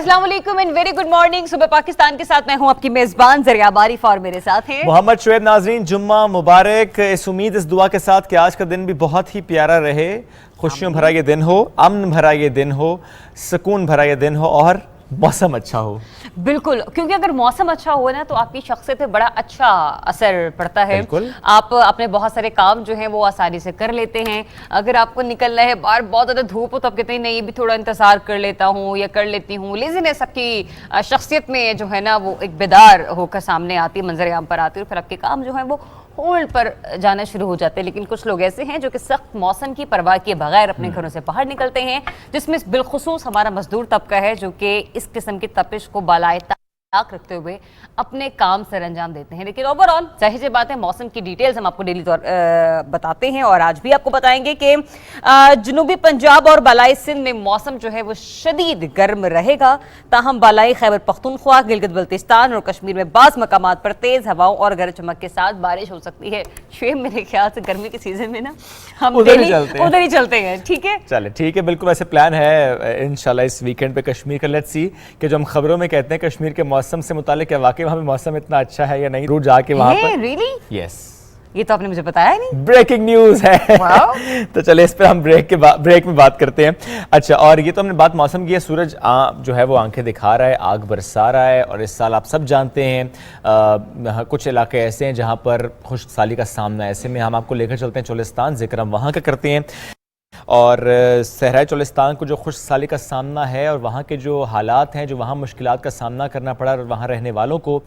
अस्सलाम वालेकुम and very good morning. सुबह पाकिस्तान के साथ मैं हूं आपकी मेजबान जरिया बारिफ और मेरे साथ हैं मोहम्मद शुएब। नाजरीन, जुम्मा मुबारक। इस उम्मीद इस दुआ के साथ कि आज का दिन भी बहुत ही प्यारा रहे, खुशियों भरा ये दिन हो, अमन भरा ये दिन हो, सुकून भरा ये दिन हो और मौसम अच्छा हो। बिल्कुल, क्योंकि अगर मौसम अच्छा हो ना तो आपकी शख्सियत पे बड़ा अच्छा असर पड़ता है। आप अपने बहुत सारे काम जो हैं वो आसानी से कर लेते हैं। अगर आपको निकलना है बाहर, बहुत ज़्यादा धूप हो तो आप कहते हैं नहीं भी थोड़ा इंतजार कर लेता हूँ या कर लेती हूँ। लेज़ीनेस आपकी शख्सियत में जो है ना वो एक बेदार होकर सामने आती है, मंजर आम पर आती है और फिर आपके काम जो है वो होल्ड पर जाना शुरू हो जाते हैं। लेकिन कुछ लोग ऐसे हैं जो कि सख्त मौसम की परवाह किए बगैर अपने घरों से बाहर निकलते हैं, जिसमें बिलखुसूस हमारा मजदूर तबका है जो कि इस किस्म की तपिश को बालाए ताक रखते हुए अपने काम सर अंजाम देते हैं। लेकिन ओवरऑल जाहिर सी बात है मौसम की डिटेल्स हम आपको डेली तौर बताते हैं और आज भी आपको बताएंगे कि जनूबी पंजाब और बालाई सिंध में मौसम जो है वो शदीद गर्म रहेगा। ताहम बालाई खैबर पख्तूनख्वा, गिलगित बल्तिस्तान और कश्मीर में बाज़ मकामात पर तेज हवाओं और गरज चमक के साथ बारिश हो सकती है। शेम मेरे ख्याल से गर्मी के सीजन में ना हम उधर ही चलते हैं। ठीक है, चले ठीक है, बिल्कुल वैसे प्लान है इंशाल्लाह इस वीकेंड पे कश्मीर का। लेट्स सी कि जो हम खबरों में कहते हैं कश्मीर के मौसम से मुतालिक है, वाकई वहाँ पे मौसम इतना अच्छा है या नहीं, रोज जाके वहाँ पर। रियली? यस, ये तो आपने मुझे बताया ही नहीं। ब्रेकिंग न्यूज है। तो चले इस पे हम ब्रेक में बात करते हैं। अच्छा, और ये तो हमने बात मौसम की है। सूरज जो है वो आंखें दिखा रहा है, आग बरसा रहा है और इस साल आप सब जानते हैं कुछ इलाके ऐसे हैं जहाँ पर खुश्कसाली का सामना है। ऐसे में हम आपको लेकर चलते हैं चोलिस्तान, जिक्र हम वहाँ का करते हैं और सहराई चोलिस्तान को जो खुशहाली का सामना है और वहाँ के जो हालात हैं, जो वहाँ मुश्किलात का सामना करना पड़ा और वहाँ रहने वालों को,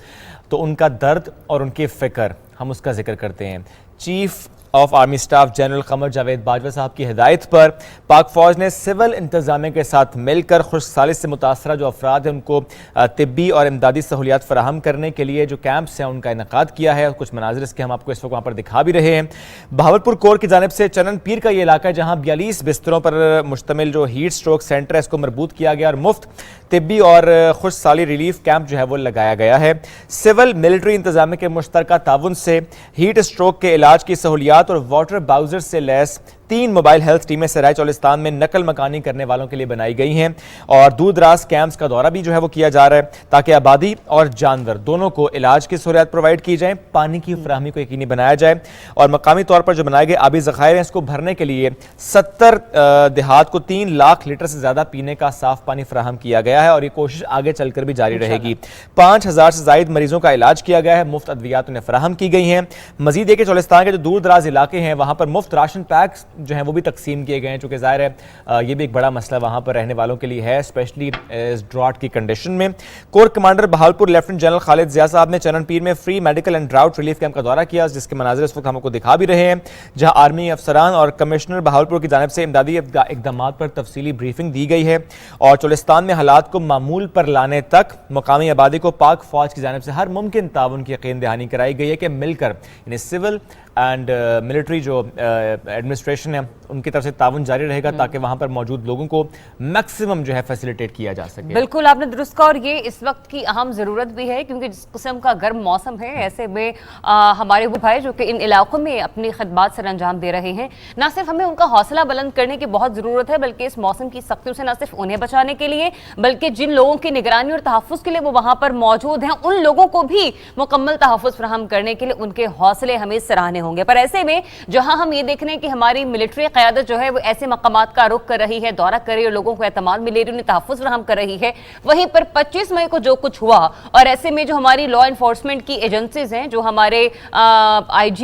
तो उनका दर्द और उनकी फ़िक्र हम उसका जिक्र करते हैं। Chief of army staff general Qamar Javed Bajwa sahab की हिदायत पर पाक फ़ौज ने सिविल इंतज़ामिया के साथ मिलकर खुशहाली से मुतासरा जो अफराद हैं उनको तिब्बी और इमदादी सहूलियात फराहम करने के लिए जो कैंप्स हैं उनका इनकाद किया है। कुछ मनाजिर इसके हम आपको इस वक्त वहाँ पर दिखा भी रहे हैं। बहावलपुर कोर की जानिब से चनन पीर का ये इलाका है जहाँ 42 बिस्तरों पर मुश्तमिल जो हीट स्ट्रोक सेंटर है इसको मरबूत किया गया और मुफ्त तिब्बी और खुशहाली रिलीफ कैंप जो है वो लगाया गया है। सिविल मिलिट्री इंतजामिया के मुश्तरका ताउन से हीट स्ट्रोक के इलाज की सहूलियात और वाटर बाउजर से लैस 3 मोबाइल हेल्थ टीमें सहराई चोलिस्तान में नकल मकानी करने वालों के लिए बनाई गई हैं और दूर दराज कैंप्स का दौरा भी जो है वो किया जा रहा है ताकि आबादी और जानवर दोनों को इलाज की सहूलियत प्रोवाइड की जाए, पानी की फराहमी को यकीनी बनाया जाए और मकामी तौर पर जो बनाए गए आबी ज़खायर हैं इसको भरने के लिए 70 देहात को 3 लाख लीटर से ज़्यादा पीने का साफ पानी फराहम किया गया है और ये कोशिश आगे चलकर भी जारी रहेगी। 5000 से ज़ायद मरीजों का इलाज किया गया है, मुफ्त अद्वियात उन्हें फराहम की गई हैं। मजीद एक चोलिस्तान के जो दूर दराज इलाके हैं वहाँ पर मुफ्त राशन पैक्स जो हैं वो भी तकसीम किए गए हैं, चूँकि ज़ाहिर है ये भी एक बड़ा मसला वहाँ पर रहने वालों के लिए है, स्पेशली इस ड्राउट की कंडीशन में। Corps commander Bahawalpur lieutenant general Khalid Zia साहब ने चनन पीर में free medical and drought relief camp का दौरा किया, जिसके मनाजिर इस वक्त हमको दिखा भी रहे हैं, जहाँ आर्मी अफसरान और कमिश्नर बहावलपुर की जानिब से इमदादी इकदाम पर तफसीली ब्रीफिंग दी गई है और चोलिस्तान में हालात को मामूल पर लाने तक मुकामी आबादी को पाक फौज की जानिब से हर मुमकिन ताउन की यकीन दहानी कराई गई है कि मिलकर यानी सिविल एंड मिलिट्री जो एडमिनिस्ट्रेशन है उनकी तरफ से ताउन जारी रहेगा ताकि वहाँ पर मौजूद लोगों को मैक्सिमम जो है फैसिलिटेट किया जा सके। बिल्कुल आपने दुरुस्त कहा और ये इस वक्त की अहम ज़रूरत भी है क्योंकि जिस किस्म का गर्म मौसम है ऐसे में हमारे वो भाई जो कि इन इलाकों में अपनी खदमात सर अंजाम दे रहे हैं, ना सिर्फ हमें उनका हौसला बुलंद करने की बहुत ज़रूरत है बल्कि इस मौसम की सख्तियों से ना सिर्फ उन्हें बचाने के लिए बल्कि जिन लोगों की निगरानी और तहफ़्फ़ुज़ के लिए वो वहाँ पर मौजूद हैं उन लोगों को भी मुकम्मल तहफ़्फ़ुज़ फराहम करने के लिए उनके हौसले हमें सराहने होंगे। पर ऐसे में जहां हम ये देख रहे हैं कि हमारी मिलिट्री क़यादत जो है वो ऐसे मकामात का रुख कर रही है, दौरा कर रही है, लोगों को एतमाद में ले रही है, उन्हें तहफ़्फ़ुज़ फराहम कर रही है, वहीं पर 25 मई को जो कुछ हुआ और ऐसे में जो हमारी लॉ इन्फोर्समेंट की एजेंसीज हैं, जो हमारे IG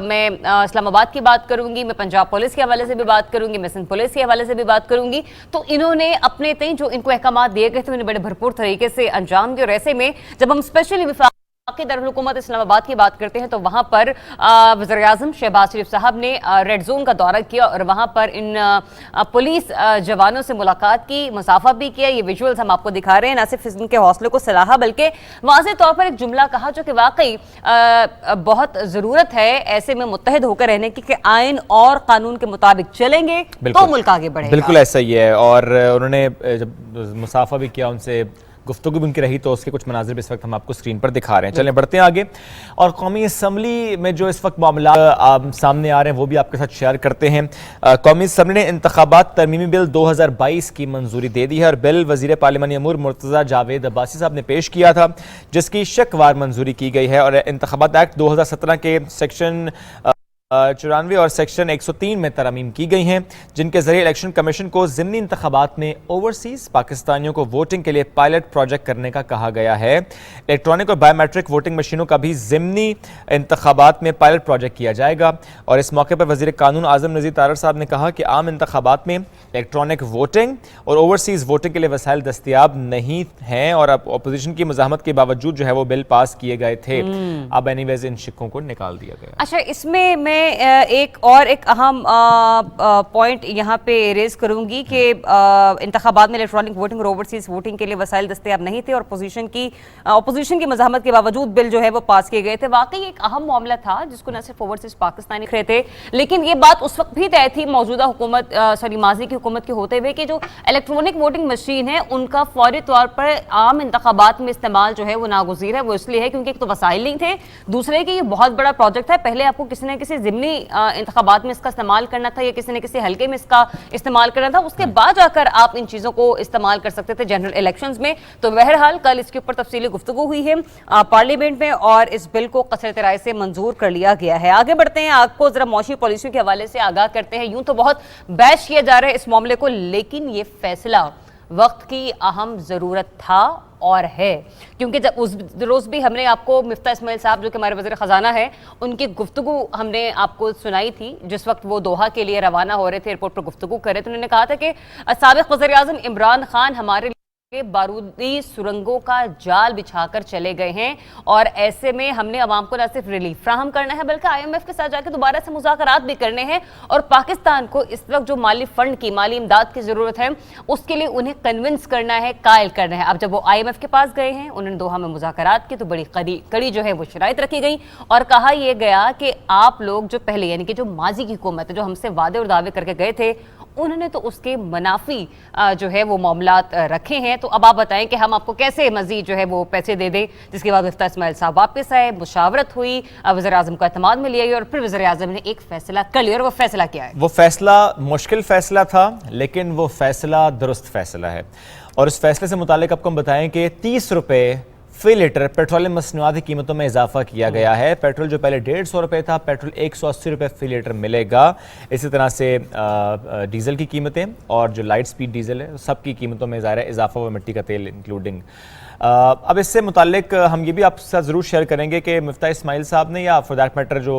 मैं इस्लामाबाद की बात करूंगी, मैं पंजाब पुलिस के हवाले से भी बात करूंगी, मैं सिंध पुलिस के हवाले से भी बात करूंगी, तो इन्होंने अपने तय जो इनको अहकामात दिए गए थे उन्हें बड़े भरपूर तरीके से अंजाम दिए और ऐसे में जब हम स्पेशली दारुल हुकूमत इस्लामाबाद की बात करते हैं तो वहां पर वज़ीर-ए-आज़म शहबाज शरीफ साहब ने रेड जोन का दौरा किया और वहां पर इन पुलिस जवानों से मुलाकात की, मुसाफा भी किया। ये विजुअल्स हम आपको दिखा रहे हैं, ना सिर्फ इनके हौसले को सराहा बल्कि वाज़ेह तौर पर एक जुमला कहा जो कि वाकई बहुत ज़रूरत है ऐसे में मुत्तहिद होकर रहने की कि आइन और कानून के मुताबिक चलेंगे तो मुल्क आगे बढ़ेगा। बिल्कुल ऐसा ही है और उन्होंने जब मुसाफा भी किया उनसे गुफ्तगू भी उनकी रही, तो उसके कुछ मनाजिर भी इस वक्त हम आपको स्क्रीन पर दिखा रहे हैं। चलें बढ़ते हैं आगे, और कौमी असम्बली में जो इस वक्त मामला सामने आ रहे हैं वो भी आपके साथ शेयर करते हैं। कौमी असम्बली ने इंतखाबात तरमीमी बिल 2022 की मंजूरी दे दी है, और बिल वजीर पार्लिमानी अमूर मुर्तज़ा जावेद अब्बासी साहब ने पेश किया था, जिसकी शकवार मंजूरी की गई है। और इंतखाबात एक्ट 2017 के सेक्शन 94 और सेक्शन 103 में तरमीम की गई हैं, जिनके जरिए इलेक्शन कमीशन को ज़िमनी इंतखाबात में ओवरसीज़ पाकिस्तानियों को वोटिंग के लिए पायलट प्रोजेक्ट करने का कहा गया है। इलेक्ट्रॉनिक और बायोमेट्रिक वोटिंग मशीनों का भी ज़िमनी इंतखाबात में पायलट प्रोजेक्ट किया जाएगा। और इस मौके पर वज़ीर कानून आज़म नज़ीर तारड़ साहब ने कहा कि आम इंतखाबात में इलेक्ट्रॉनिक वोटिंग और ओवरसीज़ वोटिंग के लिए वसाइल दस्तियाब नहीं हैं, और अब अपोजिशन की मज़ाहमत के बावजूद जो है वो बिल पास किए गए थे। अब एनीवेज इन शिक्कों को निकाल दिया गया। अच्छा, इसमें मैं एक अहम पॉइंट यहाँ पे रेज करूंगी कि इंतखाबात में इलेक्ट्रॉनिक वोटिंग और ओवरसीज वोटिंग के लिए वसाइल दस्तयाब नहीं थे, और अपोजिशन की मज़ाहमत के बावजूद बिल जो है वो पास किए गए थे। वाकई एक अहम मामला था जिसको न सिर्फ ओवरसीज पाकिस्तानी रहे थे, लेकिन ये बात उस वक्त भी तय थी मौजूदा हुकूमत माजी की हुकूमत के होते हुए कि जो इलेक्ट्रॉनिक वोटिंग मशीन है उनका फौरी तौर पर आम इंतखाबात में इस्तेमाल जो है वो नागुज़ीर है। वो इसलिए है क्योंकि एक तो वसाइल नहीं थे, दूसरे कि ये बहुत बड़ा प्रोजेक्ट है। पहले आपको किसी न किसी ज़िमनी इंतखाबात में इसका इस्तेमाल करना था, या किसी न किसी हल्के में इसका इस्तेमाल करना था, उसके बाद जाकर आप इन चीज़ों को इस्तेमाल कर सकते थे जनरल इलेक्शंस में। तो बहरहाल कल इसके ऊपर तफसीली गुफ्तगू हुई है पार्लियामेंट में, और इस बिल को कसरत राय से मंजूर कर लिया गया है। आगे बढ़ते हैं, आपको जरा मौशी पॉलिसियों के हवाले से आगाह करते हैं। यूं तो बहुत बहस किया जा रहा है इस मामले को, लेकिन ये फैसला वक्त की अहम ज़रूरत था और है, क्योंकि जब उस रोज़ भी हमने आपको मिफ्ता इस्माइल साहब जो कि हमारे वज़ीर ख़जाना है, उनकी गुफ्तगू हमने आपको सुनाई थी जिस वक्त वो दोहा के लिए रवाना हो रहे थे, एयरपोर्ट पर गुफ्तगू कर रहे थे। उन्होंने कहा था कि साबिक़ वज़ीर आज़म इमरान खान हमारे बारूदी सुरंगों का जाल बिछाकर चले गए हैं, और ऐसे में हमने अवाम को न सिर्फ रिलीफ फ्राहम करना है बल्कि IMF के साथ जाकर दोबारा से मुज़ाकरात भी करने हैं, और पाकिस्तान को इस वक्त जो माली फंड की, माली इमदाद की ज़रूरत है उसके लिए उन्हें कन्विंस करना है, कायल करना है। अब जब वो IMF के पास गए हैं, उन्होंने दोहा में मुज़ाकरात की, तो बड़ी कड़ी जो है वो शराइत रखी गई, और कहा यह गया कि आप लोग जो पहले यानी कि जो माजी की हुकूमत है, जो हमसे वादे और दावे करके गए थे, उन्होंने तो उसके मुनाफी जो है वो मामलात रखे हैं। तो अब आप बताएं कि हम आपको कैसे मजीद जो है वो पैसे दे दें। जिसके बाद मिफ्ता इस्माइल साहब वापस आए, मुशावरत हुई, वज़ीर आज़म को एतमाद में लिया गया, और फिर वज़ीर आज़म ने एक फैसला कर लिया। और वो फैसला क्या है? वो फैसला मुश्किल फैसला था, लेकिन वो फैसला दुरुस्त फैसला है। और उस फैसले से मुतालिक आपको हम बताएं कि 30 रुपये फी लीटर पेट्रोलियम मसनूआत की कीमतों में इजाफा किया गया है। पेट्रोल जो पहले 150 रुपये था, पेट्रोल 180 रुपये फी लीटर मिलेगा। इसी तरह से डीजल की कीमतें और जो लाइट स्पीड डीजल है सब की कीमतों में ज़ाहिर है इजाफा हुआ, मिट्टी का तेल इंक्लूडिंग। अब इससे मुताल्लिक हम ये भी आपके साथ ज़रूर शेयर करेंगे कि मिफ्ता इस्माइल साहब ने, या फॉर दैट मैटर जो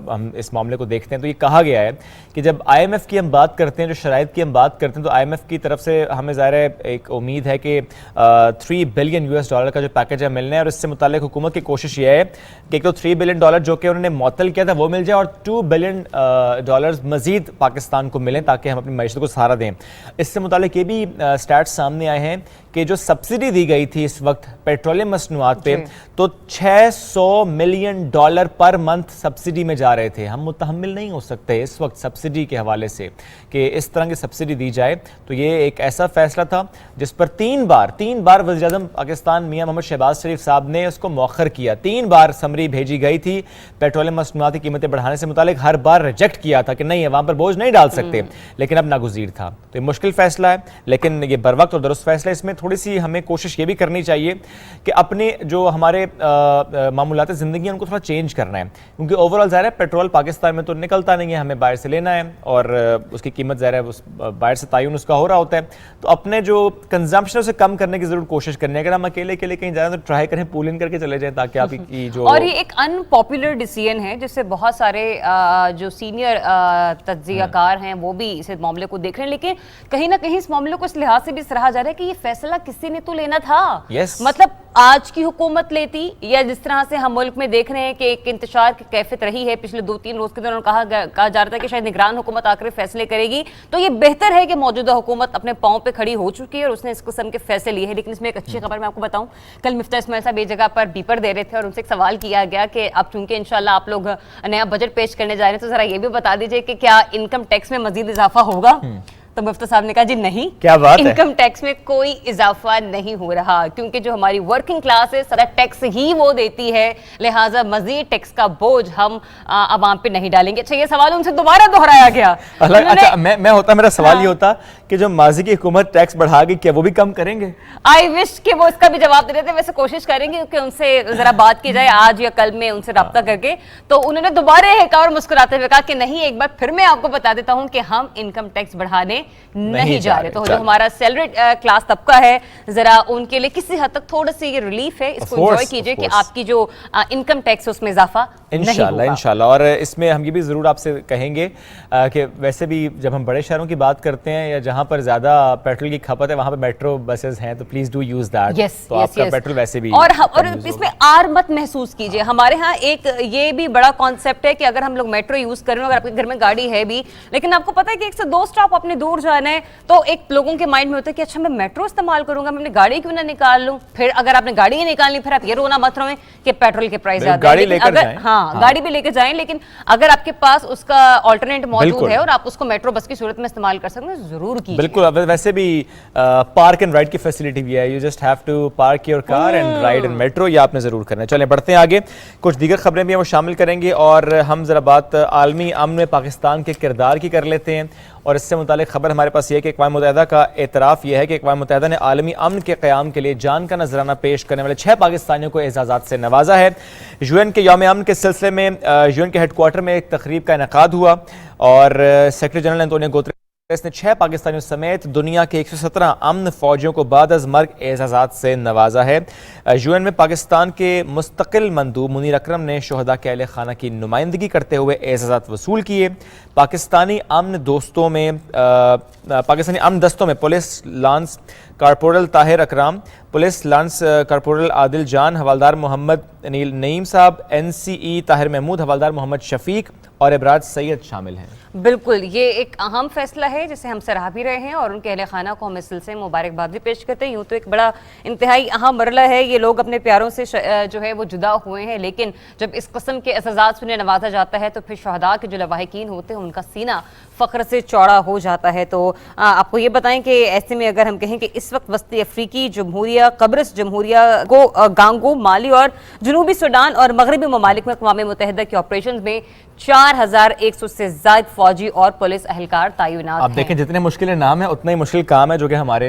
हम इस मामले को देखते हैं, तो ये कहा गया है कि जब IMF की हम बात करते हैं, जो शराइत की हम बात करते हैं, तो IMF की तरफ से हमें ज़ाहिर है एक उम्मीद है कि $3 बिलियन का जो पैकेज है मिलना है। और इससे मुताल्लिक हुकूमत की कोशिश ये है कि एक तो $3 बिलियन जो कि उन्होंने मुअत्तल किया था वो मिल जाए, और $2 बिलियन मज़ीद पाकिस्तान को मिलें ताकि हम अपनी मैशत को सहारा दें। इससे मुताल्लिक ये भी स्टैट्स सामने आए हैं कि जो सब्सिडी दी गई थी इस वक्त पेट्रोलियम मसनूआत पे, तो $600 मिलियन पर मंथ सब्सिडी में जा रहे थे। हम मुतहम्मिल नहीं हो सकते इस वक्त सब्सिडी के हवाले से कि इस तरह की सब्सिडी दी जाए। तो ये एक ऐसा फैसला था जिस पर तीन बार वज़ीर-ए-आज़म पाकिस्तान मियां मोहम्मद शहबाज शरीफ साहब ने उसको मौखर किया। 3 बार समरी भेजी गई थी पेट्रोलियम मसनूआत की कीमतें बढ़ाने से मुतालिक, हर बार रिजेक्ट किया था कि नहीं, अवाम पर बोझ नहीं डाल सकते, लेकिन अब नागुज़ीर था। तो ये मुश्किल फैसला है, लेकिन ये बर वक्त और दुरुस्त फैसला। इसमें थोड़ी सी हमें कोशिश ये भी करनी चाहिए कि अपने जो हमारे मामूलात ज़िंदगी उनको थोड़ा चेंज करना है, क्योंकि ओवरऑल ज़ाहिर है पेट्रोल पाकिस्तान में तो निकलता नहीं है, हमें बाहर से लेना है, और उसकी कीमत ज़ाहिर है उस बाहर से तायुन उसका हो रहा होता है। तो अपने जो कंजम्पशन उसे कम करने की ज़रूर कोशिश करनी है। अगर हम अकेले कहीं जा रहे हैं तो ट्राई करें पूल इन करके चले जाएं, ताकि आपकी जो, और ये एक अनपॉपुलर डिसीजन है जिससे बहुत सारे जो सीनियर तज्जियाकार हैं वो भी इस मामले को देख रहे हैं, लेकिन कहीं ना कहीं इस मामले को इस लिहाज से भी सराहा जा रहा है कि ये फैसला किसी ने तो लेना था। मतलब आज की हुकूमत लेती, या जिस तरह से हम मुल्क में देख रहे हैं कि एक इंतशार की कैफियत रही है पिछले 2-3 रोज के दौरान, कहा जा रहा था कि शायद निगरान हुकूमत आकर फैसले करेगी, तो ये बेहतर है कि मौजूदा हुकूमत अपने पांव पे खड़ी हो चुकी है और उसने इस किस्म के फैसले लिए हैं। लेकिन इसमें एक अच्छी खबर मैं आपको बताऊं, कल मिफ्ता इस्माइल साहब एक जगह पर बीपर दे रहे थे और उनसे एक सवाल किया गया कि अब चूंकि इंशाल्लाह आप लोग नया बजट पेश करने जा रहे हैं, तो जरा ये भी बता दीजिए कि क्या इनकम टैक्स में मजीद इजाफा होगा। तो मुफ्ती साहब ने कहा जी नहीं, क्या बात है? इनकम टैक्स में कोई इजाफा नहीं हो रहा, क्योंकि जो हमारी वर्किंग क्लास है सारा टैक्स ही वो देती है, लिहाजा मजीद टैक्स का बोझ हम आवाम पे नहीं डालेंगे। अच्छा, ये सवाल उनसे दोबारा दोहराया गया। अच्छा, मैं होता, मेरा सवाल ये होता कि जो माजी की हुकूमत टैक्स बढ़ा गई, क्या वो भी कम करेंगे? आई विश कि वो इसका भी जवाब दे देते। वैसे कोशिश करेंगे कि उनसे जरा बात की जाए आज या कल में, उनसे रब्ता करके। तो उन्होंने दोबारा एक और मुस्कुराते हुए कहा कि नहीं, एक बार फिर मैं आपको बता देता हूं कि हम इनकम टैक्स बढ़ाने नहीं जा रहे। तो जो हमारा सैलरी क्लास तबका है, जरा उनके लिए किसी हद तक थोड़ा सी ये रिलीफ है, इसको एंजॉय कीजिए कि आपकी जो इनकम टैक्स उसमें इजाफा इंशाल्लाह। और इसमें हम ये भी जरूर आपसे कहेंगे कि वैसे भी जब हम बड़े शहरों की बात करते हैं या जहां पर ज्यादा पेट्रोल की खपत है, वहां पर मेट्रो बसेस हैं, तो प्लीज डू यूज दैट। तो आपका पेट्रोल वैसे भी और इसमें आर मत महसूस कीजिए। हमारे यहाँ एक ये भी बड़ा कॉन्सेप्ट है कि अगर हम लोग मेट्रो यूज कर रहे हैं, अगर आपके घर में गाड़ी है भी, लेकिन आपको पता है कि 1 से 2 स्टॉप अपने दूर जाना है, तो एक लोगों के माइंड में होता है कि अच्छा मैं मेट्रो इस्तेमाल करूंगा, मैं अपनी गाड़ी क्यों ना निकाल लूं। फिर अगर आपने गाड़ी ही निकालनी, फिर आप ये रोना मत रोएं कि पेट्रोल के प्राइस ज्यादा है। गाड़ी भी लेकर जाएं, लेकिन अगर आपके पास उसका ऑल्टरनेट मौजूद है और आप उसको मेट्रो बस की सूरत में इस्तेमाल कर सकते हैं, जरूर कीजिए। बिल्कुल। वैसे भी पार्क एंड राइड की फैसिलिटी भी है, you just have to park your car and ride in metro, ये आपने जरूर करना है। चलें बढ़ते हैं आगे, कुछ दीगर खबरें भी हम शामिल करेंगे और हम जरा बात आलमी अमन में पाकिस्तान के किरदार की कर लेते हैं। और इससे मुतालिक खबर हमारे पास ये है कि अक़वाम मुत्तहिदा का एतराफ़ यह है कि अक़वाम मुत्तहिदा ने आलमी अमन के क़याम के लिए जान का नजराना पेश करने वाले 6 पाकिस्तानियों को एजाज़ात से नवाजा है। यूएन के यौम अमन के सिलसिले में यूएन के हेडक्वार्टर में एक तकरीब का इनेकाद हुआ और सेक्रेटरी जनरल एंटोनियो गुतेरेस ने 6 पाकिस्तानियों समेत दुनिया के 117 अमन फौजियों को बाद अज़ मर्ग एजाज़ात से नवाजा है। यूएन में पाकिस्तान के मुस्तकिल मंदूब मुनीर अकरम ने शोहदा के अहले खाना की नुमाइंदगी करते हुए एजाज़ात वसूल किए। पाकिस्तानी अमन दस्तों में police lance corporal Tahir Akram, police lance corporal Adil जान, हवालदार मोहम्मद नईम साहब, NCE ताहिर महमूद, हवालदार मोहम्मद शफीक और इबराज सैयद शामिल हैं। बिल्कुल, ये एक अहम फैसला है जिसे हम सराह भी रहे हैं और उनके अहले खाना को हम इस सिलसिले में मुबारकबाद भी पेश करते हैं। यूँ तो एक बड़ा इंतहाई अहम मरला है, ये लोग अपने प्यारों से जो है वो जुदा हुए हैं, लेकिन जब इस किस्म के एजाज़ात से उन्हें नवाजा जाता है तो फिर शहदा के जो लवाहिकीन होते हैं उनका सीना फ़ख्र से चौड़ा हो जाता है। तो आपको ये बताएं कि ऐसे में अगर हम कहें कि इस वक्त वस्ती अफ्रीकी जमहूरिया, कब्रिस जमहूरिया, गांगो, माली और जनूबी सूडान और मगरबी ममालिक में अक़वाम मुत्तहिदा के ऑपरेशन में 4100 से ज़ायद फौजी और पुलिस अहलकार तैनात हैं। आप देखें जितने मुश्किल नाम है उतना ही मुश्किल काम है जो कि हमारे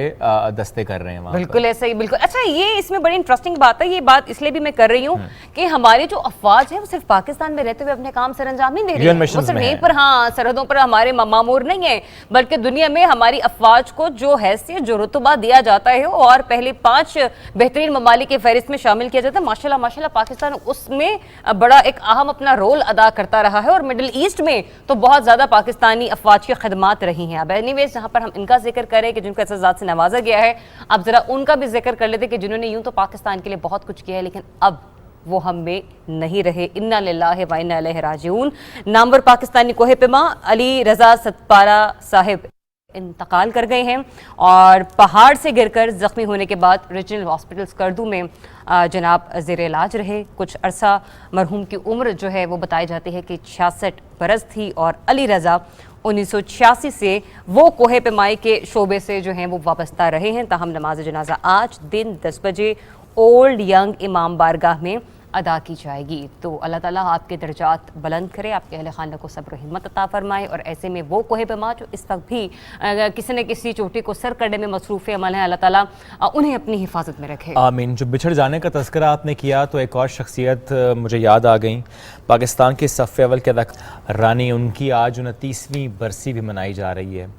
दस्ते कर रहे हैं वहाँ। बिल्कुल ऐसा ही, बिल्कुल। अच्छा, ये इसमें बड़ी इंटरेस्टिंग बात है, ये बात इसलिए भी मैं कर रही हूँ कि हमारे जो अफवाज है वो सिर्फ पाकिस्तान में रहते हुए अपने काम सरंजाम नहीं दे रहे हैं, वो सिर्फ यहीं पर सरहदों पर हमारे मामूर नहीं है, बल्कि दुनिया में हमारी अफवाज को जो हैसियत, जो रुतबा दिया जाता है और पहले 5 बेहतरीन ममालिक के फहरिस्त में शामिल किया जाता है। माशाल्लाह पाकिस्तान उसमें बड़ा एक अहम अपना रोल अदा करता रहा है और मिडिल ईस्ट में तो बहुत ज्यादा पाकिस्तानी अफवाज की खदमात रही हैं। अब एनीवेज, जहां पर हम इनका जिक्र करें कि जिनको एजाज़ात से नवाजा गया है, अब जरा उनका भी जिक्र कर लेते कि जिन्होंने यूं तो पाकिस्तान के लिए बहुत कुछ किया है लेकिन अब वो हम में नहीं रहे। इन्ना लिल्लाहि व इन्ना इलैहि राजिऊन। नामवर पाकिस्तानी कोहे पेमा अली रजा सतपारा साहिब इंतकाल कर गए हैं और पहाड़ से गिरकर जख्मी होने के बाद रीजनल हॉस्पिटल स्कर्दू में जनाब ज़ेर इलाज रहे। कुछ अरसा मरहूम की उम्र जो है वो बताई जाती है कि 66 बरस थी और अली रज़ा 1986 से वो कोहे पेमाई के शोबे से जो हैं वो वाबस्ता रहे हैं। ताहम नमाज जनाजा आज दिन 10 बजे ओल्ड यंग इमाम बारगाह में अदा की जाएगी। तो अल्लाह ताला आपके दर्जात बुलंद करे, आपके अहले खाना को सब्र हिम्मत अता फरमाए और ऐसे में वो कोहे पेमा जो इस वक्त भी किसी न किसी चोटी को सर करने में मसरूफ़ अमल है, अल्लाह ताला उन्हें अपनी हिफाजत में रखे। आमीन। जो बिछड़ जाने का तज़किरा आपने किया तो एक और शख्सियत मुझे याद आ गई, पाकिस्तान की सफ़ अव्वल के अदाकारा रानी, उनकी आज 29वीं बरसी भी मनाई जा रही है।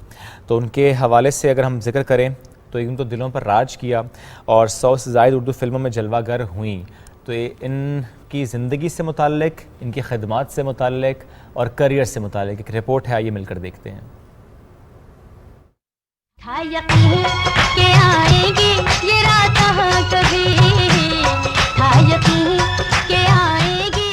तो उनके हवाले से अगर हम जिक्र करें तो इन तो दिलों पर राज किया और 100 से ज़ायद उर्दू फिल्मों में जलवागर हुई। तो इनकी ज़िंदगी से मुताल्लिक, इनकी खदमात से मुताल्लिक और करियर से मुताल्लिक एक रिपोर्ट है, आइए मिलकर देखते हैं। था यकीन के आएगी ये रात कभी, था यकीन के आएगी।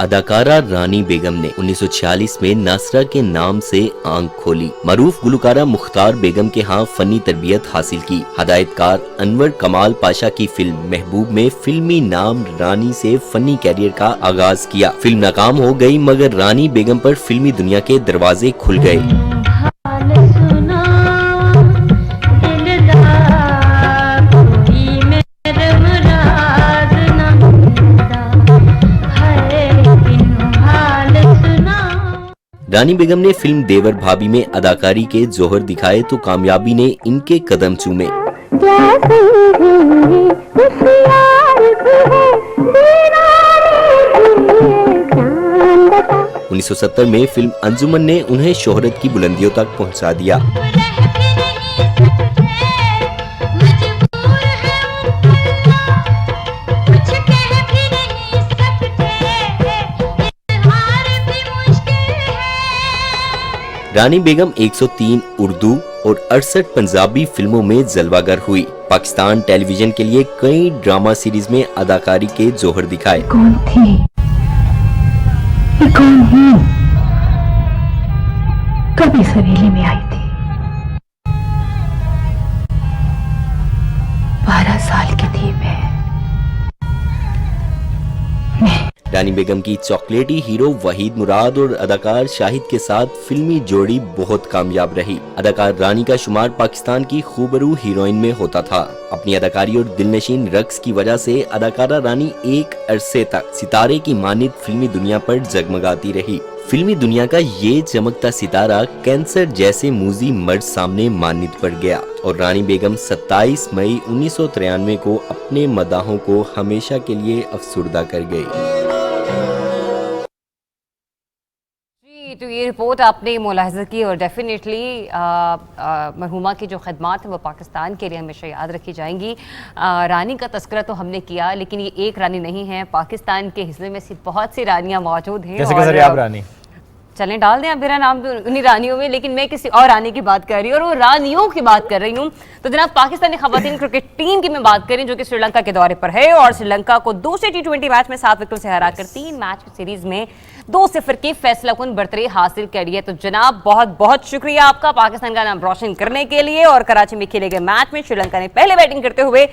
अदाकारा रानी बेगम ने 1946 में नासरा के नाम से आंख खोली। मरूफ गुलकारा मुख्तार बेगम के यहाँ फनी तरबियत हासिल की। हदायतकार अनवर कमाल पाशा की फिल्म महबूब में फिल्मी नाम रानी से फनी कैरियर का आगाज किया। फिल्म नाकाम हो गई मगर रानी बेगम पर फिल्मी दुनिया के दरवाजे खुल गए। रानी बेगम ने फिल्म देवर भाभी में अदाकारी के जोहर दिखाए तो कामयाबी ने इनके कदम चूमे। जैसे ही होशियार भी है, दीवानी भी है, चांद का 1970 में फिल्म अंजुमन ने उन्हें शोहरत की बुलंदियों तक पहुंचा दिया। रानी बेगम 103 उर्दू और 68 पंजाबी फिल्मों में जलवागर हुई। पाकिस्तान टेलीविजन के लिए कई ड्रामा सीरीज में अदाकारी के जोहर दिखाए। कौन थी? ये कौन हूँ? कभी सवेली में आई थी, 12 साल की थी मैं। रानी बेगम की चॉकलेटी हीरो वहीद मुराद और अदाकार शाहिद के साथ फिल्मी जोड़ी बहुत कामयाब रही। अदाकार रानी का शुमार पाकिस्तान की खूबरू हीरोइन में होता था। अपनी अदाकारी और दिलनशीन रक्स की वजह से अदाकारा रानी एक अरसे तक सितारे की मानित फिल्मी दुनिया पर जगमगाती रही। फिल्मी दुनिया का ये चमकता सितारा कैंसर जैसे मूजी मर्ज सामने मानित पड़ गया और रानी बेगम 27 मई 1993 को अपने मदाहों को हमेशा के लिए अफसुर्दा कर गई। तो ये रिपोर्ट आपने मुलाहिज़ा की और डेफिनेटली मरहुमा की जो खदमात हैं वो पाकिस्तान के लिए हमेशा याद रखी जाएंगी। रानी का तस्करा तो हमने किया, लेकिन ये एक रानी नहीं है, पाकिस्तान के हिस्से में बहुत सी रानियां मौजूद हैं। जैसे कि आप रानी चलें डाल दें, अब मेरा नाम भी उन्हीं रानियों में, लेकिन मैं किसी और रानी की बात कर रही हूँ और वो रानियों की बात कर रही हूँ। तो जनाब पाकिस्तानी खवातीन क्रिकेट टीम की मैं बात करी जो कि श्रीलंका के दौरे पर है और श्रीलंका को दूसरे T20 मैच में 7 विकेट से हराकर 3 मैच की सीरीज में 2-0 की फैसलाकुन बढ़तरी हासिल करी है। तो जनाब बहुत बहुत शुक्रिया आपका पाकिस्तान का नाम रोशन करने के लिए। और कराची में खेले गए मैच में श्रीलंका ने पहले बैटिंग करते हुए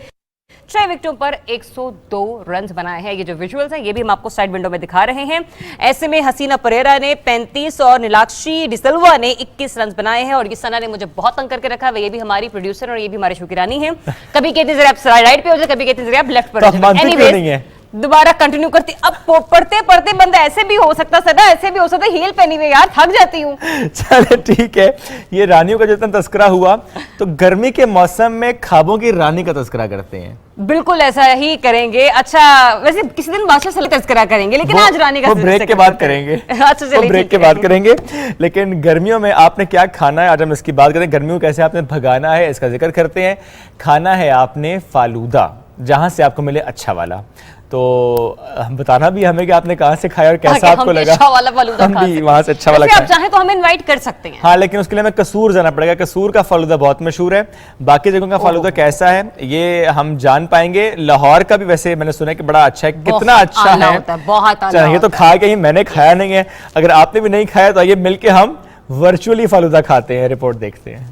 6 विकेटों पर 102 रन बनाए हैं। ये जो विजुअल्स हैं ये भी हम आपको साइड विंडो में दिखा रहे हैं। ऐसे में हसीना परेरा ने 35 और नीलाक्षी डिसल्वा ने 21 रन बनाए हैं। और ये सना ने मुझे बहुत तंग करके रखा है, ये भी हमारी प्रोड्यूसर और ये भी हमारी शुक्रानी रानी है। कभी कहते जरा आप राइट पे हो जाए, कभी कहते जरा आप लेफ्ट पर हो जाए। एनीवेज दोबारा कंटिन्यू करती। अब पढ़ते पढ़ते बंदा ऐसे भी हो सकता सदा, ऐसे भी हो सकता हील पहनी हुई, यार थक जाती हूँ। चले ठीक है, ये रानियों का जितना तस्करा हुआ तो गर्मी के मौसम में ख्वाबों की रानी का तस्करा करते हैं। बिल्कुल ऐसा ही करेंगे। अच्छा वैसे किसी दिन बादशाह सलीम तस्करा करेंगे, लेकिन आज रानी का ब्रेक के बाद करेंगे। अच्छा चलिए ब्रेक के बाद करेंगे। लेकिन गर्मियों में आपने क्या खाना है, आज हम इसकी बात करें। गर्मियों को कैसे आपने भगाना है इसका जिक्र करते हैं। खाना है आपने फालूदा, जहां से आपको मिले अच्छा वाला। तो बताना भी हमें कि आपने कहाँ से खाया और कैसा आपको लगा। अच्छा वाला फालूदा हम भी वहाँ से अच्छा वाला आप चाहें तो हमें इनवाइट कर सकते हैं। हाँ, लेकिन उसके लिए हमें कसूर जाना पड़ेगा। कसूर का फालूदा बहुत मशहूर है, बाकी जगहों का फालूदा कैसा है ये हम जान पाएंगे। लाहौर का भी वैसे मैंने सुना है कि बड़ा अच्छा है। कितना अच्छा है बहुत चाहिए तो खा के ही, मैंने खाया नहीं है। अगर आपने भी नहीं खाया तो आइए मिलके हम वर्चुअली फालूदा खाते हैं। रिपोर्ट देखते हैं।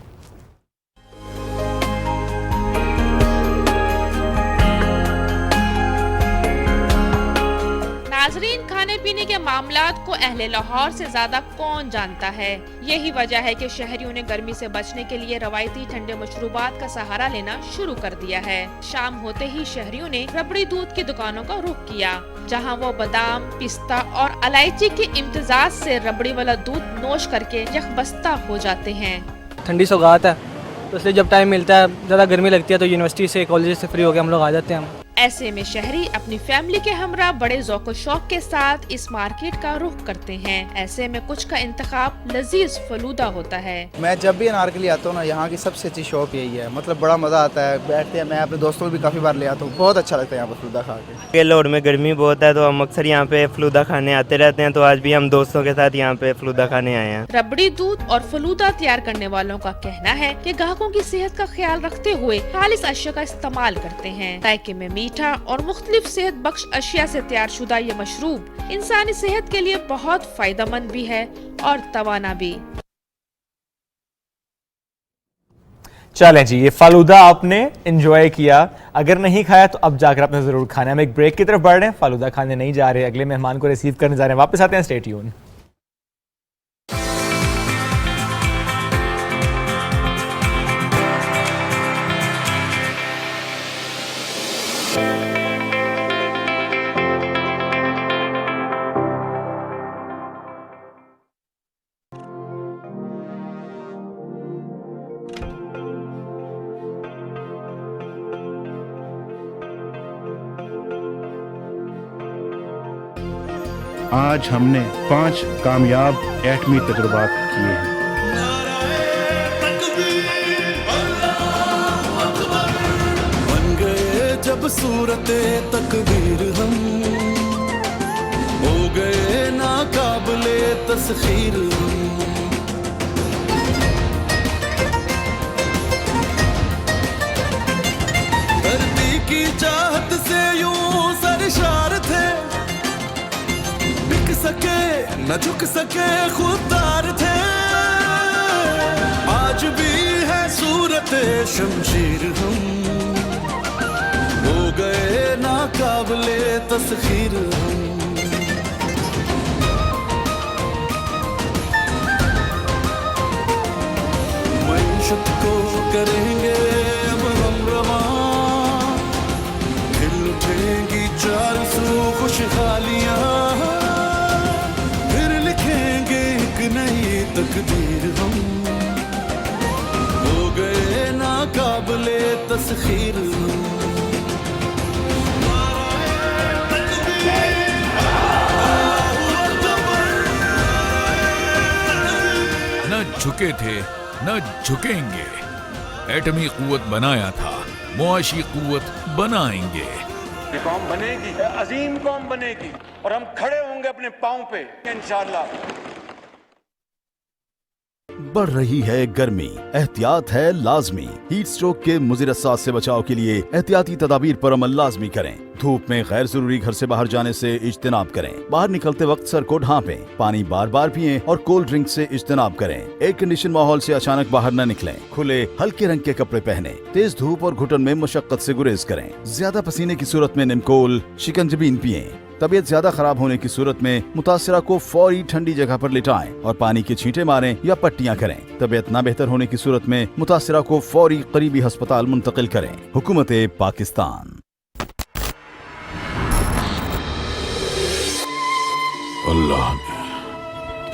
नाजरीन, खाने पीने के मामलात को अहले लाहौर से ज्यादा कौन जानता है। यही वजह है कि शहरियों ने गर्मी से बचने के लिए रवायती ठंडे मशरूबात का सहारा लेना शुरू कर दिया है। शाम होते ही शहरियों ने रबड़ी दूध की दुकानों का रुख किया, जहां वो बादाम, पिस्ता और इलायची के इम्तिजाज से रबड़ी वाला दूध नोश करके यकबस्ता हो जाते हैं। ठंडी सौगात है तो इसलिए जब टाइम मिलता है, ज़्यादा गर्मी लगती है तो यूनिवर्सिटी से कॉलेज से फ्री हो के हम लोग आ जाते हैं। ऐसे में शहरी अपनी फैमिली के हमरा बड़े ज़ौक़ व शौक के साथ इस मार्केट का रुख करते हैं। ऐसे में कुछ का इंतखाब लजीज फलूदा होता है। मैं जब भी अनारकली आता हूँ ना, यहाँ की सबसे अच्छी शॉप यही है। मतलब बड़ा मज़ा आता है, बैठते हैं। मैं अपने दोस्तों को भी काफ़ी बार ले आता हूँ, बहुत अच्छा लगता है यहाँ पर फलूदा खा के। लाहौर में गर्मी बहुत है तो हम अक्सर यहाँ पे फलूदा खाने आते रहते हैं। तो आज भी हम दोस्तों के साथ यहाँ पे फलूदा खाने आए हैं। रबड़ी दूध और फलूदा तैयार करने वालों का कहना है कि ग्राहकों की सेहत का ख्याल रखते हुए खालिस अशिया का इस्तेमाल करते हैं। जायके में मीठा और मुख्तलिफ सेहत बख्श अशिया से तैयार शुदा ये मशरूब इंसानी सेहत के लिए बहुत फायदेमंद भी है और तवाना भी। चलें जी, ये फालूदा आपने एंजॉय किया। अगर नहीं खाया तो अब जाकर आपने जरूर खाना है। हम एक ब्रेक की तरफ बढ़ रहे हैं, फालूदा खाने नहीं जा रहे, अगले मेहमान को रिसीव करने जा रहे हैं। वापस आते हैं, स्टे ट्यून। आज हमने 5 कामयाब एटमी तजुर्बात किए हैं। बन गए जब सूरते तकदीर हम, हो गए नाकाबिले तस्खीर हम। धरती की चाहत से यूं सरशार थे, बिक सके न झुक सके खुददार थे। आज भी है सूरत शमशीर हम, हो गए नाकाबिले तस्खीर हम। मईशत को करेंगे अब हम रवां, हिल उठेंगी चार सू खुशहालियां, फिर लिखेंगे एक नई तकदीर हम, हो गए नाकाबिले तस्खीर हम। न झुके थे न झुकेंगे, एटमी कुव्वत बनाया था, मुआशी कुव्वत बनाएंगे। ये कौम बनेगी, अजीम कौम बनेगी और हम खड़े होंगे अपने पांव पे इंशाअल्लाह। बढ़ रही है गर्मी, एहतियात है लाजमी। हीट स्ट्रोक के मुज़िर असर से बचाव के लिए एहतियाती तदाबीर पर अमल लाजमी करें। धूप में गैर जरूरी घर से बाहर जाने से इज्तिनाब करें। बाहर निकलते वक्त सर को ढांपें, पानी बार बार पिएं और कोल्ड ड्रिंक से इज्तिनाब करें। एयर कंडीशन माहौल से अचानक बाहर न निकलें। खुले हल्के रंग के कपड़े पहने। तेज धूप और घुटन में मशक्कत से गुरेज करें। ज्यादा पसीने की सूरत में निमकोल, शिकंजबीन पिएं। तबीयत ज्यादा खराब होने की सूरत में मुतासिरा को फौरी ठंडी जगह पर लिटाएं और पानी के छींटे मारें या पट्टियां करें। तबीयत ना बेहतर होने की सूरत में मुतासिरा को फौरी करीबी अस्पताल मुंतकिल करें। हुकूमत पाकिस्तान। अल्लाह ने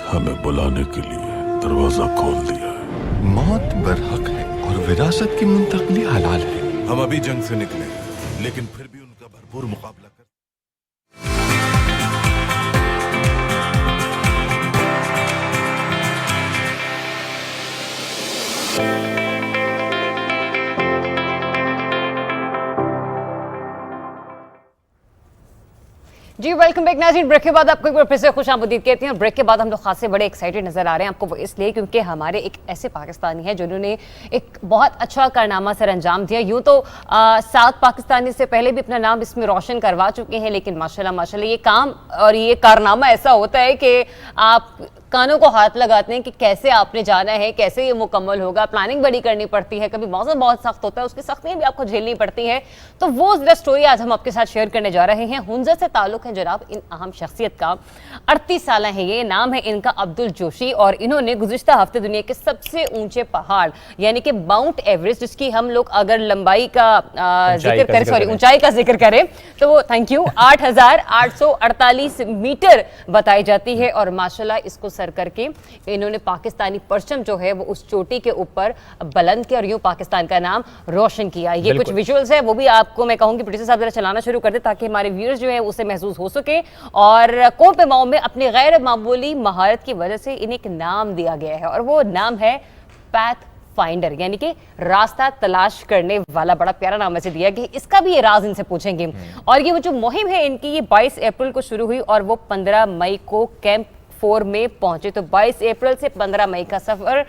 हमें बुलाने के लिए दरवाजा खोल दिया है। मौत बरहक है और विरासत की मुंतकली हलाल है। हम अभी जंग से निकले, लेकिन फिर भी उनका भरपूर मुकाबला कर। जी वेलकम बैक नाज़रीन। ब्रेक के बाद आपको एक बार फिर से खुशामदीद कहते हैं। और ब्रेक के बाद हम लोग खासे बड़े एक्साइटेड नजर आ रहे हैं आपको, वो इसलिए क्योंकि हमारे एक ऐसे पाकिस्तानी हैं जिन्होंने एक बहुत अच्छा कारनामा सर अंजाम दिया। यूँ तो 7 पाकिस्तानी से पहले भी अपना नाम इसमें रोशन करवा चुके हैं, लेकिन माशाल्लाह माशाल्लाह ये काम और ये कारनामा ऐसा होता है कि आप कानों को हाथ लगाते हैं कि कैसे आपने जाना है, कैसे ये मुकम्मल होगा। प्लानिंग बड़ी करनी पड़ती है, कभी मौसम बहुत सख्त होता है, उसकी सख्तियां भी आपको झेलनी पड़ती हैं। तो वो जरा स्टोरी आज हम आपके साथ शेयर करने जा रहे हैं। हुंज़र से ताल्लुक है जनाब इन अहम शख्सियत का। 38 साल है ये, नाम है इनका अब्दुल जोशी, और इन्होंने गुज़िश्ता हफ्ते दुनिया के सबसे ऊंचे पहाड़ यानी कि माउंट एवरेस्ट, जिसकी हम लोग अगर लंबाई का जिक्र करें, सॉरी ऊंचाई का जिक्र करें तो वो थैंक यू 8,848 मीटर बताई जाती है। और माशाल्लाह इसको सर करके इन्होंने पाकिस्तानी परचम जो है वो उस चोटी के ऊपर बुलंद किया और यूं पाकिस्तान का नाम रोशन किया। ये कुछ विजुअल्स है, वो भी आपको मैं कहूंगी प्रोड्यूसर साहब जरा चलाना शुरू कर दे ताकि हमारे व्यूअर्स जो है उसे महसूस हो सके। और कोह पेमाओं में अपनी गैर मामूली महारत की वजह से इन्हें एक नाम दिया गया है और वो नाम है पैथ फाइंडर, यानी कि रास्ता तलाश करने वाला। बड़ा प्यारा नाम ऐसे दिया कि इसका भी ये राज इनसे पूछेंगे। और ये वो जो मुहिम है इनकी, ये 22 अप्रैल को शुरू हुई और वो 15 मई को कैंप 4 में पहुंचे। तो 22 अप्रैल से 15 मई का सफर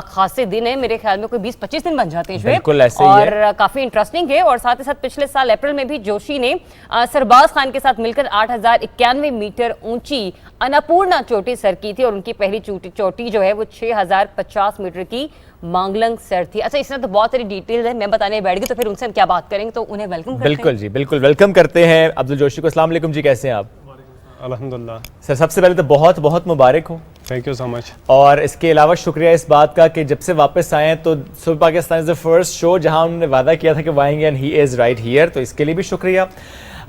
खासे दिन है, मेरे ख्याल में कोई 20-25 दिन बन जाते हैं बिल्कुल ऐसे और ही है। काफी इंटरेस्टिंग है। और साथ ही साथ पिछले साल अप्रैल में भी जोशी ने सरबाज खान के साथ मिलकर 8,091 मीटर ऊंची अन्नपूर्णा चोटी सर की थी और उनकी पहली चोटी जो है वो 6,050 मीटर की मांगलंग सर थी। अच्छा, इसमें तो बहुत सारी डिटेल्स है, मैं बताने बैठ गई तो फिर उनसे हम क्या बात करेंगे, तो उन्हें वेलकम करते हैं। बिल्कुल जी, बिल्कुल वेलकम करते हैं अब्दुल जोशी को। अस्सलाम वालेकुम जी, कैसे हैं आप? अल्हम्दुलिल्लाह सर, सबसे पहले तो बहुत बहुत मुबारक हो। Thank you so much. और इसके अलावा शुक्रिया इस बात का कि जब से वापस आए हैं तो सुबह Pakistan is the first show जहां उन्होंने वादा किया था कि वो आएंगे and he is right here, तो इसके लिए भी शुक्रिया।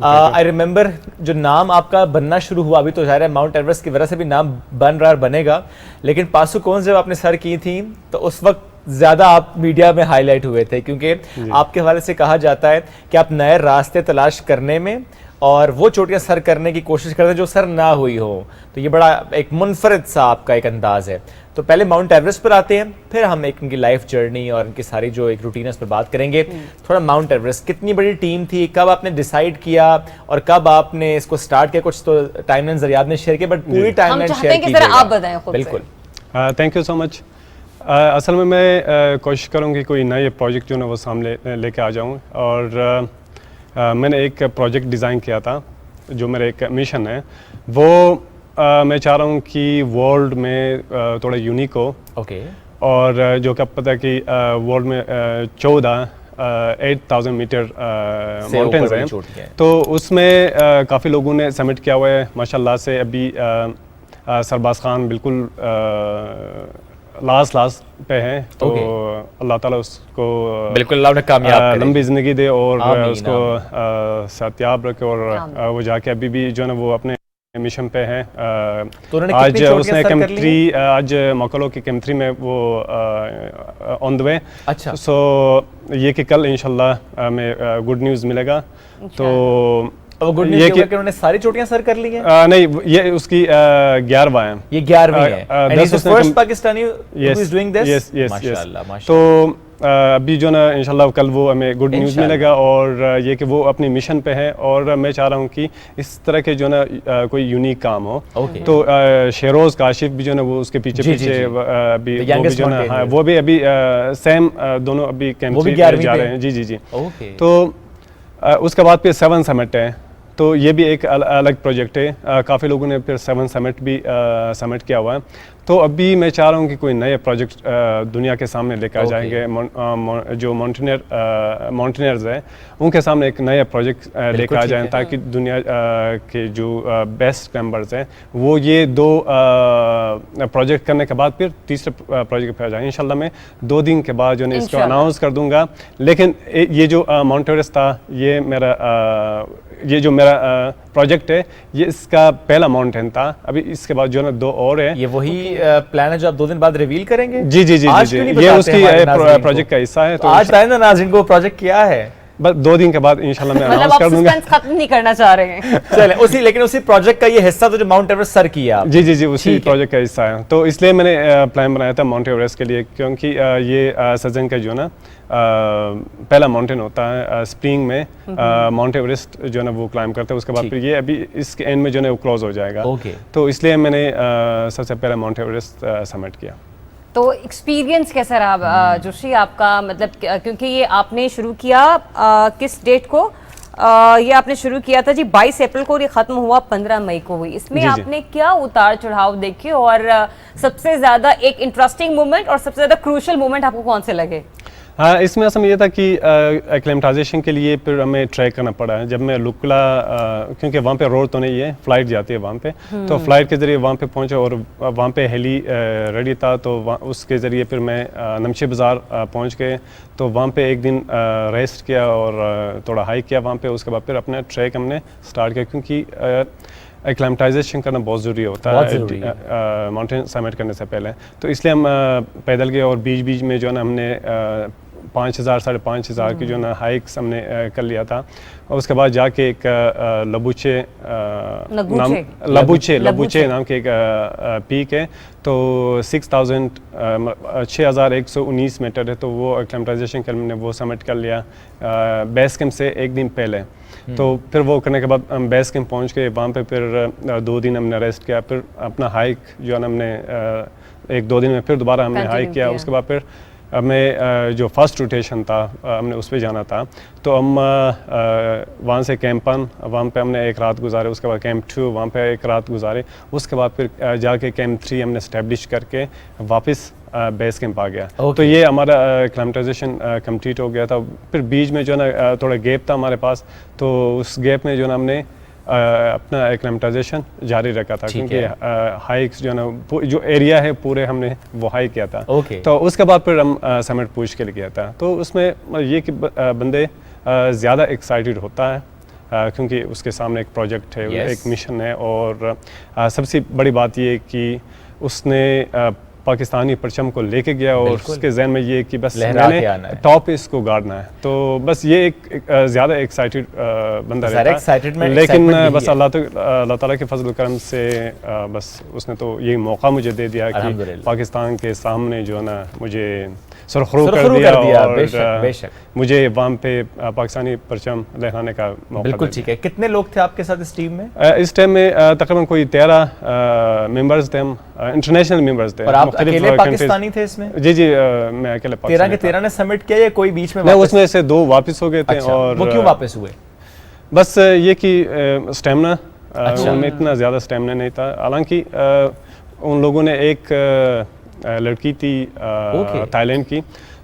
आई रिमेंबर जो नाम आपका बनना शुरू हुआ, अभी तो ज़ाहिर है माउंट एवरेस्ट की वजह से भी नाम बन रहा और बनेगा, लेकिन पासुकोंस जब आपने सर की थी तो उस वक्त ज़्यादा आप मीडिया में हाईलाइट हुए थे, क्योंकि आपके हवाले से कहा जाता है कि आप नए रास्ते तलाश करने में और वो चोटियां सर करने की कोशिश करते हैं जो सर ना हुई हो। तो ये बड़ा एक मुनफरद सा आपका एक अंदाज है। तो पहले माउंट एवरेस्ट पर आते हैं, फिर हम एक इनकी लाइफ जर्नी और इनकी सारी जो एक रूटीन है उस पर बात करेंगे। थोड़ा माउंट एवरेस्ट, कितनी बड़ी टीम थी, कब आपने डिसाइड किया और कब आपने इसको स्टार्ट किया? कुछ तो टाइमलाइन जरिए आपने शेयर किया, बट पूरी टाइमलाइन शेयर कीजिएगा। आप बताएं खुद से। बिल्कुल। Thank you so much. असल में मैं कोशिश करूँगी कोई नए प्रोजेक्ट जो ना वो सामने लेके आ जाऊँ, और मैंने एक प्रोजेक्ट डिज़ाइन किया था जो मेरा एक मिशन है, वो मैं चाह रहा हूँ कि वर्ल्ड में थोड़ा यूनिक हो। ओके। और जो क्या पता है कि वर्ल्ड में 8,000 मीटर माउंटेन्स हैं, तो उसमें काफ़ी लोगों ने सबमिट किया हुआ है माशाल्लाह से। अभी सरबाज खान बिल्कुल लास्ट पे हैं, तो अल्लाह ताला उसको बिल्कुल अल्लाह ने कामयाब करे, लंबी ज़िंदगी दे और उसको सेहतयाब रखे, और वो जाके अभी भी जो है ना वो अपने मिशन पे हैं। तो आज उसने केम3 आज मोकलो की केम3 में वो ऑन द वे। अच्छा। सो ये कि कल इंशाल्लाह में गुड न्यूज़ मिलेगा। तो वो गुड न्यूज़ ये कि उन्होंने सारी चोटियां सर कर ली हैं? नहीं, ये उसकी 11वां है। ये 11वीं है। And he's the first Pakistani who is doing this? Yes. माशाल्लाह, माशाल्लाह। तो अभी जो ना इंशाल्लाह कल वो हमें गुड न्यूज़ मिलेगा, और ये कि वो अपनी मिशन पे है, और मैं चाह रहा हूँ कि इस तरह के जो ना कोई यूनिक काम हो। तो शेरोज़ काशिफ भी जो ना वो उसके पीछे अभी वो भी जो ना, हाँ, वो भी अभी सेम दोनों अभी केम3 जा रहे हैं। जी। तो उसके बाद फिर 7 समिट है, तो ये भी एक अलग प्रोजेक्ट है। काफ़ी लोगों ने फिर 7 समिट भी सबमिट किया हुआ है। तो अभी मैं चाह रहा हूँ कि कोई नए प्रोजेक्ट दुनिया के सामने लेकर जाएंगे। जो माउंटेनियर्स हैं उनके सामने एक नया प्रोजेक्ट लेकर आ जाएं, ताकि दुनिया के जो बेस्ट मेंबर्स हैं वो ये 2 प्रोजेक्ट करने के बाद फिर तीसरे प्रोजेक्ट पर आ जाएंगे। इंशाल्लाह मैं 2 दिन के बाद जो है इसको अनाउंस कर दूंगा। लेकिन ये जो माउंट एवरेस्ट था, ये जो मेरा प्रोजेक्ट है, ये इसका पहला माउंटेन था। अभी इसके बाद जो है 2 और है। ये वही प्लान है जो आप 2 दिन बाद रिवील करेंगे? जी। ये उसकी प्रोजेक्ट का हिस्सा है। तो आज बताएं ना नाज़रीन को प्रोजेक्ट क्या है। बस 2 दिन के बाद इंशाल्लाह मैं अनाउंस कर दूंगा। खत्म नहीं करना चाह रहे हैं। चलें, लेकिन उसी प्रोजेक्ट का ये हिस्सा तो जो माउंट एवरेस्ट सर किया। जी, उसी प्रोजेक्ट का हिस्सा है। तो इसलिए मैंने प्लान बनाया था माउंट एवरेस्ट के लिए, क्योंकि ये सजन का जो ना पहला माउंटेन होता है स्प्रिंग में। माउंट एवरेस्ट जो है ना वो क्लाइम करते हैं, उसके बाद फिर ये अभी इसके एंड में जो है वो क्लोज हो जाएगा। तो इसलिए मैंने सबसे पहले माउंट एवरेस्ट सबमिट किया। तो एक्सपीरियंस कैसा रहा जोशी आपका, मतलब क्योंकि ये आपने शुरू किया किस डेट को? ये आपने शुरू किया था जी 22 अप्रैल को, और ये ख़त्म हुआ 15 मई को हुई। इसमें आपने क्या उतार चढ़ाव देखे, और सबसे ज़्यादा एक इंटरेस्टिंग मोमेंट और सबसे ज़्यादा क्रूशल मोमेंट आपको कौन से लगे? हाँ, इसमें असल में ये था कि एक्लेमेटाइजेशन के लिए फिर हमें ट्रैक करना पड़ा है। जब मैं लुकला, क्योंकि वहाँ पे रोड तो नहीं है, फ़्लाइट जाती है वहाँ पे, तो फ़्लाइट के ज़रिए वहाँ पे पहुँचा, और वहाँ पे हेली रेडी था, तो उसके ज़रिए फिर मैं नमशी बाज़ार पहुँच गए। तो वहाँ पे एक दिन रेस्ट किया और थोड़ा हाइक किया वहाँ पे। उसके बाद फिर अपना ट्रैक हमने स्टार्ट किया, क्योंकि एक्लेमेटाइजेशन करना बहुत ज़रूरी होता है माउंटेन समिट करने से पहले। तो इसलिए हम पैदल गए, और बीच में जो है ना हमने 5,000 साढ़े 5,000 की जो ना हाइक्स हमने कर लिया था। और उसके बाद जाके एक लबुचे नाम के एक पीक है, तो 6,119 मीटर है। तो वो एक्लेमेटाइजेशन के हमने वो समिट कर लिया बेस कैंप से एक दिन पहले। तो फिर वो करने के बाद हम बेस कैंप पहुँच गए। वहाँ पे फिर 2 दिन हमने रेस्ट किया, फिर अपना हाइक जो है ना हमने 1-2 दिन में फिर दोबारा हमने हाइक किया। उसके बाद फिर हमें जो फर्स्ट रोटेशन था हमने उस पर जाना था, तो हम वहाँ से कैंप 1 वहाँ पे हमने एक रात गुजारे। उसके बाद कैंप 2 वहाँ पे एक रात गुजारे। उसके बाद फिर जाके कैंप 3 हमने स्टैब्लिश करके वापस बेस कैंप आ गया। तो ये हमारा एक्लेमेटाइजेशन कंप्लीट हो गया था। फिर बीच में जो ना थोड़ा गैप था हमारे पास, तो उस गैप में जो ना हमने अपना एक्लेमेटाइजेशन जारी रखा था, क्योंकि हाइक्स जो ना जो एरिया है पूरे हमने वो हाइक किया था। तो उसके बाद फिर हम समिट पुश के लिए किया था। तो उसमें ये कि बंदे ज़्यादा एक्साइटेड होता है, क्योंकि उसके सामने एक प्रोजेक्ट है, एक मिशन है, और सबसे बड़ी बात ये कि उसने पाकिस्तानी परचम को लेके गया और उसके जहन में ये कि बस लहरा के आना मैंने है। टॉप इसको गाड़ना है, तो बस ये एक ज़्यादा एक्साइटेड बंदा ज़्यादा रहता excited में है, लेकिन excitement भी बस है। अल्लाह ताला के फजल करम से बस उसने तो ये मौका मुझे दे दिया कि अल्हम्दुलिल्लाह। पाकिस्तान के सामने जो है ना मुझे सुरखरू कर सुरखरू दिया, कर दिया, और बेशक, बेशक। मुझे वहाँ पे पाकिस्तानी परचम लहराने का मौका बिल्कुल दे ठीक है। कितने लोग थे आपके साथ इस टीम में? इस टाइम में तकरीबन कोई 13 मेंबर्स थे, हम इंटरनेशनल मेंबर्स थे। और आप मुख्तलिफ अकेले countries- पाकिस्तानी थे इसमें? जी जी, मैं अकेले 13 के पाकिस्तानी 13 ने सबमिट किया या कोई बीच में था। नहीं, वापस? उसमें से 2 वापस हो गए थे। अच्छा, और वो क्यों वापस हुए? बस ये कि स्टेमिना, अच्छा। उनमें इतना ज़्यादा स्टेमिना नहीं था। हालांकि उन लोगों ने एक लड़की थी थाईलैंड की,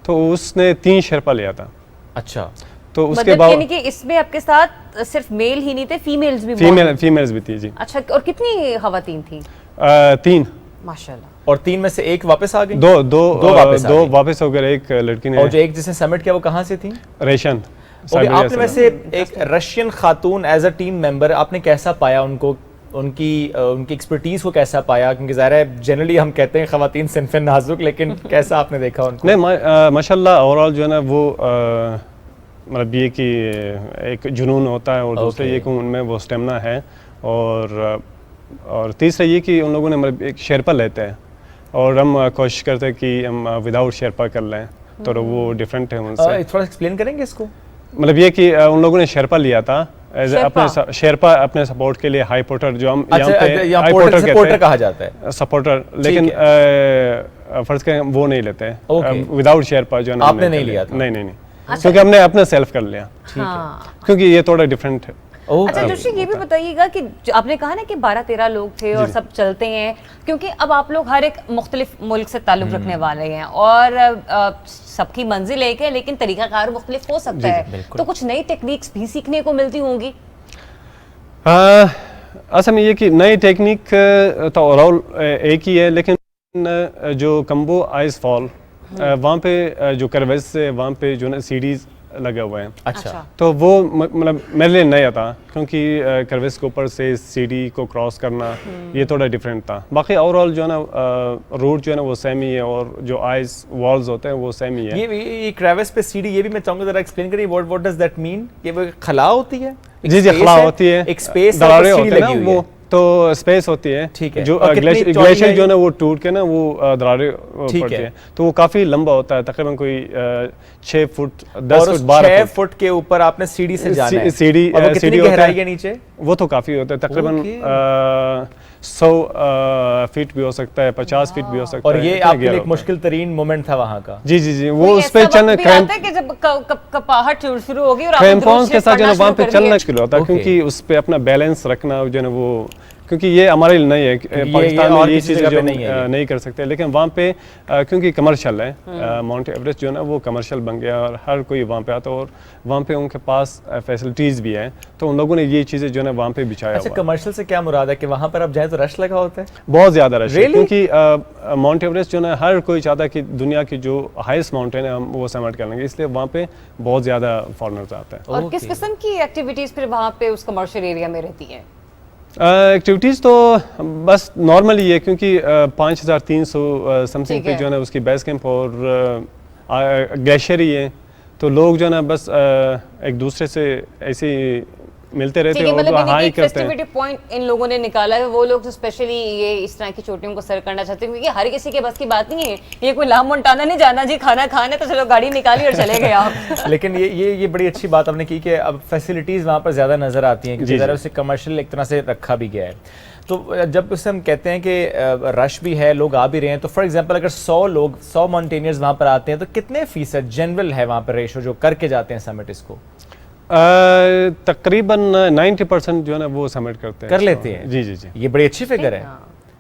तो उसने 3 शेरपा लिया था। अच्छा, तो उसके मतलब बाद यानी कि इसमें आपके साथ सिर्फ मेल ही नहीं थे, फीमेल्स भी फीमेल्स भी थी जी। अच्छा, और कितनी खवातीन थी? 3 माशाल्लाह। और 3 में से एक वापस आ गई? दो वापस आ दो गई। वापस हो गए। एक लड़की ने, और जो एक जिसने सबमिट किया वो कहाँ से थी? रेशन। आपने वैसे एक Russian Khatoon as a team member आपने कैसा पाया उनको, उनकी एक्सपर्टीज को कैसा पाया? क्योंकि ज़ाहिर है जनरली हम कहते हैं खवातीन सिन्फ़े नाजुक, लेकिन कैसा आपने देखा उनको? नहीं, माशाल्लाह ओवरऑल जो है ना वो मतलब ये कि एक जुनून होता है, और दूसरा ये कि उनमें वो स्टेमिना है, और तीसरा ये कि उन लोगों ने मतलब एक शेरपा लेते हैं, और हम कोशिश करते हैं कि हम विदाउट शेरपा कर लें, तो वो डिफरेंट है उनसे। थोड़ा एक्सप्लेन करेंगे इसको? मतलब ये कि उन लोगों ने शेरपा लिया था एज अपने शेरपा अपने सपोर्ट के लिए, हाई पोर्टर जो हम यहाँ पे हाई पोर्टर कहते हैं, कहा जाता है सपोर्टर, लेकिन फर्ज करें वो नहीं लेते विदाउट शेरपा जो आपने नहीं लिया था? नहीं, क्योंकि हमने अपना सेल्फ कर लिया, क्योंकि ये थोड़ा डिफरेंट है। अच्छा जोशी, ये भी बताइएगा कि आपने कहा ना कि 12-13 लोग थे और सब चलते हैं, क्योंकि अब आप लोग हर एक मुख्तलिफ मुल्क से ताल्लुक़ रखने वाले हैं, और सबकी मंजिल एक है लेकिन तरीक़ाकार मुख्तलिफ हो सकता है, तो कुछ नई टेक्निक्स भी सीखने को मिलती होंगी? असल में ये कि नई टेक्निक तो ओवरऑल एक ही है, लेकिन जो कम्बो आइस फॉल वहाँ पे जो करवेज से वहाँ पे जो ना सीढ़ीज लगे हुए हैं। अच्छा, तो वो मतलब मेरे लिए नया था, क्योंकि करवेज के ऊपर से सीढ़ी को क्रॉस करना ये थोड़ा डिफरेंट था। बाकी ओवरऑल जो है ना रूट जो है ना वो सेम ही है, और जो आइस वॉल्स होते हैं वो सेम ही है। ये क्रेविस पे सीढ़ी, ये भी मैं चाहूंगा जरा एक्सप्लेन करिए, व्हाट डज दैट मीन? ये वो खला होती है? जी खला होती है, एक स्पेस दरारें होती है ना, वो तो स्पेस होती है, ठीक है। जो ग्लेशियर जो है ना वो टूट के ना वो दरारें पड़ती है, तो वो काफी लंबा होता है, तकरीबन कोई 6 फुट 10 फुट 12 फुट के ऊपर आपने सीढ़ी से जाना है। सीढ़ी गहराई के नीचे वो तो काफी होता है, तकरीबन 100 फीट भी हो सकता है, 50 फीट भी हो सकता है। और ये आपके लिए एक मुश्किल तरीन मोमेंट था वहाँ का? जी, वो उस पे चलना कि जब कपाहट शुरू होगी और क्रैम्पॉन्स के साथ जो है वहाँ पे चलना शुरू होता है, क्योंकि उस पे अपना बैलेंस रखना जो है ना वो, क्योंकि ये हमारे लिए नहीं है, पाकिस्तान में ये चीज़ें जो नहीं कर सकते, लेकिन वहाँ पे क्योंकि कमर्शियल है, माउंट एवरेस्ट जो है ना वो कमर्शियल बन गया, और हर कोई वहाँ पे आता है, और वहाँ पे उनके पास फैसिलिटीज़ भी हैं, तो उन लोगों ने ये चीज़ें जो है ना वहाँ पे बिछाया हुआ है। अच्छा, कमर्शियल से क्या मुराद है कि वहाँ पर आप जाए तो रश लगा होता है? बहुत ज़्यादा रश है, क्योंकि माउंट एवरेस्ट जो है ना हर कोई चाहता है कि दुनिया की जो हाईएस्ट माउंटेन है हम वो समिट कर लेंगे, इसलिए वहाँ पे बहुत ज़्यादा फॉरनर्स आते हैं। और किस किस्म की एक्टिविटीज़ फिर वहाँ पे उस कमर्शियल एरिया में रहती हैं? एक्टिविटीज़ तो बस नॉर्मल ही है, क्योंकि 5300 समथिंग पे जो है ना उसकी बेस कैंप और ग्लेशियर ही है, तो लोग जो है ना बस एक दूसरे से ऐसे मिलते रहते हैं, मतलब और हाई करते हैं। पॉइंट इन लोगों ने निकाला है, वो लोग स्पेशली ये इस तरह की चोटियों को सर करना चाहते हैं, क्योंकि हर किसी के बस की बात नहीं है, ये कोई ला मोंटाना नहीं जाना जी, खाना खाने तो चलो गाड़ी निकाली और चले गए आप। लेकिन ये बड़ी अच्छी बात आपने की कि अब फैसिलिटीज़ वहाँ पर ज़्यादा नज़र आती हैं, क्योंकि ज़रा उसे कमर्शियल एक तरह से रखा भी गया है। तो जब उसे हम कहते हैं कि रश भी है, लोग आ भी रहे हैं, तो फॉर एग्जांपल अगर 100 माउंटेनियर्स वहाँ पर आते हैं, तो कितने फीसद जनरल है वहाँ पर रेशो जो करके जाते हैं समिट इसको? तकरीबन 90% जो है ना वो समिट करते हैं, कर लेते हैं। जी, ये बड़ी अच्छी फिगर है।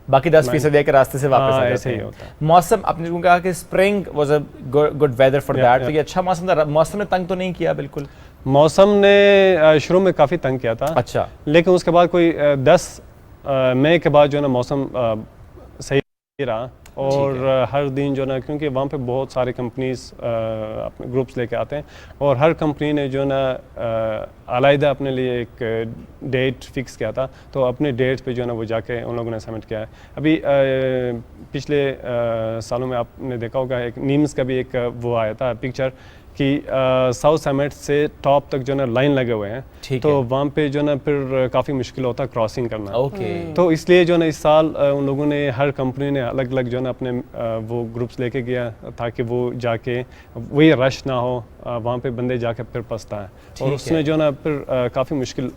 बाकी 10% के रास्ते से वापस आ जाते हैं। मौसम आपने कहा कि spring was a good weather for that, तो ये अच्छा मौसम था। मौसम ने तंग तो नहीं किया? बिल्कुल, मौसम ने शुरू में काफ़ी तंग किया था। अच्छा, लेकिन उसके बाद कोई 10 मई के बाद जो है ना मौसम सही रहा, और हर दिन जो ना, क्योंकि वहाँ पे बहुत सारे कंपनीज अपने ग्रुप्स लेके आते हैं और हर कंपनी ने जो ना अलहदा अपने लिए एक डेट फिक्स किया था, तो अपने डेट पे जो ना वो जाके उन लोगों ने सबमिट किया है। अभी पिछले सालों में आपने देखा होगा एक नीम्स का भी एक वो आया था पिक्चर कि साउथ समिट से टॉप तक जो ना लाइन लगे हुए हैं, तो वहाँ पे जो ना फिर काफ़ी मुश्किल होता है क्रॉसिंग करना। तो इसलिए जो ना इस साल उन लोगों ने, हर कंपनी ने अलग अलग जो ना अपने वो ग्रुप्स लेके गया ताकि वो जाके वही रश ना हो, वहाँ पे बंदे जाके फिर फंसता है और उसमें जो ना फिर काफ़ी मुश्किल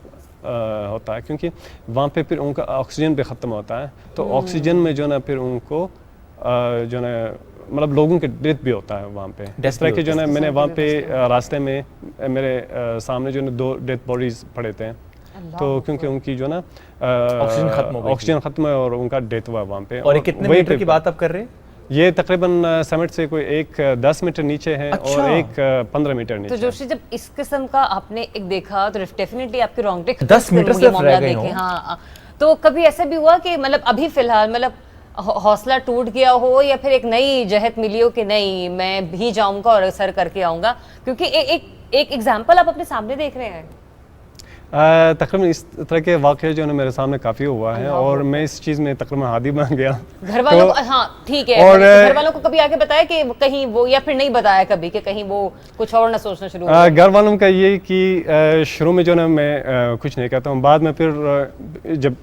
होता है, क्योंकि वहाँ पे फिर उनका ऑक्सीजन भी ख़त्म होता है। तो ऑक्सीजन में जो ना फिर उनको जो ना मतलब लोगों के डेथ भी होता है वहाँ पे। इस तरह के जो ना मैंने वहाँ पे रास्ते में मेरे सामने जो ना 2 डेथ बॉडीज पड़े थे, तो क्योंकि उनकी जो ना ऑक्सीजन खत्म है और उनका डेथ हुआ वहाँ पे। और कितने मीटर की बात आप कर रहे हैं? ये तकरीबन समिट से कोई एक 10 मीटर नीचे है। अच्छा। और एक 15 मीटर नीचे। तो जोशी, जब इस किस्म का आपने एक देखा तो डेफिनेटली आपके रोंगटे 10 मीटर से रह गए हो। हाँ, तो कभी ऐसा भी हुआ कि मतलब अभी फिलहाल मतलब हौसला टूट गया हो या फिर एक नई जहत मिली हो कि नहीं मैं भी जाऊंगा और सर करके आऊंगा, क्योंकि एक एग्जांपल आप अपने सामने देख रहे हैं? तकरीबन इस तरह के वाक़े जो है मेरे सामने काफ़ी हुआ है और मैं इस चीज़ में तकरीबन हादी बन गया। घर वालों को, हाँ ठीक है, और घर वालों को कभी आगे बताया कि कहीं वो, या फिर नहीं बताया कभी कि कहीं वो कुछ और ना सोचना शुरू हो? घर वालों का ये कि शुरू में जो ना मैं कुछ नहीं कहता हूँ, बाद में फिर जब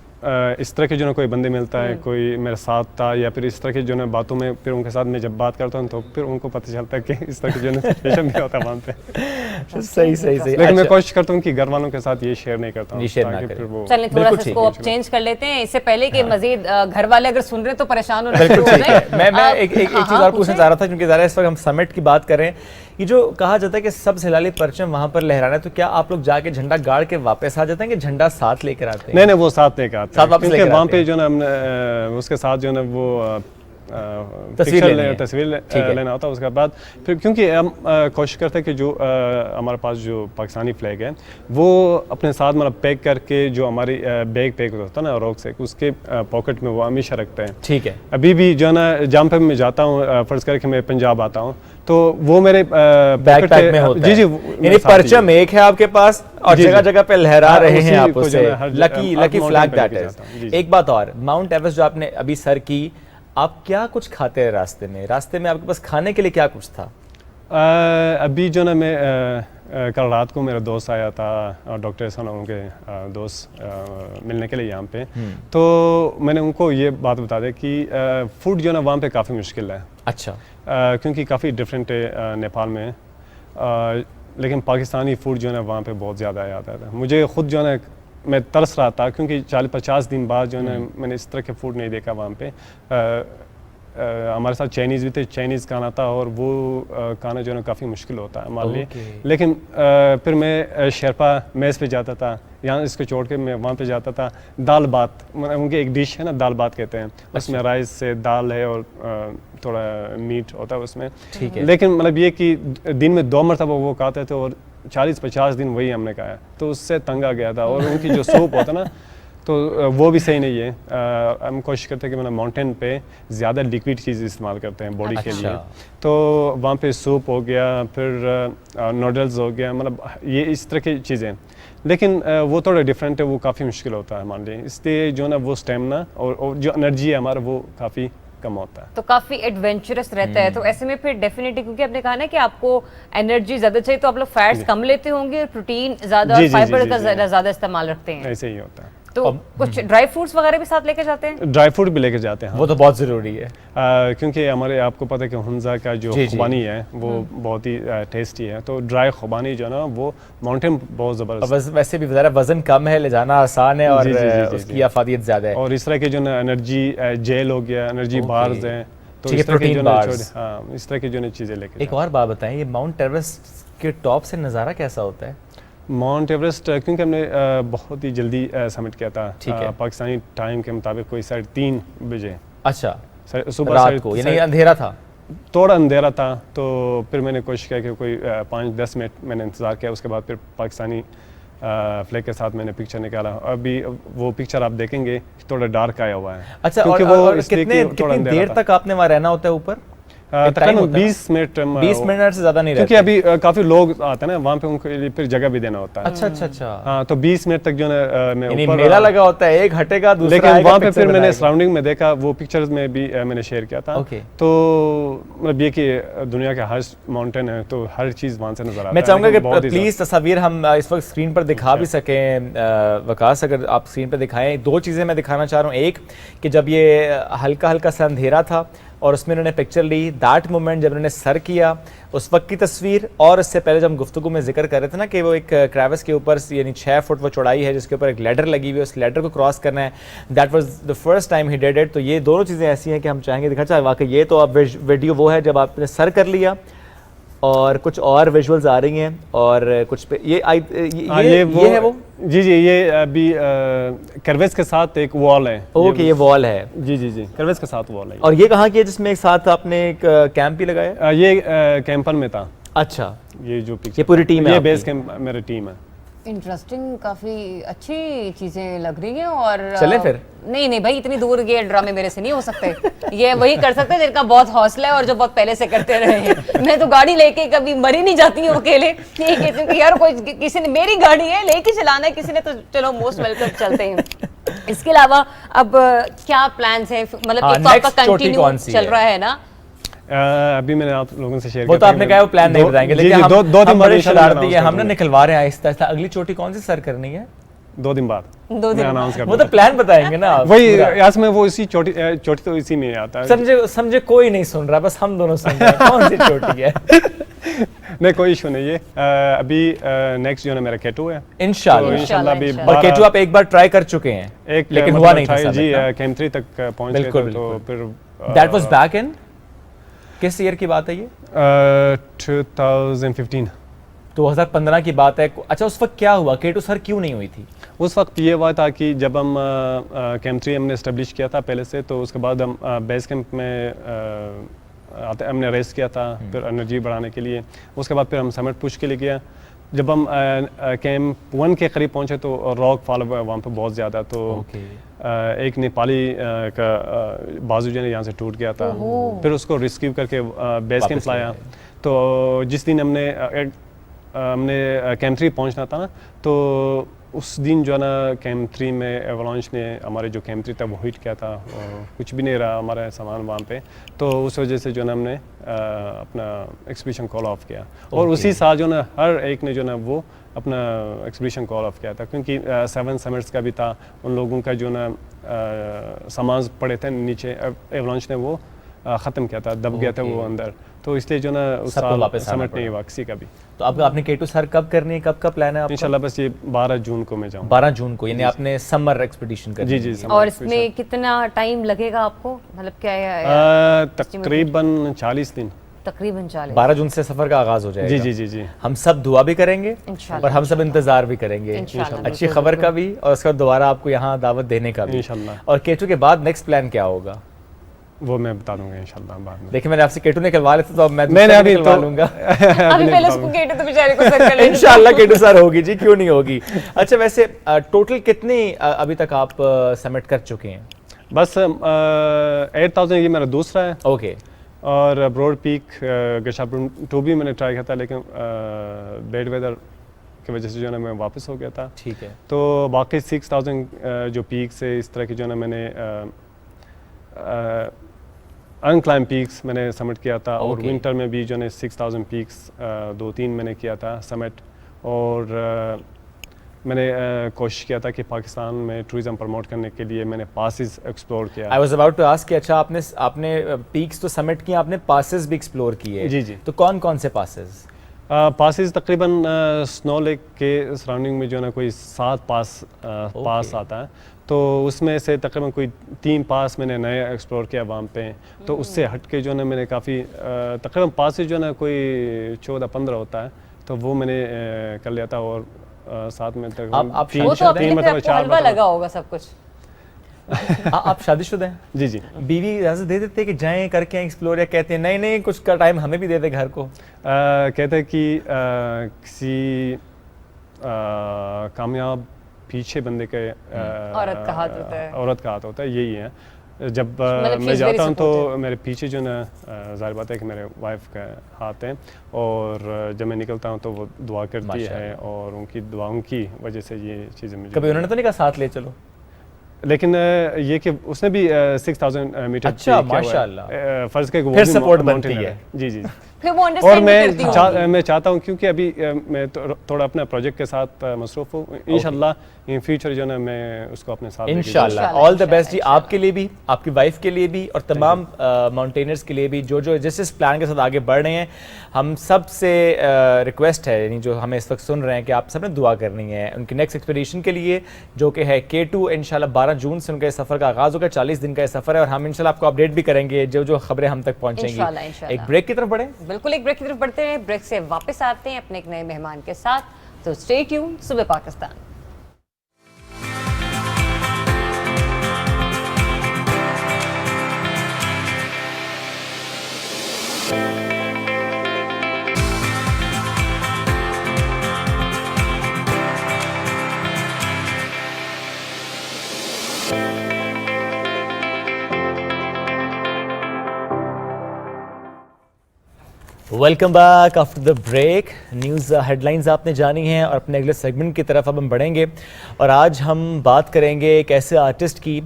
इस तरह के जो ना कोई बंदे मिलता है, कोई मेरे साथ था या फिर इस तरह के जो ना बातों में फिर उनके साथ मैं जब बात करता हूँ तो फिर उनको पता चलता है कि इस तरह के जो ना सिचुएशन भी होता है वहाँ पे। सही। लेकिन मैं कोशिश करता हूँ कि घर वालों के साथ ये शेयर नहीं करता हूँ। चलिए थोड़ा सा इसको अब चेंज कर लेते हैं, इससे पहले कि मजीद घर वाले अगर सुन रहे तो परेशान हो रहे हैं। मैं एक चीज़ और पूछना चाह रहा था, क्योंकि ज़रा इस वक्त हम समिट की बात कर रहे हैं, ये जो कहा जाता है कि सबसे हिलाली परचम वहाँ पर लहराना है, तो क्या आप लोग जाके झंडा गाड़ के वापस आ जाते हैं कि झंडा साथ लेकर आते हैं? नहीं, वो साथ लेकर आते हैं, क्योंकि वहाँ पे जो ना हमने उसके साथ जो ना वो तस्वीर लेना होता है। उसके बाद फिर क्योंकि हम कोशिश करते हैं कि जो हमारे पास जो पाकिस्तानी फ्लैग है वो अपने साथ मतलब पैक करके, जो हमारी बैग पैक होता है ना रॉक से, उसके पॉकेट में वो हमेशा रखते हैं। ठीक है। अभी भी जो ना जहाँ पे मैं जाता हूँ, फर्ज करके मैं पंजाब आता हूँ, तो वो मेरे बैकपैक में होता है। जी, यानी परचम एक है आपके पास और जगह जगह पे लहरा रहे हैं आप उससे। Lucky flag that is. एक बात और, माउंट एवरेस्ट जो आपने अभी सर की, आप क्या कुछ खाते हैं रास्ते में? रास्ते में आपके पास खाने के लिए क्या कुछ था? अभी जो ना मैं कल रात को मेरा दोस्त आया था, डॉक्टर एहसान उनके दोस्त मिलने के लिए यहाँ पे, तो मैंने उनको ये बात बता दी कि फूड जो ना वहाँ पे काफ़ी मुश्किल है। अच्छा। क्योंकि काफ़ी डिफरेंट है नेपाल में, लेकिन पाकिस्तानी फूड जो है वहाँ पे बहुत ज़्यादा आता था। मुझे ख़ुद जो है मैं तरस रहा था, क्योंकि 40-50 दिन बाद जो है मैंने इस तरह के फूड नहीं देखा वहाँ पे। हमारे साथ चाइनीज़ भी थे, चाइनीज़ खाना था और वो खाना जो है काफ़ी मुश्किल होता है हमारे लिए। लेकिन फिर मैं शेरपा मेस पे जाता था, यहाँ इसको छोड़ के मैं वहाँ पे जाता था। दाल बात, उनकी एक डिश है ना, दाल बात कहते हैं। उसमें राइस से दाल है और थोड़ा मीट होता है उसमें। ठीक है। लेकिन मतलब ये कि दिन में 2 मरतबा वो खाते थे और 40-50 दिन वही हमने खाया, तो उससे तंग आ गया था। और उनकी जो सूप होता ना, तो वो भी सही नहीं है। हम कोशिश करते हैं कि मतलब माउंटेन पे ज़्यादा लिक्विड चीज़ इस्तेमाल करते हैं बॉडी के लिए। तो वहाँ पे सूप हो गया, फिर नूडल्स हो गया, मतलब ये इस तरह की चीज़ें। लेकिन वो थोड़ा डिफरेंट है, वो काफ़ी मुश्किल होता है हमारे लिए। इसलिए जो ना वो स्टेमिना और जो एनर्जी है हमारा वो काफ़ी कम होता है। तो काफी एडवेंचरस रहता है। तो ऐसे में फिर डेफिनेटली, क्योंकि आपने कहा ना कि आपको एनर्जी ज्यादा चाहिए, तो आप लोग फैट्स कम लेते होंगे, प्रोटीन ज्यादा, फाइबर का ज्यादा इस्तेमाल रखते हैं। ऐसे ही होता है। तो कुछ ड्राई फ्रूट्स वगैरह भी साथ लेके जाते हैं? ड्राई फ्रूट भी लेके जाते हैं। वो तो बहुत ज़रूरी है, क्योंकि हमारे आपको पता है कि हुंजा का जो खुबानी है वो बहुत ही टेस्टी है। तो ड्राई खुबानी जो ना वो माउंटेन बहुत ज़बरदस्त। वैसे भी ज़रा वजन कम है, ले जाना आसान है और उसकी अफादियत ज़्यादा है। और इस तरह के जो ना एनर्जी जेल हो गया, एनर्जी बार्स हैं, तो इस तरह की जो इस तरह की जो चीज़ें लेके। एक और बात बताएं, ये माउंट एवरेस्ट के टॉप से नज़ारा कैसा होता है? माउंट एवरेस्ट क्योंकि हमने बहुत ही जल्दी समिट किया था, पाकिस्तानी टाइम के मुताबिक कोई 3:30 बजे। अच्छा, सुबह रात को, यानी अंधेरा था? थोड़ा अंधेरा था। तो फिर मैंने कोशिश किया कि कोई 5-10 मिनट मैंने इंतज़ार किया, उसके बाद फिर पाकिस्तानी फ्लैग के साथ मैंने पिक्चर निकाला। अभी वो पिक्चर आप देखेंगे थोड़ा डार्क आया हुआ है। अच्छा, क्योंकि और वो कितनी देर तक आपने वहाँ रहना होता है ऊपर? तकरीबन 20 मिनट 20 मिनट से ज्यादा नहीं क्योंकि रहते। अभी काफी लोग आते हैं ना वहाँ पे, उनको लिए फिर जगह भी देना होता है। अच्छा अच्छा अच्छा। हाँ, तो 20 मिनट तक जो है मैं यानी ऊपर मेला लगा होता है, एक हटेगा दूसरा लेकिन आएगा, वहाँ पे पिक्चर फिर मैंने बनाएगा। सराउंडिंग में देखा, वो पिक्चर्स में भी मैंने शेयर किया था। ओके। तो मतलब ये कि दुनिया का हर माउंटेन है तो हर चीज़ वहाँ से नजर आता है। मैं चाहूंगा कि बहुत ही प्लीज तस्वीर हम इस वक्त स्क्रीन पर दिखा भी सकें। वकास, अगर आप स्क्रीन पर दिखाएं, दो चीज़ें मैं दिखाना चाह रहा हूँ। एक कि जब ये हल्का हल्का सा अंधेरा था और उसमें उन्होंने पिक्चर ली, दैट मोमेंट जब उन्होंने सर किया उस वक्त की तस्वीर, और इससे पहले जब हम गुफ्तगू में जिक्र कर रहे थे ना कि वो एक क्रेविस के ऊपर यानी 6 फुट वो चौड़ाई है जिसके ऊपर एक लैडर लगी हुई है, उस लैडर को क्रॉस करना है, that was the first time he did it. तो ये दोनों चीज़ें ऐसी हैं कि हम चाहेंगे दिखा चाहे वाकई ये तो अब वीडियो वो है जब आपने सर कर लिया, और कुछ और विजुअल्स आ रही हैं और कुछ पे ये है वो। जी जी, ये अभी करवेस के साथ एक वॉल है। ओके, ये वॉल है। जी जी जी, करवेस के साथ वॉल है। और ये कहाँ की है जिसमें एक साथ आपने एक कैंप भी लगाया? ये कैंपर में था। अच्छा, ये जो पिक्चर, ये पूरी टीम है? ये बेस कैंप मेरी टीम है। इंटरेस्टिंग, काफी अच्छी चीजें लग रही हैं। और चले फिर? नहीं भाई, इतनी दूर ये ड्रामे मेरे से नहीं हो सकते। ये वही कर सकते हैं जिनका बहुत हौसला है और जो बहुत पहले से करते रहे हैं। मैं तो गाड़ी लेके कभी मरी नहीं जाती हूँ अकेले, ठीक है, क्योंकि यार कोई किसी ने, मेरी गाड़ी है, लेके चलाना है किसी ने, तो चलो मोस्ट वेलकम, चलते हैं। इसके अलावा अब क्या प्लान्स हैं? मतलब एक तो आपका कंटिन्यू चल रहा है ना? अभी मैंने आप लोगों से शेयर वो तो आपने कहा वो प्लान नहीं बताएंगे, लेकिन हम दो दिन बड़े शरारती हैं, हम ना निकलवा रहे हैं आहिस्ता आहिस्ता। अगली चोटी कौन सी सर करनी है? 2 दिन बाद। 2 दिन अनाउंस कर वो तो प्लान बताएंगे ना वही यास में, वो इसी चोटी तो इसी में आता है। समझे कोई नहीं सुन रहा, बस हम दोनों सुन रहे हैं। कौन सी चोटी है? नहीं, कोई इशू नहीं है। अभी नेक्स्ट जो है मेरा केटू है, इंशाल्लाह। अभी और केटू आप एक बार ट्राई कर चुके हैं, लेकिन हुआ नहीं था जी। कैंप 3 तक पहुंच गए थे, तो फिर दैट वाज बैक इन किस ईयर की बात है ये? 2015 2015 की बात है। अच्छा, उस वक्त क्या हुआ? केटू सर क्यों नहीं हुई थी? उस वक्त ये हुआ था कि जब हम कैंप 3 हमने इस्टेब्लिश किया था पहले से, तो उसके बाद हम बेस कैंप में हमने रेस किया था फिर एनर्जी बढ़ाने के लिए। उसके बाद फिर हम समिट पुश के लिए गया। जब हम कैंप 1 के करीब पहुंचे तो रॉक फॉल वहाँ पे बहुत ज़्यादा, तो एक नेपाली का बाजू जो है यहाँ से टूट गया था। फिर उसको रिस्क्यू करके बेस कैंप लाया। तो जिस दिन हमने कैंप 3 पहुँचना था ना, तो उस दिन जो है ना कैंप 3 में एवलांच ने हमारे जो कैंप 3 था वो हिट किया था, और कुछ भी नहीं रहा हमारा सामान वहाँ पे। तो उस वजह से जो है हमने अपना एक्सपीडिशन कॉल ऑफ किया। और उसी साल जो ना हर एक ने जो ना वो अपना एक्सपीडिशन कॉल ऑफ किया था, क्योंकि 7 समिट्स का भी था। उन लोगों का जो ना सामान पड़े थे नीचे, एवलांच ने वो ख़त्म किया था, दब गया था वो अंदर। तो इसलिए जो ना उस साल समिट नहीं हुआ किसी का भी। तो अब आपने केटू सर कब करनी है, कब का प्लान है आपका? इंशाल्लाह बस ये 12 जून को मैं जाऊँ। 12 जून को, यानी आपने समर एक्सपीडिशन करनी है? जी जी। और इसमें कितना टाइम लगेगा आपको? मतलब क्या है? तकरीबन 40 दिन। तकरीबन 40। 12 जून से सफर का आगाज हो जाएगा। जी जी जी जी। हम सब दुआ भी करेंगे और हम सब इंतजार भी करेंगे अच्छी खबर का भी, और उसके बाद दोबारा आपको यहाँ दावत देने का भी इंशाल्लाह। और केटू के बाद नेक्स्ट प्लान क्या होगा वो मैं बता दूंगा इंशाल्लाह बाद में। देखिए, मैंने आपसे केटू निकलवा लेते तो अब मैं अभी निकलवा लूंगा। अभी पहले उसको केटू तो बेचारे को सर कर लेंगे। इंशाल्लाह केटू सर होगी जी, क्यों नहीं होगी। अच्छा, वैसे टोटल कितनी अभी तक आप सबमिट कर चुके हैं? बस 8000 ये मेरा दूसरा है। ओके। और ब्रॉड पीक गशापुर 2 भी मैंने ट्राई किया था, लेकिन बैड वेदर की वजह से जो है मैं वापस हो गया था। ठीक है। तो बाकी 6000 जो पीक से इस तरह की जो है मैंने अनक्लाइम पीक्स मैंने सबमिट किया था। और विंटर में भी जो है 6000 पीक्स 2-3 मैंने किया था सबमिट। और मैंने कोशिश किया था कि पाकिस्तान में टूरिज्म प्रमोट करने के लिए मैंने पासेस एक्सप्लोर किया। I was about to ask कि अच्छा आपने पीक्स तो सबमिट किए, आपने पासेस भी एक्सप्लोर किए? जी जी। तो कौन कौन से पासेस? पासेस तकरीबन स्नो लेक के सराउंडिंग में जो है ना कोई 7 पास आता है। तो उसमें से तकरीबन कोई 3 पास मैंने नए एक्सप्लोर किया वहाँ पे। तो उससे हट के जो है मैंने काफ़ी तकरीबन पासेस जो है ना कोई 14-15 होता है, तो वो मैंने कर लिया था। और साथ में आप 3 मतलब 4 लगा होगा सब कुछ। आप शादीशुदा हैं? जी जी। बीवी इजाज़त दे देते कि जाएं करके एक्सप्लोर, या कहते हैं नहीं नहीं कुछ का टाइम हमें भी दे दे घर को? कहते हैं कि किसी कामयाब पीछे बंदे के औरत का हाथ होता है, औरत का हाथ होता है, यही है। जब मतलब मैं जाता हूँ तो मेरे पीछे जो ना ज़ाहिर बात है कि मेरे वाइफ का हाथ है, और जब मैं निकलता हूँ तो वो दुआ करती है, और उनकी दुआओं की वजह से ये चीज़ें मुझे। कभी उन्होंने तो नहीं कहा साथ ले चलो? लेकिन ये कि उसने भी 6000 मीटर। अच्छा, माशाल्लाह। फर्ज के फिर सपोर्ट बनती है। जी जी। फिर वो और मैं चाहता हूँ, क्योंकि अभी मैं थोड़ा अपने प्रोजेक्ट के साथ मसरूफ़ हूँ, इंशाल्लाह इन फ्यूचर जो ना मैं उसको अपने साथ इंशाल्लाह। ऑल द बेस्ट जी, आपके लिए भी, आपकी वाइफ के लिए भी, और तमाम माउंटेनर्स के लिए भी जो जिस प्लान के साथ आगे बढ़ रहे हैं। हम सब से रिक्वेस्ट है, यानी जो हमें इस वक्त सुन रहे हैं, कि आप सब ने दुआ करनी है उनकी नेक्स्ट एक्सपीडिशन के लिए, जो कि है K2। इंशाल्लाह 12 जून से उनका सफ़र का आगाज़ होगा। 40 दिन का ये सफ़र है, और हम इंशाल्लाह आपको अपडेट भी करेंगे जो खबरें हम तक पहुँचेंगी। एक ब्रेक की तरफ बढ़ें। बिल्कुल, एक ब्रेक की तरफ बढ़ते हैं। ब्रेक से वापस आते हैं अपने एक नए मेहमान के साथ, तो स्टे ट्यून सुबह Pakistan. Welcome back after the break. News headlines आपने जानी हैं, और अपने अगले सेगमेंट की तरफ अब हम बढ़ेंगे। और आज हम बात करेंगे एक ऐसे आर्टिस्ट की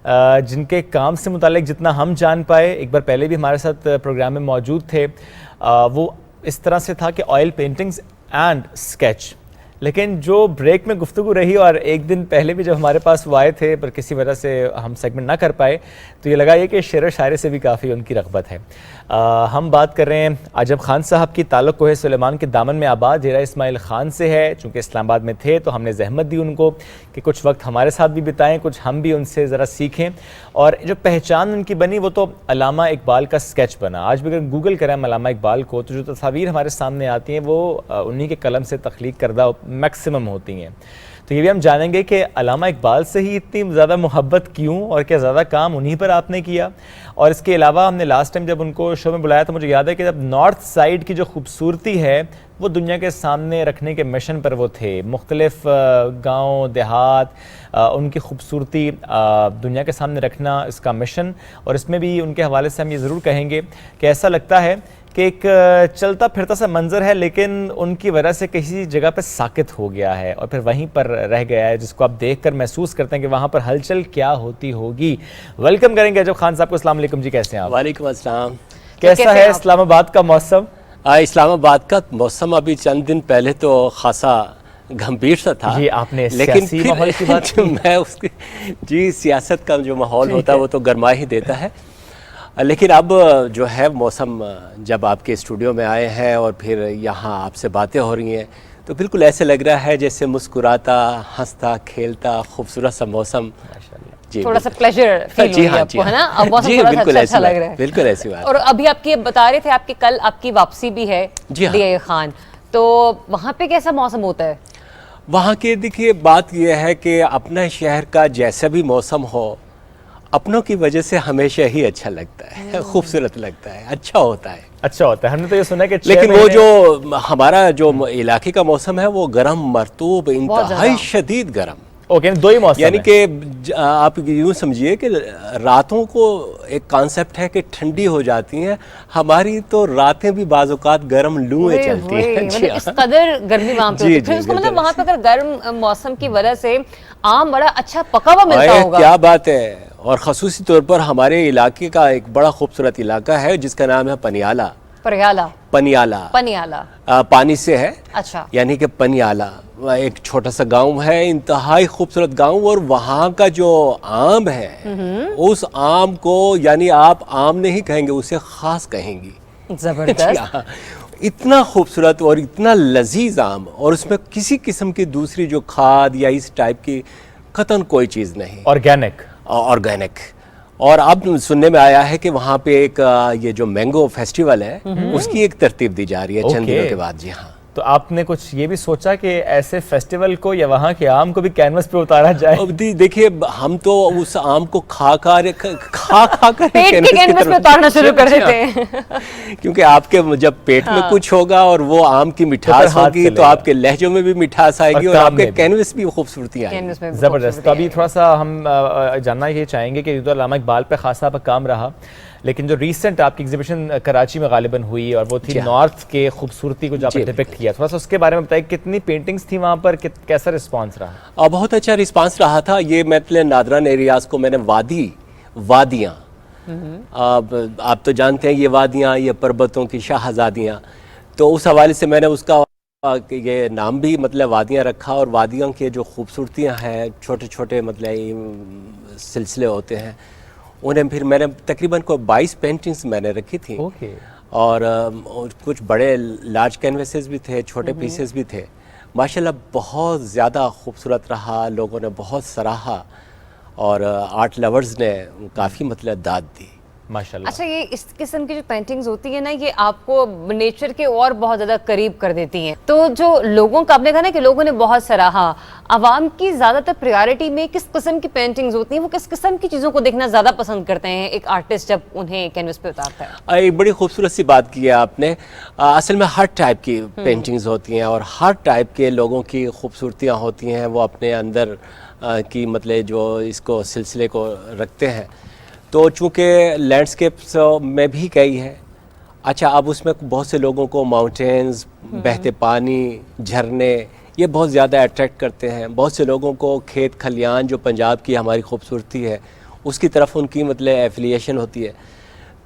जिनके काम से मुतालिक जितना हम जान पाए, एक बार पहले भी हमारे साथ प्रोग्राम में मौजूद थे। वो इस तरह से था कि ऑयल पेंटिंग्स एंड स्केच, लेकिन जो ब्रेक में गुफ्तगू रही, और एक दिन पहले भी जब हमारे पास वो आए थे पर किसी वजह से हम सेगमेंट ना कर पाए, तो ये लगा ये कि शेर व शायरी से भी काफ़ी उनकी रग़बत है। हम बात कर रहे हैं आजम खान साहब की। ताल्लुक़ कोहे सुलेमान के दामन में आबाद डेरा इस्माइल ख़ान से है। चूँकि इस्लामाबाद में थे तो हमने जहमत दी उनको कि कुछ वक्त हमारे साथ भी बिताएं, कुछ हम भी उनसे ज़रा सीखें। और जो पहचान उनकी बनी वो तो अल्लामा इकबाल का स्केच बना। आज भी अगर गूगल करें हम अल्लामा इकबाल को, तो जो तस्वीर हमारे सामने आती हैं वो उन्हीं के कलम से तख्लीक करदा मैक्सिमम होती हैं। तो ये भी हम जानेंगे कि अल्लामा इकबाल से ही इतनी ज़्यादा मोहब्बत क्यों, और क्या ज़्यादा काम उन्हीं पर आपने किया। और इसके अलावा हमने लास्ट टाइम जब उनको शो में बुलाया तो मुझे याद है कि जब नॉर्थ साइड की जो खूबसूरती है वो दुनिया के सामने रखने के मिशन पर वो थे। मुख्तलिफ गाँव देहात, उनकी खूबसूरती दुनिया के सामने रखना इसका मिशन। और इसमें भी उनके हवाले से हम ये ज़रूर कहेंगे कि ऐसा लगता है कि एक चलता फिरता सा मंजर है, लेकिन उनकी वजह से किसी जगह पर साकित हो गया है और फिर वहीं पर रह गया है, जिसको आप देखकर महसूस करते हैं कि वहाँ पर हलचल क्या होती होगी। वेलकम करेंगे अजब खान साहब को। अस्सलाम वालेकुम जी, कैसे हैं आप? वालेकुम अस्सलाम। कैसा है इस्लामाबाद का मौसम? इस्लामाबाद का मौसम अभी चंद दिन पहले तो खासा गंभीर सा था। जी, आपने लेकिन सियासी माहौल की बात की। मैं उसकी जी सियासत का जो माहौल होता है वो तो गरमा ही देता है। लेकिन अब जो है मौसम, जब आपके स्टूडियो में आए हैं और फिर यहाँ आपसे बातें हो रही हैं, तो बिल्कुल ऐसे लग रहा है जैसे मुस्कुराता, हंसता, खेलता, खूबसूरत सा मौसम। जी, थोड़ा सा प्लेजर फील जी, हुई आपको, है ना? अब मौसम जी, थोड़ा बिल्कुल सा अच्छा लग रहा है। बिल्कुल ऐसी बात। और अभी आपकी बता रहे थे आपकी कल आपकी वापसी भी है डीए खान, तो वहाँ पे कैसा मौसम होता है? वहाँ के देखिए बात यह है कि अपना शहर का जैसा भी मौसम हो, अपनों की वजह से हमेशा ही अच्छा लगता है, खूबसूरत लगता है, अच्छा होता है। अच्छा होता है। हमने तो ये सुना कि लेकिन वो जो हमारा जो इलाके का मौसम है वो गर्म, मरतूब, इंतहाई शदीद गर्म। ओके, दो ही मौसम यानी कि आप यूँ समझिए कि रातों को एक कॉन्सेप्ट है कि ठंडी हो जाती हैं, हमारी तो रातें भी बाज़-औक़ात गर्म लूएं चलती हैं। मतलब इस कदर गर्मी वहाँ पे होती है। फिर उसका मतलब वहाँ पे अगर गर्म मौसम की वजह से आम बड़ा अच्छा पका हुआ मिलता होगा। क्या बात है। और ख़ुसूसी तौर पर हमारे इलाके का एक बड़ा खूबसूरत इलाका है जिसका नाम है पनियाला। पनियाला पानी से है। अच्छा। यानी कि पनियाला एक छोटा सा गांव है, इंतहाई खूबसूरत गांव। और वहाँ का जो आम है, उस आम को यानी आप आम नहीं कहेंगे, उसे खास कहेंगी। जबरदस्त। इतना खूबसूरत और इतना लजीज आम, और उसमें किसी किस्म की दूसरी जो खाद या इस टाइप की कतन कोई चीज़ नहीं, ऑर्गेनिक। और अब सुनने में आया है कि वहाँ पे एक ये जो मैंगो फेस्टिवल है उसकी एक तरतीब दी जा रही है चंद दिनों के बाद। जी हाँ, तो आपने कुछ ये भी सोचा कि ऐसे फेस्टिवल को या वहाँ के आम को भी कैनवस पे उतारा जाए? अब देखिए, हम तो उस आम को खा कर पेट के कैनवस पे उतारना शुरू कर देते हैं। क्योंकि आपके जब पेट में कुछ होगा और वो आम की मिठास होगी तो आपके लहजों में भी मिठास आएगी और आपके कैनवस भी खूबसूरती आएगी। जबरदस्त। तो अभी थोड़ा सा हम जानना ये चाहेंगे कि अल्लामा इकबाल पे खासा आपका काम रहा, लेकिन जो रिसेंट आपकी एग्जीबिशन कराची में गालिबन हुई और वो थी नॉर्थ के खूबसूरती को जो आपने डिपिक्ट किया, थोड़ा सा उसके बारे में बताइए। कितनी पेंटिंग्स थी वहाँ पर, कैसा रिस्पांस रहा? और बहुत अच्छा रिस्पांस रहा था। ये मतलब नादरान एरियाज को मैंने वादियाँ, अब आप तो जानते हैं ये वादियाँ, ये पर्वतों की शाहजादियाँ, तो उस हवाले से मैंने उसका ये नाम भी मतलब वादियाँ रखा। और वादियों के जो खूबसूरतियाँ हैं, छोटे छोटे मतलब सिलसिले होते हैं, उन्हें फिर मैंने तकरीबन को 22 पेंटिंग्स मैंने रखी थी। और कुछ बड़े लार्ज कैनवसेस भी थे, छोटे पीसेस भी थे। माशाल्लाह बहुत ज़्यादा खूबसूरत रहा, लोगों ने बहुत सराहा और आर्ट लवर्स ने काफ़ी मतलब दाद दी माशाल्लाह। अच्छा, ये इस किस्म की जो पेंटिंग्स होती है ना, ये आपको नेचर के और बहुत ज़्यादा करीब कर देती हैं। तो जो लोगों का, आपने कहा ना कि लोगों ने बहुत सराहा, आवाम की ज़्यादातर प्रायोरिटी में किस किस्म की पेंटिंग्स होती हैं? वो किस किस्म की चीज़ों को देखना ज़्यादा पसंद करते हैं एक आर्टिस्ट जब उन्हें कैनवस पे उतारता है? एक बड़ी खूबसूरत सी बात की है आपने। असल में हर टाइप की पेंटिंग्स होती हैं और हर टाइप के लोगों की खूबसूरतियाँ होती हैं। वो अपने अंदर की मतलब जो इसको सिलसिले को रखते हैं। तो चूँकि लैंडस्केप्स में भी कई है। अच्छा, अब उसमें बहुत से लोगों को माउंटेन्स, बहते पानी, झरने, ये बहुत ज़्यादा अट्रैक्ट करते हैं। बहुत से लोगों को खेत खलियान, जो पंजाब की हमारी खूबसूरती है, उसकी तरफ उनकी मतलब एफिलिएशन होती है।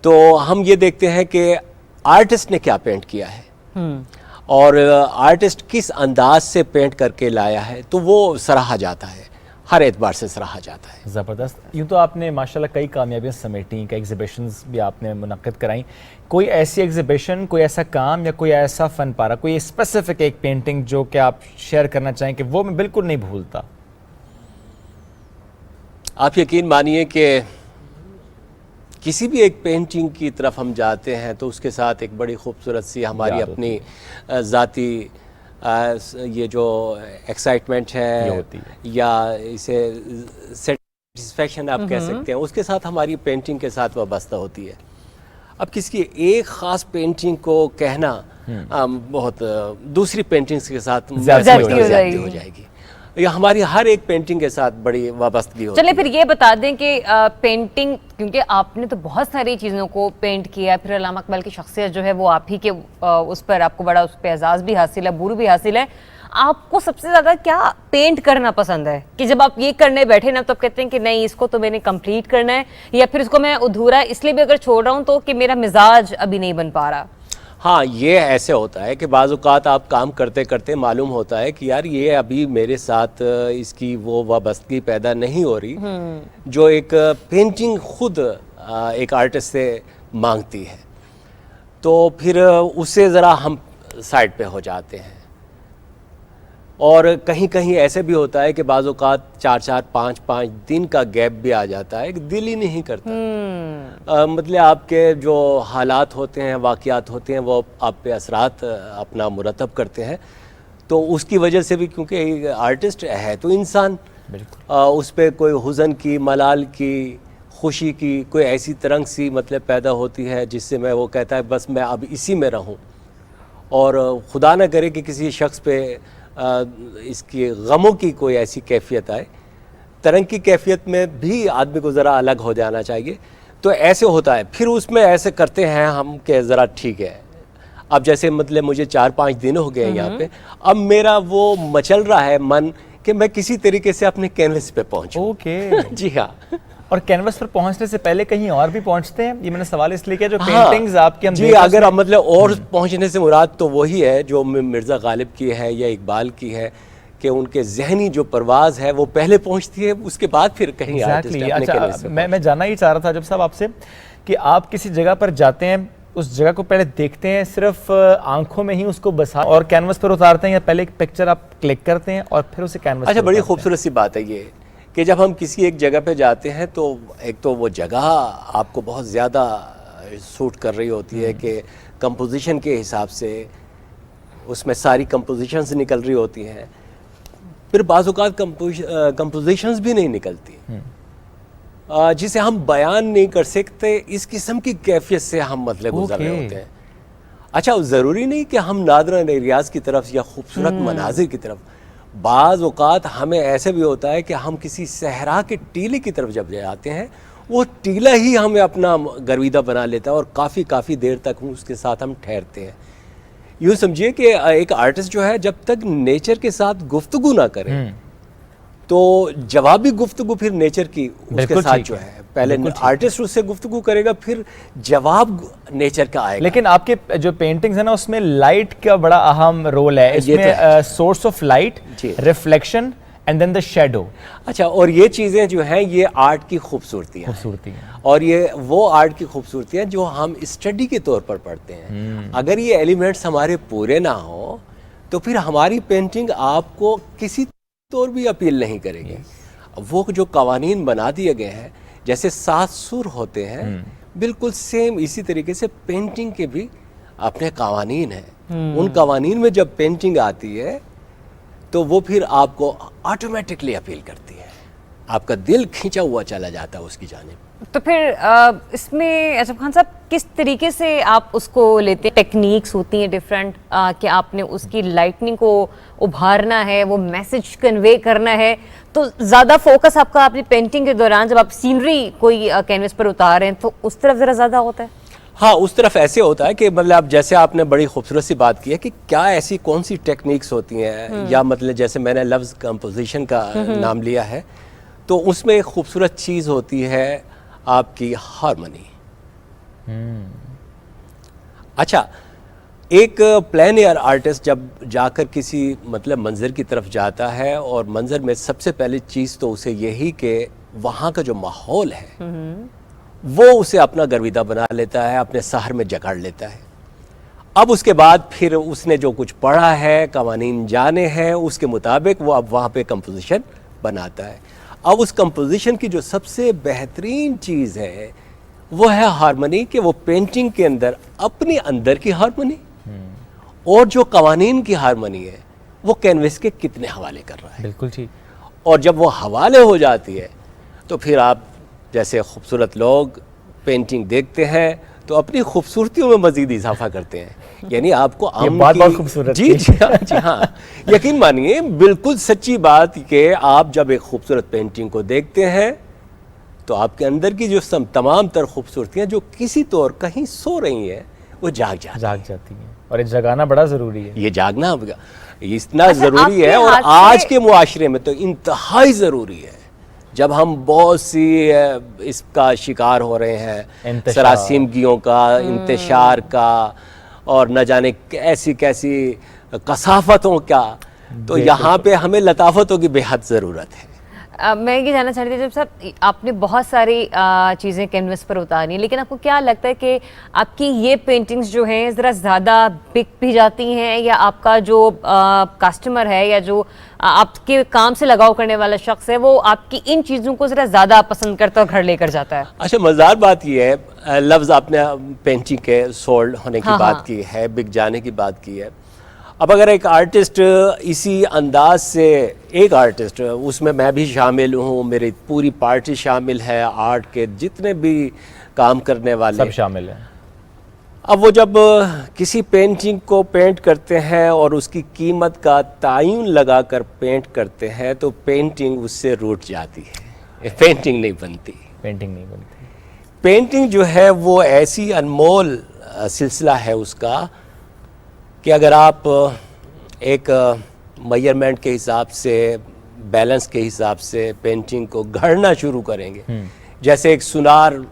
तो हम ये देखते हैं कि आर्टिस्ट ने क्या पेंट किया है और आर्टिस्ट किस अंदाज से पेंट करके लाया है, तो वो सराहा जाता है, हर एतबार से सराहा जाता है। ज़बरदस्त। यूँ तो आपने माशाल्लाह कई कामयाबियाँ समेटी, कई एग्जीबिशंस भी आपने मुनक्किद कराई। कोई ऐसी एग्जीबिशन, कोई ऐसा काम या कोई ऐसा फ़न पारा, कोई स्पेसिफिक एक पेंटिंग जो कि आप शेयर करना चाहें कि वो मैं बिल्कुल नहीं भूलता? आप यकीन मानिए कि किसी भी एक पेंटिंग की तरफ हम जाते हैं तो उसके साथ एक बड़ी खूबसूरत सी हमारी अपनी ज़ाती ये जो एक्साइटमेंट है या इसे सेटिस्फैक्शन आप कह सकते हैं, उसके साथ हमारी पेंटिंग के साथ वाबस्ता होती है। अब किसी एक ख़ास पेंटिंग को कहना बहुत दूसरी पेंटिंग्स के साथ ज़्यादती हो जाएगी। या हमारी हर एक पेंटिंग के साथ बड़ी वाबस्तगी होती है। चलिए फिर ये बता दें कि पेंटिंग, क्योंकि आपने तो बहुत सारी चीज़ों को पेंट किया, फिर अल्लामा इकबाल की शख्सियत जो है वो आप ही के उस पर आपको बड़ा उस पर एजाज़ भी हासिल है, बुरू भी हासिल है। आपको सबसे ज़्यादा क्या पेंट करना पसंद है कि जब आप ये करने बैठे ना तो आप कहते हैं कि नहीं, इसको तो मैंने कंप्लीट करना है, या फिर इसको मैं अधूरा इसलिए भी अगर छोड़ रहा हूँ तो कि मेरा मिजाज अभी नहीं बन पा रहा? हाँ, ये ऐसे होता है कि बाज़ औक़ात आप काम करते करते मालूम होता है कि यार ये अभी मेरे साथ इसकी वो वाबस्तगी पैदा नहीं हो रही जो एक पेंटिंग खुद एक आर्टिस्ट से मांगती है। तो फिर उससे ज़रा हम साइड पे हो जाते हैं। और कहीं कहीं ऐसे भी होता है कि बाज़ औक़ात 4-4, 5-5 दिन का गैप भी आ जाता है कि दिल ही नहीं करता। मतलब आपके जो हालात होते हैं, वाक़यात होते हैं, वो आप पे असरात अपना मुरतब करते हैं। तो उसकी वजह से भी, क्योंकि आर्टिस्ट है तो इंसान, उस पर कोई हुज़न की, मलाल की, खुशी की कोई ऐसी तरंग सी मतलब पैदा होती है जिससे मैं वो कहता है बस मैं अब इसी में रहूं। और खुदा न करे कि किसी शख्स पे इसकी गमों की कोई ऐसी कैफियत आए। तरंग की कैफियत में भी आदमी को ज़रा अलग हो जाना चाहिए। तो ऐसे होता है, फिर उसमें ऐसे करते हैं हम कि ज़रा ठीक है, अब जैसे मतलब मुझे 4-5 दिन हो गए यहाँ पे, अब मेरा वो मचल रहा है मन कि मैं किसी तरीके से अपने कैनवस पे पहुँचूं। जी हाँ। और कैनवस पर पहुंचने से पहले कहीं और भी पहुंचते हैं? ये मैंने सवाल इसलिए किया, जो पेंटिंग्स आपके हम जी, अगर आप मतलब और पहुंचने से मुराद तो वही है जो मिर्ज़ा गालिब की है या इकबाल की है कि उनके ज़हनी जो परवाज़ है वो पहले पहुंचती है, उसके बाद फिर कहीं अच्छा, मैं जानना ही चाह रहा था जब साहब आपसे कि आप किसी जगह पर जाते हैं, उस जगह को पहले देखते हैं सिर्फ आंखों में ही उसको बसा और कैनवस पर उतारते हैं, या पहले एक पिक्चर आप क्लिक करते हैं और फिर उसे कैनवस? अच्छा, बड़ी खूबसूरत सी बात है ये कि जब हम किसी एक जगह पे जाते हैं तो एक तो वो जगह आपको बहुत ज़्यादा सूट कर रही होती है कि कंपोजिशन के हिसाब से उसमें सारी कंपोजिशंस निकल रही होती हैं, फिर बाज़ औक़ात कंपोजिशंस भी नहीं निकलती, जिसे हम बयान नहीं कर सकते। इस किस्म की कैफियत से हम मतलब गुजर रहे होते हैं। अच्छा, ज़रूरी नहीं कि हम नादरन एरियाज़ की तरफ या खूबसूरत मनाजिर की तरफ, बाज़ औक़ात हमें ऐसे भी होता है कि हम किसी सहरा के टीले की तरफ जब जाते हैं, वो टीला ही हमें अपना गर्विदा बना लेता है और काफ़ी देर तक उसके साथ हम ठहरते हैं। यूँ समझिए कि एक आर्टिस्ट जो है जब तक नेचर के साथ गुफ्तगू ना करे तो जवाबी गुफ्तगू फिर नेचर की उसके साथ जो है, पहले आर्टिस्ट उससे गुफ्तगू करेगा, फिर जवाब नेचर का आएगा। लेकिन आपके जो पेंटिंग्स है ना, उसमें लाइट का बड़ा अहम रोल है। इसमें source of light, reflection and then the shadow. अच्छा, और ये चीज़ें जो हैं ये आर्ट की खूबसूरती है, और ये वो आर्ट की खूबसूरती है जो हम स्टडी के तौर पर पढ़ते हैं। अगर ये एलिमेंट्स हमारे पूरे ना हो तो फिर हमारी पेंटिंग आपको किसी तौर भी अपील नहीं करेगी। वो जो कवानीन बना दिए गए हैं, जैसे 7 सुर होते हैं, बिल्कुल सेम इसी तरीके से पेंटिंग के भी अपने कवानीन हैं। उन कवानीन में जब पेंटिंग आती है तो वो फिर आपको ऑटोमेटिकली अपील करती है, आपका दिल खींचा हुआ चला जाता है उसकी जानिब। तो फिर इसमें असफ खान साहब किस तरीके से आप उसको लेते हैं? टेक्निक्स होती हैं डिफरेंट, कि आपने उसकी लाइटनिंग को उभारना है, वो मैसेज कन्वे करना है, तो ज़्यादा फोकस आपका अपनी पेंटिंग के दौरान जब आप सीनरी कोई कैनवस पर उतार रहे हैं तो उस तरफ ज़रा ज़्यादा होता है? हाँ, उस तरफ ऐसे होता है कि मतलब जैसे आपने बड़ी खूबसूरत सी बात की है कि क्या ऐसी कौन सी टेक्निक्स होती हैं, या मतलब जैसे मैंने लफ्ज़ कंपोजिशन का नाम लिया है, तो उसमें एक खूबसूरत चीज़ होती है आपकी हारमोनी। अच्छा, एक प्लेन एयर आर्टिस्ट जब जाकर किसी मतलब मंजर की तरफ जाता है, और मंजर में सबसे पहली चीज़ तो उसे यही कि वहाँ का जो माहौल है वो उसे अपना गर्विदा बना लेता है, अपने सहर में जकड़ लेता है। अब उसके बाद फिर उसने जो कुछ पढ़ा है, कवानीन जाने हैं, उसके मुताबिक वो अब वहाँ पे कंपोजिशन बनाता है। अब उस कंपोजिशन की जो सबसे बेहतरीन चीज़ है वो है हारमोनी, कि वो पेंटिंग के अंदर अपने अंदर की हारमोनी और जो कवानीन की हारमोनी है वो कैनवस के कितने हवाले कर रहा है। बिल्कुल ठीक। और जब वो हवाले हो जाती है तो फिर आप जैसे खूबसूरत लोग पेंटिंग देखते हैं तो अपनी खूबसूरतियों में मजीद इजाफा करते हैं, यानी आपको बहुत खूबसूरत। जी हाँ, यकीन मानिए, बिल्कुल सच्ची बात कि आप जब एक खूबसूरत पेंटिंग को देखते हैं तो आपके अंदर की जो तमाम तर खूबसूरतियाँ जो किसी तौर कहीं सो रही हैं वो जाग जाती हैं। और ये जगाना बड़ा ज़रूरी है। ये जागना इतना ज़रूरी है, और आज के मुआशरे में तो इंतहाई ज़रूरी है, जब हम बहुत सी इसका शिकार हो रहे हैं, सरासिमगियों का, इंतशार का, और न जाने कैसी कैसी कसाफतों का, तो यहाँ पे हमें लताफतों की बेहद ज़रूरत है। मैं ये जानना चाहती थी जब साहब, आपने बहुत सारी चीज़ें कैनवस पर उतारी हैं, लेकिन आपको क्या लगता है कि आपकी ये पेंटिंग्स जो हैं ज़रा ज़्यादा बिक भी जाती हैं, या आपका जो कस्टमर है या जो आपके काम से लगाव करने वाला शख्स है वो आपकी इन चीज़ों को ज़रा ज़्यादा पसंद करता और घर लेकर जाता है? अच्छा, मज़ेदार बात ये है, लफ्ज़ आपने पेंटिंग के सोल्ड होने की बात की है, बिक जाने की बात की है। अब अगर एक आर्टिस्ट इसी अंदाज से, एक आर्टिस्ट, उसमें मैं भी शामिल हूँ, मेरी पूरी पार्टी शामिल है, आर्ट के जितने भी काम करने वाले सब शामिल हैं। अब वो जब किसी पेंटिंग को पेंट करते हैं और उसकी कीमत का तायुन लगाकर पेंट करते हैं तो पेंटिंग उससे रूठ जाती है, पेंटिंग नहीं बनती। पेंटिंग जो है वो ऐसी अनमोल सिलसिला है उसका कि अगर आप एक मेजरमेंट के हिसाब से, बैलेंस के हिसाब से पेंटिंग को घड़ना शुरू करेंगे, जैसे एक सुनार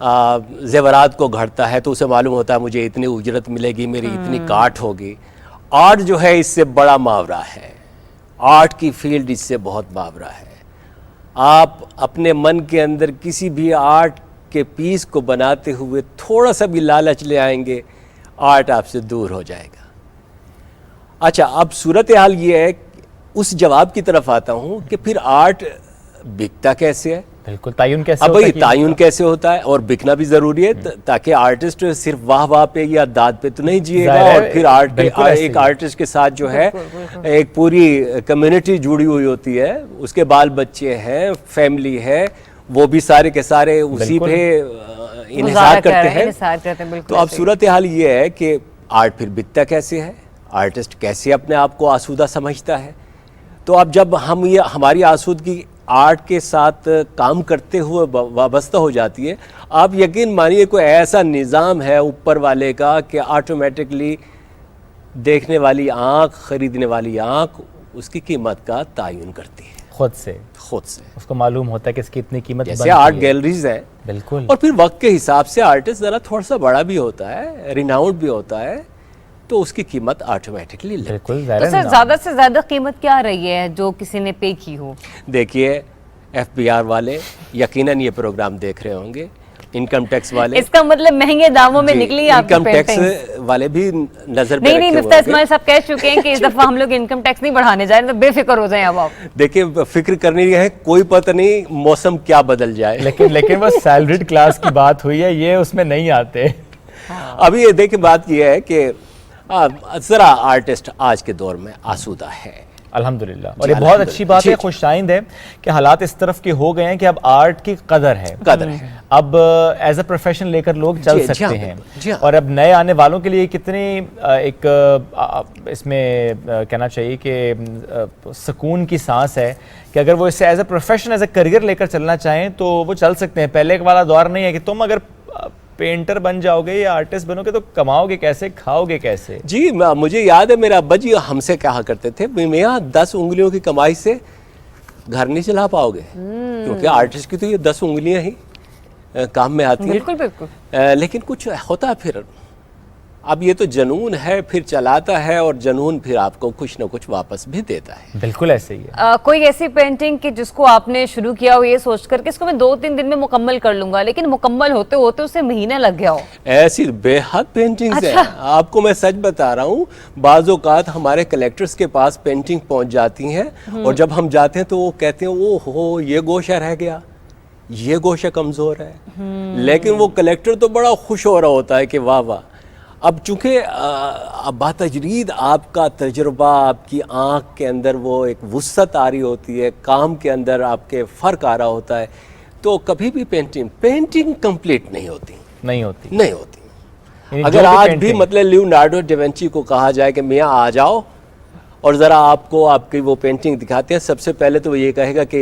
जेवरात को घड़ता है तो उसे मालूम होता है मुझे इतनी उजरत मिलेगी, मेरी इतनी काट होगी। आर्ट जो है इससे बड़ा मावरा है, आर्ट की फील्ड इससे बहुत मावरा है। आप अपने मन के अंदर किसी भी आर्ट के पीस को बनाते हुए थोड़ा सा भी लालच ले आएंगे, आर्ट आपसे दूर हो जाएगा। अच्छा, अब सूरत हाल ये है, उस जवाब की तरफ आता हूँ कि फिर आर्ट बिकता कैसे है। बिल्कुल, तायुन कैसे अब होता भाई है तायुन कैसे होता है, और बिकना भी जरूरी है ताकि आर्टिस्ट सिर्फ वाह वाह पे या दाद पे तो नहीं जिएगा, जाहिर है, और फिर बिल्कुल ऐसे एक ही। आर्टिस्ट के साथ जो है एक पूरी कम्युनिटी जुड़ी हुई होती है, उसके बाल बच्चे हैं, फैमिली है, वो भी सारे के सारे उसी बिल्कुल। पे इन्हिसार करते हैं। इंतजार करते हैं, बिल्कुल तो अब ऐसे ही। सूरत हाल ये है कि आर्ट फिर बिकता कैसे है, आर्टिस्ट कैसे अपने आप को आसूदा समझता है। तो अब जब हम ये हमारी आसूदगी आर्ट के साथ काम करते हुए वाबस्ता हो जाती है, आप यकीन मानिए कोई ऐसा निज़ाम है ऊपर वाले का कि ऑटोमेटिकली देखने वाली आँख, खरीदने वाली आँख उसकी कीमत का तायुन करती है खुद से उसको मालूम होता है कि इसकी इतनी कीमत जैसे बनती आर्ट है। गैलरीज हैं, बिल्कुल, और फिर वक्त के हिसाब से आर्टिस्ट ज़रा थोड़ा सा बड़ा भी होता है, रिनाउंड भी होता है, तो उसकी कीमत ऑटोमेटिकली बिल्कुल। तो सर ज्यादा से ज्यादा कीमत क्या रही है जो किसी ने पे की हो? देखिए FBR वाले यकीनन ये प्रोग्राम देख रहे होंगे, इनकम टैक्स वाले, इसका मतलब महंगे दामों में जी, निकली आपकी इनकम पेंटिंग्स। टैक्स वाले भी नजर नहीं पे रखे मिफ्ता हुए इस्माइल साहब कह चुके हैं कि इस दफा हम लोग इनकम टैक्स नहीं बढ़ाने जा रहे, तो बेफिक्र हो जाएं अब आप। देखिए फिक्र करनी है, कोई पता नहीं मौसम क्या बदल जाए। लेकिन वो सैलरीड क्लास की बात हुई है, ये उसमें नहीं आते। अभी ये देखिए बात ये है कि जरा आर्टिस्ट आज के दौर में आसूदा है, अल्हम्दुलिल्लाह, और ये बहुत अच्छी बात है, खुशाइंद है कि हालात इस तरफ के हो गए हैं कि अब आर्ट की कदर है। अब एज अ प्रोफेशन लेकर लोग चल सकते हैं, और अब नए आने वालों के लिए कितनी इसमें कहना चाहिए कि सुकून की सांस है कि अगर वो इसे as a profession, as a career लेकर चलना चाहें तो वो चल सकते हैं। पहले वाला दौर नहीं है कि तुम अगर पेंटर बन जाओगे या आर्टिस्ट बनोगे तो कमाओगे कैसे, खाओगे कैसे। जी मुझे याद है मेरा अब्बा जी हमसे कहा करते थे, मियाँ 10 उंगलियों की कमाई से घर नहीं चला पाओगे, क्योंकि आर्टिस्ट की तो ये 10 उंगलियां ही काम में आती हैं। बिल्कुल बिल्कुल। लेकिन कुछ होता फिर, अब ये तो जनून है, फिर चलाता है, और जनून फिर आपको कुछ ना कुछ वापस भी देता है। बिल्कुल ऐसे ही है। कोई ऐसी पेंटिंग कि जिसको आपने शुरू किया हो ये सोचकर कि इसको मैं 2-3 दिन में मुकम्मल कर लूंगा, लेकिन मुकम्मल होते होते उसे महीना लग गया हो? ऐसी बेहद पेंटिंग्स हैं। आपको मैं सच बता रहा हूँ, बाज़ औक़ात हमारे कलेक्टर्स के पास पेंटिंग पहुँच जाती हैं, और जब हम जाते हैं तो वो कहते हैं ओहो ये गोशा रह गया, ये गोशा कमज़ोर है। लेकिन वो कलेक्टर तो बड़ा खुश हो रहा होता है कि वाह वाह। अब चूँकि बातजरीद आपका तजुर्बा, आपकी आँख के अंदर वो एक वुसअत आ रही होती है, काम के अंदर आपके फ़र्क आ रहा होता है, तो कभी भी पेंटिंग कंप्लीट नहीं होती। अगर आज भी मतलब लियोनार्डो डा विंची को कहा जाए कि मियाँ आ जाओ और ज़रा आपको आपकी वो पेंटिंग दिखाते हैं, सबसे पहले तो वो ये कहेगा कि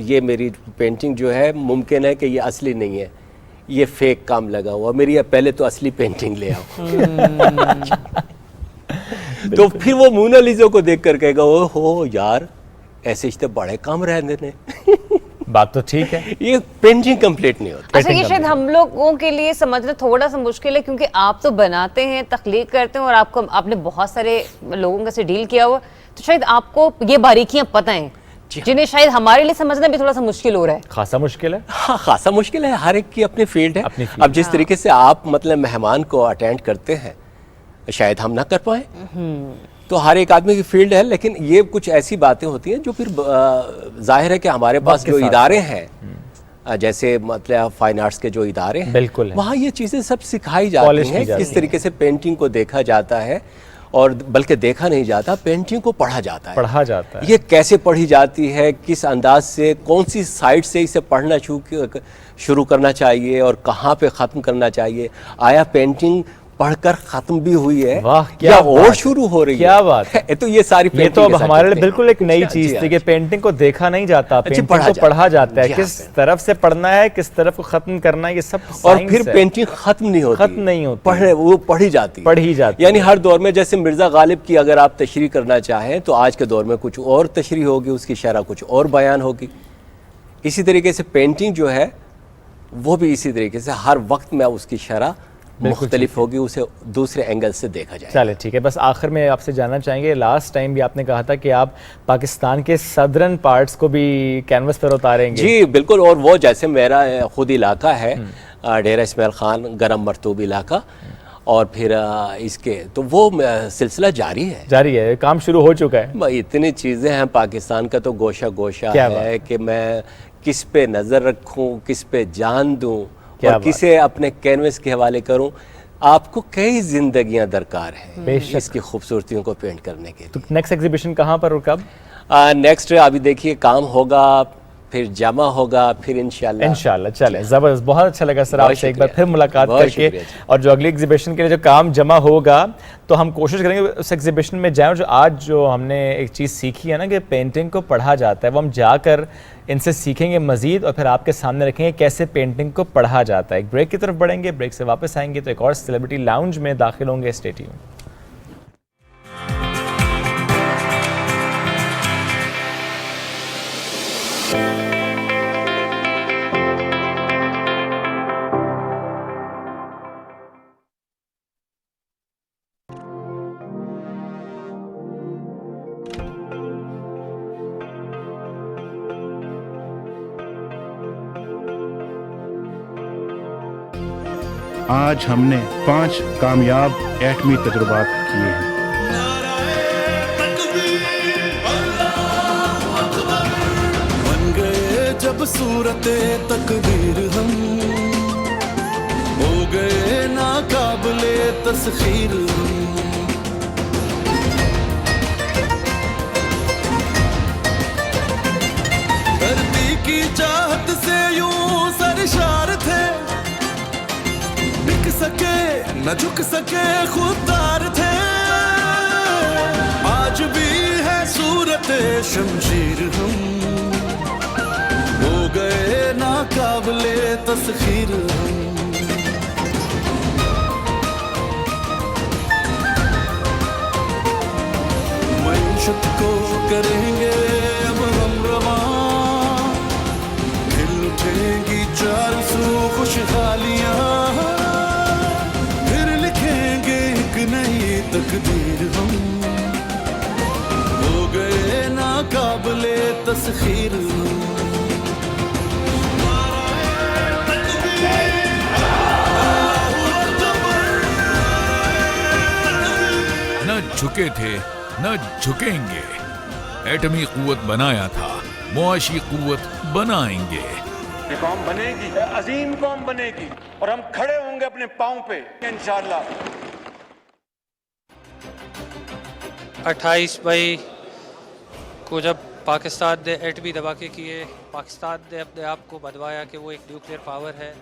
ये मेरी पेंटिंग जो है मुमकिन है कि ये असली नहीं है, ये फेक काम लगा हुआ, मेरी पहले तो असली पेंटिंग ले आओ। तो फिर वो मोनालिसा को देख कर कहेगा ओ हो यार ऐसे तो बड़े काम रहने ने। बात तो ठीक है, ये पेंटिंग कंप्लीट नहीं होती। अच्छा, ये शायद हम लोगों के लिए समझना थोड़ा सा मुश्किल है, क्योंकि आप तो बनाते हैं, तख्लीक करते हैं, और आपने बहुत सारे लोगों के से डील किया हुआ, तो शायद आपको ये बारीकियां पता हैं जिन्हें शायद हमारे लिए समझना भी थोड़ा सा मुश्किल हो रहा है। खासा मुश्किल है। हाँ, खासा मुश्किल है, हर एक की अपनी फील्ड है। अब जिस तरीके से आप मतलब मेहमान को अटेंड करते हैं, शायद हम ना कर पाए, तो हर एक आदमी की फील्ड है। लेकिन ये कुछ ऐसी बातें होती हैं जो फिर जाहिर है कि हमारे पास जो इदारे हैं, जैसे मतलब फाइन आर्ट्स के जो इदारे हैं, बिल्कुल वहाँ ये चीज़ें सब सिखाई जाती हैं, किस तरीके से पेंटिंग को देखा जाता है, और बल्कि देखा नहीं जाता, पेंटिंग को पढ़ा जाता है। ये कैसे पढ़ी जाती है, किस अंदाज से, कौन सी साइड से इसे पढ़ना शुरू करना चाहिए और कहाँ पे ख़त्म करना चाहिए, आया पेंटिंग पढ़कर खत्म भी हुई है या और शुरू हो रही है, क्या बात है। तो ये सारी ये तो अब हमारे लिए बिल्कुल एक नई चीज थी कि पेंटिंग को देखा नहीं जाता, पेंटिंग को पढ़ा जाता है, किस तरफ से पढ़ना है, किस तरफ को खत्म करना है, ये सब और फिर पेंटिंग खत्म नहीं होती, वो पढ़ी जाती है। यानी हर दौर में जैसे मिर्जा गालिब की अगर आप तशरीह करना चाहें तो आज के दौर में कुछ और तशरीह होगी, उसकी शरह कुछ और बयान होगी। इसी तरीके से पेंटिंग जो है वो भी इसी तरीके से हर वक्त में उसकी शरह मुख्तलिफ होगी, उसे दूसरे एंगल से देखा जाए। चले ठीक है, बस आखिर में आपसे जानना चाहेंगे, लास्ट टाइम भी आपने कहा था कि आप पाकिस्तान के सदर्न पार्ट्स को भी कैनवस पर उतारेंगे। जी बिल्कुल, और वो जैसे मेरा खुद इलाका है डेरा इस्माइल खान, गरम मरतूब इलाका, और फिर इसके तो वो सिलसिला जारी है, काम शुरू हो चुका है। इतनी चीज़ें हैं, पाकिस्तान का तो गोशा गोशा है कि मैं किस पे नज़र रखूं, किस पे जान दूं और किसे अपने कैनवस के हवाले करूं। आपको कई जिंदगियां दरकार हैं इसकी खूबसूरतियों को पेंट करने के लिए। तो नेक्स्ट एग्जीबिशन कहाँ पर और कब? नेक्स्ट अभी देखिए काम होगा, फिर जमा होगा, फिर इंशाल्लाह। चले, जबरदस्त, बहुत अच्छा लगा सर आपसे एक बार फिर मुलाकात करके। और जो अगली एग्जीबिशन के लिए जो काम जमा होगा तो हम कोशिश करेंगे उस एग्जीबिशन में जाएं। जो आज जो हमने एक चीज़ सीखी है ना कि पेंटिंग को पढ़ा जाता है, वो हम जाकर इनसे सीखेंगे मजीद और फिर आपके सामने रखेंगे कैसे पेंटिंग को पढ़ा जाता है। एक ब्रेक की तरफ बढ़ेंगे, ब्रेक से वापस आएंगे तो एक और सेलिब्रिटी लाउंज में दाखिल होंगे। Stay tuned. आज हमने 5 कामयाब एटमी तजुर्बात किए हैं। बन गए जब सूरत तकदीर हम, हो गए नाकाबिले तस्खीर हम। धरती की चाहत से यूं सरशार थे, सके न झुक सके खुददार थे। आज भी है सूरत शमशीर हम, हो गए नाकाबिले तस्खीर हम। मईशत को करेंगे अब हम रवां, हिल उठेंगी चार सू खुशहालियां। नई तकदीर हम, हो गए नाकाबिले तस्खीर हम। न झुके थे न झुकेंगे, एटमी कुव्वत बनाया था, मुआशी कुव्वत बनाएंगे। ये कौम बनेगी, अजीम कौम बनेगी और हम खड़े होंगे अपने पांव पे इंशाअल्लाह। 28 मई को जब पाकिस्तान ने एटमी धमाके किए, पाकिस्तान ने अपने आप को बतवाया कि वो एक न्यूक्लियर पावर है।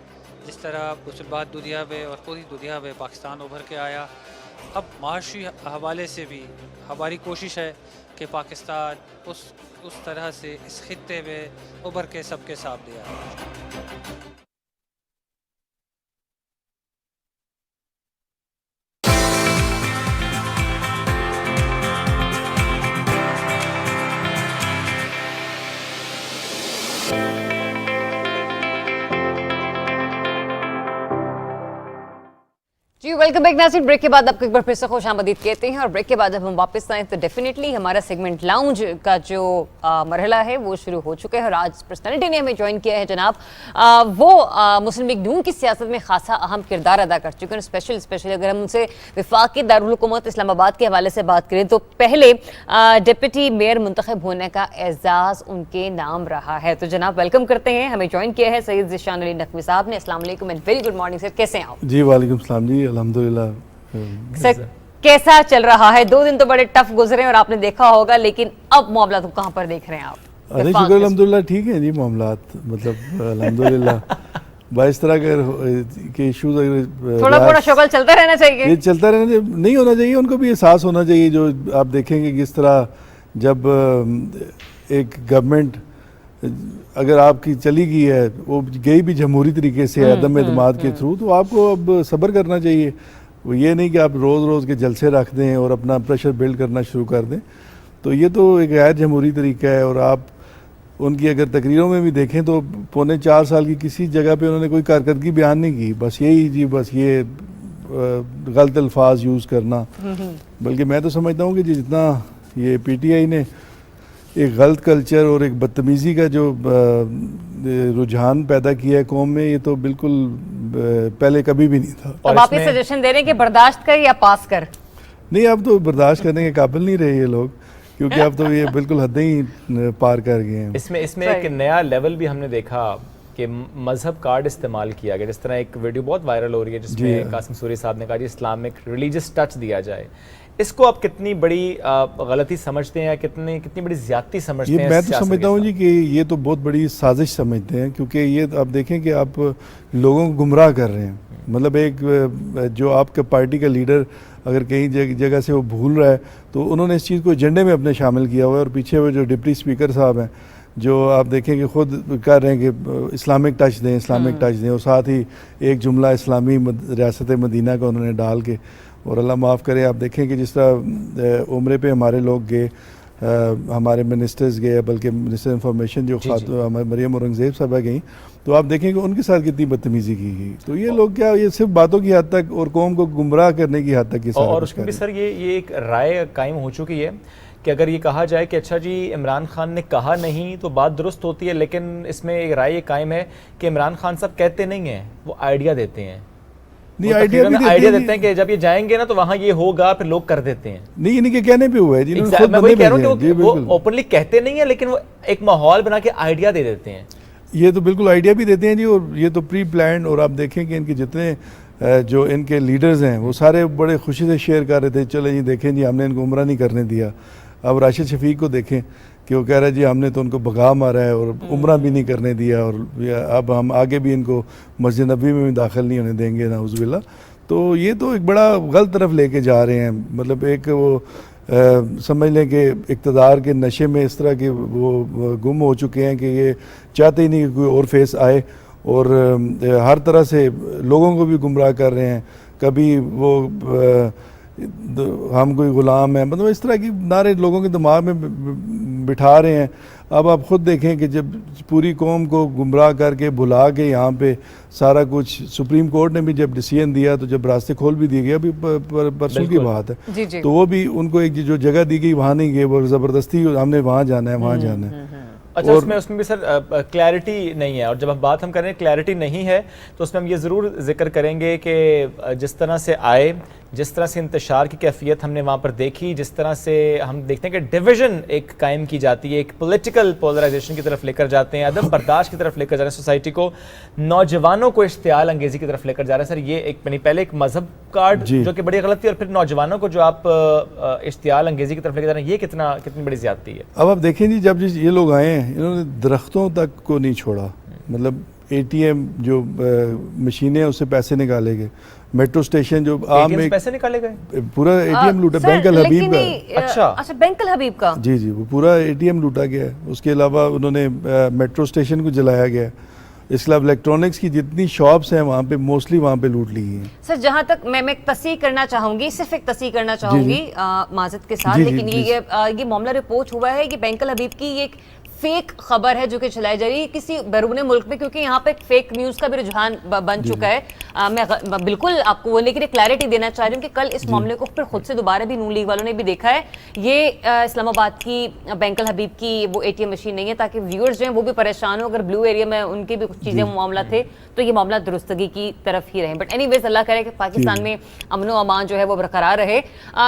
जिस तरह मुसलमान दुनिया में और पूरी दुनिया में पाकिस्तान उभर के आया, अब माशी हवाले से भी हमारी कोशिश है कि पाकिस्तान उस तरह से इस खित्ते में उभर के सबके सामने आए। जी वेलकम बैक नाज़रीन। ब्रेक के बाद आपको एक बार फिर से खुश आमदीद कहते हैं और ब्रेक के बाद जब हम वापस आए तो डेफिनेटली हमारा सेगमेंट लाउंज का जो मरहला है वो शुरू हो चुका है और आज पर्सनालिटी ने हमें ज्वाइन किया है जनाब। वो मुस्लिम लीग नून की सियासत में खासा अहम किरदार अदा कर चुके हैं। स्पेशली अगर हम उनसे वफाकी दारुल हुकूमत इस्लामाबाद के हवाले से बात करें तो पहले डिप्टी मेयर मुंतखब होने का एजाज़ उनके नाम रहा है। तो जनाब वेलकम करते हैं, हमें ज्वाइन किया है सैयद ज़िशान अली नकवी साहब ने। अस्सलाम वालेकुम and very good morning sir, कैसे हैं आप? जी वालेकुम सलाम जी, अल्हम्दुलिल्लाह। सर कैसा चल रहा है? 2 दिन तो बड़े टफ गुजरे और आपने देखा होगा, लेकिन अब मामला तो कहाँ पर देख रहे हैं आप? अरे शुक्र अल्हम्दुलिल्लाह ठीक है जी मामलात, मतलब अल्हम्दुलिल्लाह बाईस तरह के इश्यूज थोड़ा थोड़ा शगल चलता रहना चाहिए। ये चलता रहना चाहिए, नहीं होना चाहिए, उनको भी एहसास होना चाहिए। जो आप देखेंगे किस तरह जब एक गवर्नमेंट अगर आपकी चली गई है, वो गई भी जमहूरी तरीके से अदम एतमाद के थ्रू, तो आपको अब सब्र करना चाहिए। वो ये नहीं कि आप रोज़ रोज़ के जलसे रख दें और अपना प्रेशर बिल्ड करना शुरू कर दें। तो ये तो एक गैर जमहूरी तरीका है। और आप उनकी अगर तकरीरों में भी देखें तो 4.25 साल की किसी जगह पे उन्होंने कोई कारकर्दगी बयान नहीं की, बस यही जी, बस ये गलत अल्फाज यूज़ करना। बल्कि मैं तो समझता हूँ कि जितना ये PTI ने एक गलत कल्चर और एक बदतमीज़ी का जो रुझान पैदा किया है कौम में, ये तो बिल्कुल पहले कभी भी नहीं था। अब आप ये सजेशन दे रहे हैं कि बर्दाश्त कर या पास कर? नहीं, अब तो बर्दाश्त करने के काबिल नहीं रहे ये लोग, क्योंकि अब तो ये बिल्कुल हदें ही पार कर गए हैं। इसमें एक नया लेवल भी हमने देखा कि मजहब कार्ड इस्तेमाल किया गया। जिस तरह एक वीडियो बहुत वायरल हो रही है जिसमें कासिम सूरी साहब ने कहा जी इस्लामिक रिलीजियस टच दिया जाए। इसको आप कितनी बड़ी गलती समझते हैं, कितनी बड़ी ज्यादती समझते हैं? मैं तो समझता हूँ जी कि ये तो बहुत बड़ी साजिश समझते हैं, क्योंकि ये आप देखें कि आप लोगों को गुमराह कर रहे हैं। मतलब एक जो आपके पार्टी का लीडर अगर कहीं जगह से वो भूल रहा है तो उन्होंने इस चीज़ को एजेंडे में अपने शामिल किया हुआ है। और पीछे वो जो डिप्टी स्पीकर साहब हैं जो आप देखें कि खुद कह रहे हैं कि इस्लामिक टच दें, इस्लामिक टच दें, और साथ ही एक जुमला इस्लामी रियासत मदीना का उन्होंने डाल के, और अल्लाह माफ़ करे आप देखें कि जिस तरह उम्रे पे हमारे लोग गए, हमारे मिनिस्टर्स गए, बल्कि मिनिस्टर इंफॉर्मेशन जो मरियम औरंगज़ेब साहबा गई, तो आप देखें कि उनके साथ कितनी बदतमीज़ी की गई। तो ये लोग क्या, ये सिर्फ बातों की हद तक और कौम को गुमराह करने की हद तक ये सारा और कुछ उसमें भी सर ये एक राय कायम हो चुकी है कि अगर ये कहा जाए कि अच्छा जी इमरान खान ने कहा नहीं तो बात दुरुस्त होती है, लेकिन इसमें एक राय कायम है कि इमरान खान साहब कहते नहीं हैं, वो आइडिया देते हैं। नहीं, आइडिया देते हैं कि जब ये जाएंगे ना तो वहाँ ये होगा, फिर लोग कर देते हैं। नहीं, इन्हीं के कहने पे हुआ है जी, मैं वही कह रहा हूँ कि वो ओपनली कहते नहीं है, लेकिन वो एक माहौल बना के आइडिया दे देते हैं। ये तो बिल्कुल आइडिया भी देते हैं जी, और ये तो प्री प्लान। और आप देखें कि इनके जितने जो इनके लीडर्स हैं वो सारे बड़े खुशी से शेयर कर रहे थे, चले जी देखें जी हमने इनको उम्रा नहीं करने दिया। अब राशिद शफीक को देखें कि वो कह रहा है जी हमने तो उनको भगा मारा है और उम्रा भी नहीं करने दिया, और अब हम आगे भी इनको मस्जिद नबी में भी दाखिल नहीं होने देंगे, नाउज़ुबिल्लाह। तो ये तो एक बड़ा गलत तरफ लेके जा रहे हैं। मतलब एक वो समझ लें कि इक़्तिदार के नशे में इस तरह के वो गुम हो चुके हैं कि ये चाहते ही नहीं कि कोई और फेस आए, और हर तरह से लोगों को भी गुमराह कर रहे हैं। कभी वो हम कोई ग़ुलाम है, मतलब इस तरह की नारे लोगों के दिमाग में बिठा रहे हैं। अब आप ख़ुद देखें कि जब पूरी कौम को गुमराह करके बुला के यहाँ पे सारा कुछ, सुप्रीम कोर्ट ने भी जब डिसीजन दिया तो जब रास्ते खोल भी दिए गए, अभी परसों की बात है, तो वो भी उनको एक जो जगह दी गई वहाँ नहीं गए, वो ज़बरदस्ती हमने वहाँ जाना है, वहाँ जाना है। अच्छा, उसमें भी सर क्लैरिटी नहीं है, और जब हम कर रहे हैं क्लैरिटी नहीं है तो उसमें हम ये ज़रूर जिक्र करेंगे कि जिस तरह से आए, जिस तरह से इंतशार की कैफियत हमने वहाँ पर देखी, जिस तरह से हम देखते हैं कि डिवीज़न एक कायम की जाती है, एक पॉलिटिकल पोलराइजेशन की तरफ लेकर जाते हैं, अदम बर्दाश्त की तरफ लेकर जा रहे हैं सोसाइटी को, नौजवानों को इश्तियाल अंगेज़ी की तरफ लेकर जा रहे हैं। सर ये एक पहले एक मजहब कार्ड जो कि बड़ी गलती, और फिर नौजवानों को जो आप इश्तियाल अंगेज़ी की तरफ लेकर जा रहे हैं, ये कितनी बड़ी ज़्यादती है। अब आप देखें जी, जब ये लोग आए हैं इन्होंने दरख्तों तक को नहीं छोड़ा। मतलब ATM जो मशीनें हैं उससे पैसे निकाले गए, मेट्रो स्टेशन जो आम में पैसे निकाले गए, पूरा ATM लूटा, बैंक अल हबीब का। अच्छा, बैंक अल हबीब का, जी जी, वो पूरा ATM लूटा गया है। उसके अलावा उन्होंने मेट्रो स्टेशन को जलाया गया। इसके अलावा इलेक्ट्रॉनिक्स की जितनी शॉप्स हैं वहाँ पे मोस्टली वहाँ पे लूट ली हैं। सर जहाँ तक मैं एक तस्दीक करना चाहूँगी, सिर्फ एक तस्दीक करना चाहूँगी माज़रत के साथ, लेकिन ये मामला रिपोर्ट हुआ है कि बैंक अल हबीब की एक फेक खबर है जो कि चलाई जा रही है किसी बैरून मुल्क में, क्योंकि यहाँ पे फेक न्यूज़ का भी रुझान बन चुका है। मैं बिल्कुल आपको वो लेकर क्लैरिटी देना चाह रही हूँ कि कल इस मामले को फिर खुद से दोबारा भी नून लीग वालों ने भी देखा है। ये इस्लामाबाद की बैंक अल हबीब की वो ATM मशीन नहीं है, ताकि व्यूअर्स जो हैं वो भी परेशान हो, अगर ब्लू एरिया में उनकी भी कुछ चीज़ें मामला थे तो ये मामला दुरुस्तगी की तरफ ही रहे। बट एनीवेज अल्लाह करे कि पाकिस्तान में अमन व अमान जो है वो बरकरार रहे।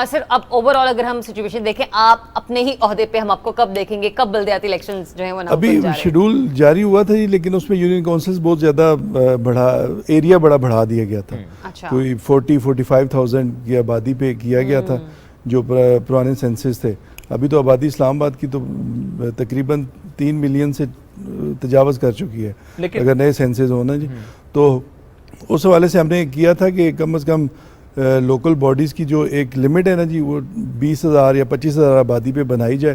सर अब ओवरऑल अगर हम सिचुएशन देखें, आप अपने ही ओहदे पे हम आपको कब देखेंगे, कब बल्दियाती इलेक्शन जो है वो अभी शेड्यूल जारी हुआ था जी, लेकिन उसमें यूनियन काउंसिल्स बहुत ज़्यादा एरिया बड़ा बढ़ा दिया गया था। अच्छा। कोई 40-45,000 की आबादी पे किया गया था जो पुराने सेंसस थे। अभी तो आबादी इस्लामाबाद की तो तकरीबन 3 मिलियन से तजावज़ कर चुकी है अगर नए सेंसस हो ना जी। तो उस हवाले से हमने किया था कि कम से कम लोकल बॉडीज़ की जो एक लिमिट है ना जी, वो 20,000 या 25,000 आबादी पे बनाई जाए,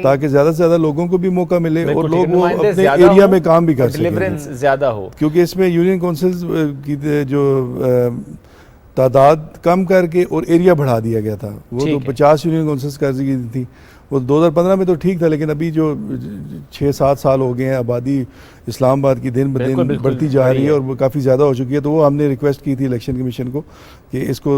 ताकि ज़्यादा से ज़्यादा लोगों को भी मौका मिले और लोग वो अपने एरिया में काम भी कर सकें, ज़्यादा हो। क्योंकि इसमें यूनियन काउंसिल्स की जो तादाद कम करके और एरिया बढ़ा दिया गया था। वो तो 50 यूनियन काउंसिल्स कर दी थी, वो 2015 में तो ठीक था, लेकिन अभी जो 6-7 साल हो गए हैं, आबादी इस्लामाबाद की दिन ब दिन बढ़ती जा रही है और वो काफ़ी ज़्यादा हो चुकी है। तो वो हमने रिक्वेस्ट की थी इलेक्शन कमीशन को कि इसको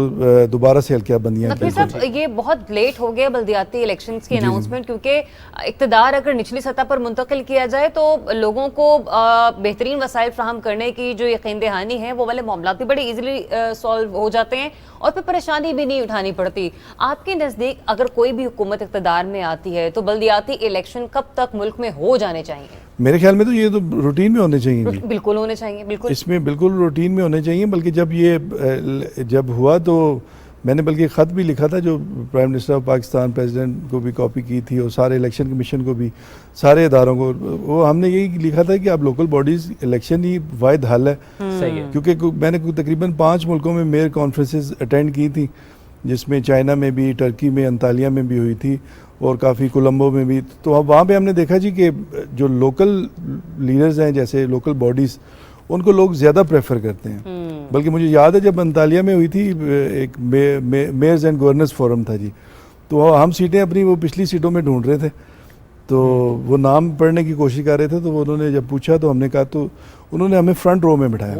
दोबारा से हल्किया बंदियाँ नकवी साहब, ये बहुत लेट हो गया बल्दियाती इलेक्शंस की अनाउंसमेंट, क्योंकि इक़्तिदार अगर निचली सतह पर मुंतकिल किया जाए तो लोगों को बेहतरीन वसाइल फ्राहम करने की जो यकीन दहानी है वो वाले मामला भी बड़े ईजिली सॉल्व हो जाते हैं और फिर परेशानी भी नहीं उठानी पड़ती। आपके नज़दीक अगर कोई भी हुकूमत इक़्तिदार में आती है तो बल्दियाती इलेक्शन कब तक मुल्क में हो जाने चाहिए? मेरे ख्याल में तो ये तो रूटीन में होने चाहिए जी। बिल्कुल होने चाहिए, बिल्कुल इसमें बिल्कुल रूटीन में होने चाहिए। बल्कि जब हुआ तो मैंने बल्कि ख़त भी लिखा था जो prime minister of Pakistan, president को भी कॉपी की थी और सारे इलेक्शन कमीशन को भी, सारे इदारों को। वो हमने यही लिखा था कि अब लोकल बॉडीज़ इलेक्शन ही वाहिद हल है। सही है। क्योंकि मैंने तकरीबन 5 मुल्कों में मेयर कॉन्फ्रेंसेस अटेंड की थी, जिसमें चाइना में भी, टर्की में, अंतालिया में भी हुई थी और काफ़ी कोलंबो में भी। तो अब वहाँ पे हमने देखा जी कि जो लोकल लीडर्स हैं, जैसे लोकल बॉडीज़, उनको लोग ज़्यादा प्रेफर करते हैं। बल्कि मुझे याद है जब अंतालिया में हुई थी एक मेयर्स एंड गवर्नर्स फोरम था जी, तो हम सीटें अपनी वो पिछली सीटों में ढूंढ रहे थे, तो वो नाम पढ़ने की कोशिश कर रहे थे। तो उन्होंने जब पूछा तो हमने कहा, तो उन्होंने हमें फ्रंट रो में बिठाया।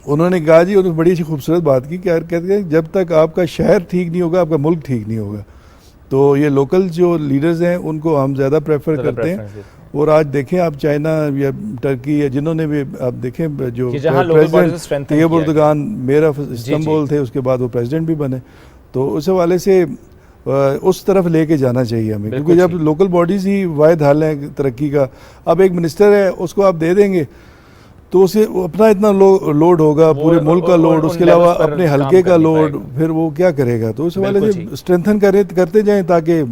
उन्होंने कहा जी, उन्होंने बड़ी अच्छी खूबसूरत बात की, क्या कहते हैं, जब तक आपका शहर ठीक नहीं होगा आपका मुल्क ठीक नहीं होगा। तो ये लोकल जो लीडर्स हैं उनको हम ज़्यादा प्रेफर करते हैं। और आज देखें आप चाइना या टर्की या जिन्होंने भी आप देखें जो president Tayyip Erdogan mayor of Istanbul थे, उसके बाद वो प्रेसिडेंट भी बने। तो उस हवाले से उस तरफ लेके जाना चाहिए हमें, क्योंकि जब लोकल बॉडीज़ ही वाहिद हल है तरक्की का। अब एक मिनिस्टर है, उसको आप दे देंगे तो उसे अपना इतना लोड होगा, पूरे मुल्क का लोड, उसके अलावा अपने हल्के का लोड, फिर वो क्या करेगा। तो उस हवाले से स्ट्रेंथन करते जाएं ताकि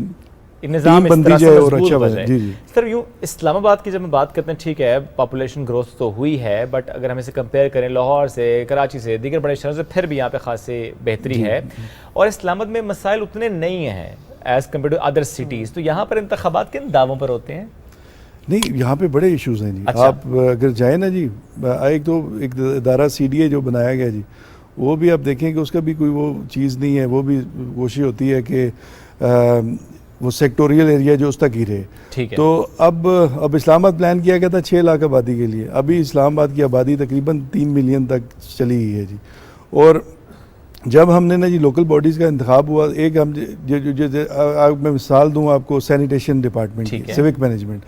निज़ाम बनती जाए और अच्छा बने। जी जी सर, यूँ इस्लामाबाद की जब हम बात करते हैं, ठीक है पॉपुलेशन ग्रोथ तो हुई है, बट अगर हम इसे कंपेयर करें लाहौर से, कराची से, दीगर बड़े शहरों से, फिर भी यहाँ पे खासी बेहतरी है। और इस्लामाबाद में मसाइल उतने नहीं हैं as compare to other cities. तो यहाँ पर इंतखाबात किन दावों पर होते हैं? नहीं, यहाँ पे बड़े इश्यूज हैं जी। अच्छा। आप अगर जाए ना जी, एक इदारा CDA जो बनाया गया जी, वो भी आप देखें कि उसका भी कोई वो चीज़ नहीं है। वो भी कोशिश होती है कि वो सेक्टोरियल एरिया जो उस तक ही रहे। ठीक है। तो अब इस्लामाबाद प्लान किया गया था 6 लाख आबादी के लिए, अभी इस्लामाबाद की आबादी तकरीबन 3 मिलियन तक चली गई है जी। और जब हमने ना जी लोकल बॉडीज़ का इंतखाब हुआ, एक हम मैं मिसाल दूँ आपको, सैनिटेशन डिपार्टमेंट की, सिविक मैनेजमेंट,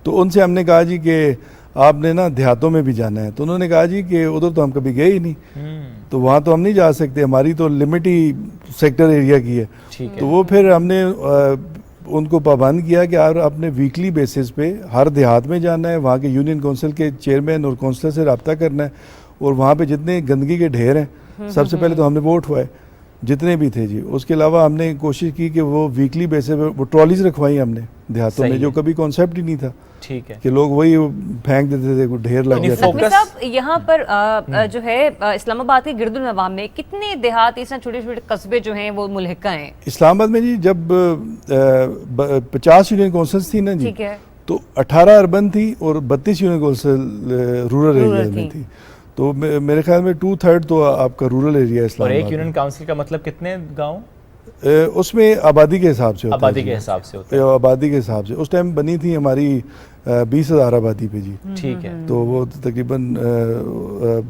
तो उनसे हमने कहा जी कि आपने ना देहातों में भी जाना है। तो उन्होंने कहा जी कि उधर तो हम कभी गए ही नहीं, तो वहाँ तो हम नहीं जा सकते, हमारी तो लिमिट ही सेक्टर एरिया की है। तो वो फिर हमने उनको पाबंद किया कि आप अपने वीकली बेसिस पे हर देहात में जाना है, वहाँ के यूनियन काउंसिल के चेयरमैन और काउंसलर से रब्ता करना है, और वहाँ पे जितने गंदगी के ढेर हैं, सबसे पहले तो हमने वो उठवाए जितने भी थे जी। उसके अलावा हमने कोशिश की कि वो वीकली बेसिस पे वो ट्रॉलीज रखवाई हमने देहातों में, जो कभी कॉन्सेप्ट ही नहीं था। ठीक है। कि लोग वही फेंक देते थे, ढेर लग गया था। यहाँ पर जो है इस्लामाबाद के गिरदुनवाम में कितने देहात, इस छोटे छोटे कस्बे जो हैं वो मुल्हिका हैं? इस्लामाबाद में जी जब 50 यूनियन काउंसिल्स थी ना जी, ठीक है, तो 18 अर्बन थी और 32 यूनियन काउंसिल रूरल एरिया में थी। तो मेरे ख्याल में 2/3 तो आपका रूरल एरिया इस्लामाबाद। और एक यूनियन काउंसिल का मतलब कितने गाँव? उसमें आबादी के हिसाब से होता है। आबादी के हिसाब से होता है। आबादी के हिसाब से उस टाइम बनी थी हमारी 20,000 आबादी पे जी। ठीक है। तो वो तकरीबन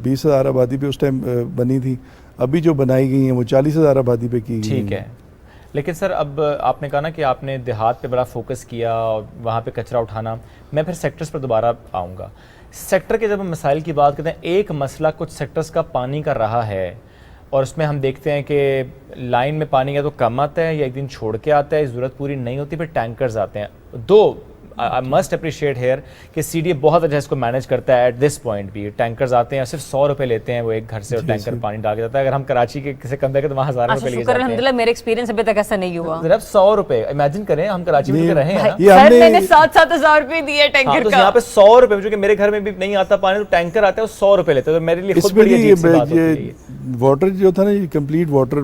20,000 आबादी पे उस टाइम बनी थी। अभी जो बनाई गई हैं वो 40,000 आबादी पे की गई। ठीक है। लेकिन सर, अब आपने कहा ना कि आपने देहात पे बड़ा फोकस किया और वहाँ पे कचरा उठाना, मैं फिर सेक्टर्स पर दोबारा आऊँगा। सेक्टर के जब हम मसाइल की बात करते हैं, एक मसला कुछ सेक्टर्स का पानी का रहा है, और उसमें हम देखते हैं कि लाइन में पानी या तो कम आता है या एक दिन छोड़ के आता है, ज़रूरत पूरी नहीं होती, फिर टैंकर्स आते हैं। दो आई मस्ट अप्रिशिएट हेयर कि CDA बहुत अच्छा इसको मैनेज करता है। एट दिस पॉइंट भी टैंकर्स आते हैं, सिर्फ 100 रुपये लेते हैं वो एक घर से, और टैंकर पानी डाल के जाता है। अगर हम कराची के किसी कंधे के तो वहाँ 1000 रुपये लिए जाते हैं। अल्हम्दुलिल्लाह मेरे एक्सपीरियंस अभी तक ऐसा नहीं हुआ। सिर्फ 100 रुपये, इमेजिन करें हम कराची में रहे हैं, मैंने 7-7 हज़ार रुपये दिए टैंकर का। यहाँ पे 100 रुपये, जो कि मेरे घर में भी नहीं आता पानी, तो टैंकर आता है 100 रुपये लेते हैं। तो मेरे लिए खुद बड़ी अजीब सी बात होती है। वाटर जो था ना, ये कंप्लीट वाटर,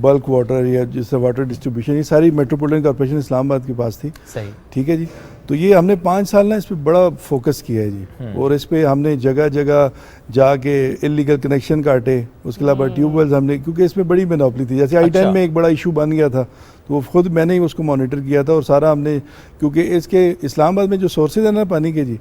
बल्क वाटर या जिससे वाटर डिस्ट्रीब्यूशन, ये सारी मेट्रोपॉलिटन कॉर्पोरेशन इस्लामाबाद के पास थी। सही, ठीक है जी। तो ये हमने 5 साल ना इस पर बड़ा फोकस किया है जी, और इस पर हमने जगह जगह जाके इलीगल कनेक्शन काटे। उसके अलावा ट्यूबवेल्स हमने, क्योंकि इसमें बड़ी मोनोपोली थी, जैसे I-10 में एक बड़ा इशू बन गया था, तो वो खुद मैंने ही उसको मॉनिटर किया था। और सारा हमने, क्योंकि इसके इस्लामाबाद में जो सोर्सेज है ना पानी के जी,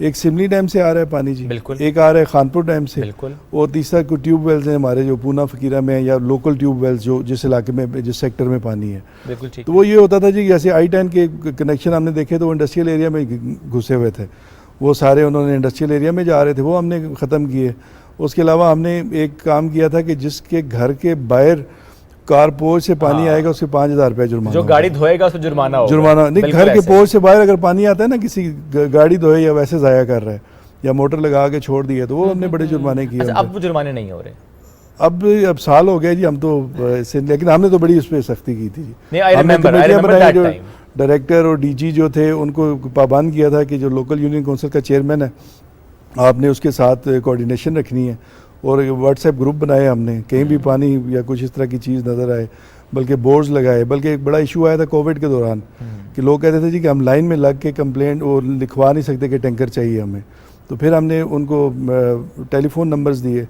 एक सिमली डैम से आ रहा है पानी जी, बिल्कुल। एक आ रहा है खानपुर डैम से, बिल्कुल। और तीसरा कोई ट्यूब वेल्स हैं हमारे जो पूना फकीरा में या लोकल ट्यूब वेल्स जो जिस इलाके में जिस सेक्टर में पानी है। बिल्कुल ठीक। तो वो ये होता था जी, जैसे I-10 के कनेक्शन हमने देखे तो वो इंडस्ट्रियल एरिया में घुसे हुए थे, वो सारे उन्होंने इंडस्ट्रियल एरिया में जा रहे थे, वो हमने ख़त्म किए। उसके अलावा हमने एक काम किया था कि जिसके घर के बाहर कार पोर्च से पानी आएगा उसके 5,000 रुपये जुर्माना, जो गाड़ी धोएगा उसको जुर्माना होगा। जुर्माना नहीं, घर के पोर्च से बाहर अगर पानी आता है ना, किसी गाड़ी धोए या वैसे ज़ाया कर रहा है या मोटर लगा के छोड़ दिया, तो वो हमने बड़े जुर्माने किए। अच्छा, अब वो जुर्माने नहीं हो रहे? अब साल हो गया जी, हम तो इससे, लेकिन हमने तो बड़ी उस पर सख्ती की थी। हमने कमेटियां बनाई, जो डायरेक्टर और DG जो थे उनको पाबंद किया था कि जो लोकल यूनियन काउंसिल का चेयरमैन है आपने उसके साथ कोऑर्डिनेशन रखनी है, और व्हाट्सएप ग्रुप बनाए हमने, कहीं भी पानी या कुछ इस तरह की चीज़ नज़र आए, बल्कि बोर्ड्स लगाए। बल्कि एक बड़ा इशू आया था कोविड के दौरान कि लोग कहते थे जी कि हम लाइन में लग के कंप्लेंट और लिखवा नहीं सकते कि टैंकर चाहिए हमें, तो फिर हमने उनको टेलीफोन नंबर्स दिए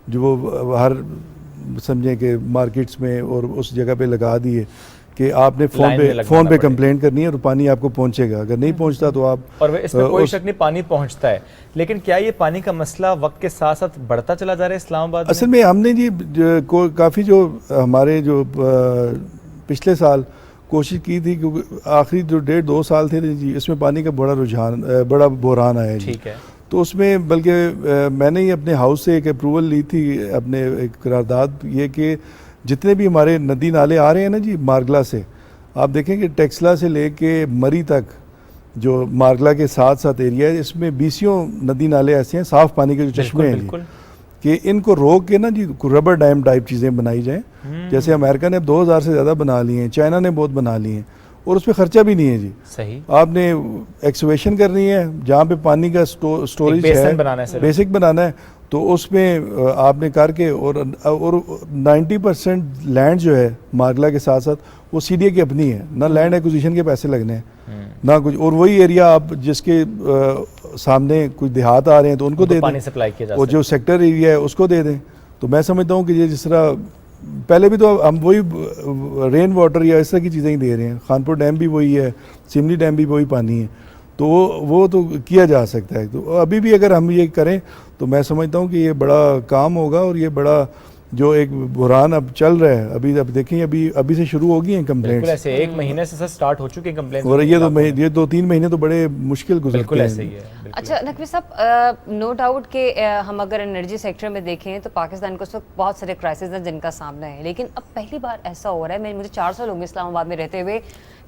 जो वो हर समझें कि मार्केट्स में और उस जगह पे लगा दिए कि आपने फ़ोन पे कंप्लेंट करनी है तो पानी आपको पहुंचेगा, अगर नहीं पहुंचता तो आप। और इसमें कोई शक नहीं पानी पहुंचता है, लेकिन क्या ये पानी का मसला वक्त के साथ साथ बढ़ता चला जा रहा है इस्लामाबाद में? असल में हमने जी काफ़ी जो हमारे जो पिछले साल कोशिश की थी, क्योंकि आखिरी जो 1.5-2 साल थे जी इसमें पानी का बड़ा रुझान, बड़ा बहरान आया जी। ठीक है। तो उसमें बल्कि मैंने ही अपने हाउस से एक अप्रूवल ली थी, अपने एक करारदाद, ये कि जितने भी हमारे नदी नाले आ रहे हैं ना जी मारगला से, आप देखें कि टेक्सला से लेके मरी तक जो मारगला के साथ साथ एरिया है, इसमें 20 नदी नाले ऐसे हैं साफ़ पानी के जो चश्मे हैं कि इनको रोक के ना जी रबर डैम टाइप चीज़ें बनाई जाएँ। जैसे अमेरिका ने 2000 से ज़्यादा बना लिए हैं, चाइना ने बहुत बना लिए हैं, और उस पर ख़र्चा भी नहीं है जी। सही। आपने एक्सवेशन करनी है जहाँ पे पानी का स्टोरेज है, बेसिक बनाना है, तो उसमें आपने करके और 90% लैंड जो है मारगला के साथ साथ वो CDA की अपनी है, ना लैंड एक्विजिशन के पैसे लगने हैं ना कुछ, और वही एरिया आप जिसके सामने कुछ देहात आ रहे हैं तो उनको दे दें, और जो सेक्टर एरिया है उसको दे दें। तो मैं समझता हूँ कि ये जिस तरह पहले भी तो हम वही रेन वाटर या इस तरह की चीज़ें ही दे रहे हैं, खानपुर डैम भी वही है, सिमली डैम भी वही पानी है, तो वो तो किया जा सकता है। तो अभी भी अगर हम ये करें तो मैं समझता हूँ कि ये बड़ा काम होगा, और ये बड़ा जो एक बुरान अब चल रहा है, अभी अब देखें अभी से शुरू हो गई हैं कंप्लेंट्स। ऐसे 1 महीने से स्टार्ट हो चुके हैं कंप्लेंट्स, और ये 2-3 महीने तो बड़े मुश्किल गुजरते हैं। ऐसे ही है। अच्छा नकवी साहब, नो डाउट कि हम अगर एनर्जी सेक्टर में देखें तो पाकिस्तान को उस वक्त बहुत सारे क्राइसिस हैं जिनका सामना है, लेकिन अब पहली बार ऐसा हो रहा है, मुझे 4 साल हो गए इस्लामाबाद में रहते हुए,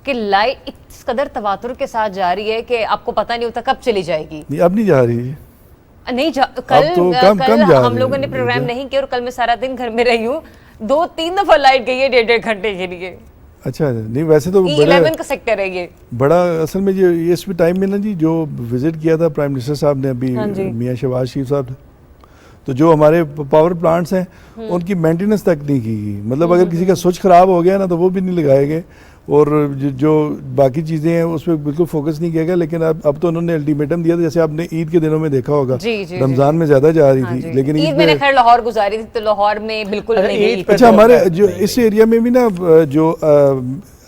कि लाइट इस कदर तवातुर के साथ जा रही है कि आपको पता नहीं होता कब चली जाएगी। अब नहीं जा रही, नहीं कल हम लोगों ने प्रोग्राम नहीं किया और कल मैं सारा दिन घर में रही हूँ, 2-3 दफा लाइट गई है 1.5 घंटे के लिए। अच्छा, नहीं वैसे तो E11 का सेक्टर है ये बड़ा। असल में जो इस टाइम में ना जी जो विजिट किया था प्राइम मिनिस्टर साहब ने अभी, मियाँ शहबाज शरीफ साहब, तो जो हमारे पावर प्लांट्स हैं उनकी मेंटेनेंस तक नहीं की गई। मतलब अगर किसी का स्विच खराब हो गया ना तो वो भी नहीं लगाए गए, और जो बाकी चीज़ें हैं उस पर बिल्कुल फोकस नहीं किया गया। लेकिन अब तो उन्होंने अल्टीमेटम दिया था, जैसे आपने ईद के दिनों में देखा होगा, रमज़ान में ज़्यादा जा रही थी, लेकिन ईद मैंने खैर लाहौर गुजारी थी तो लाहौर में बिल्कुल नहीं गई। अच्छा, हमारे जो इस एरिया में भी ना जो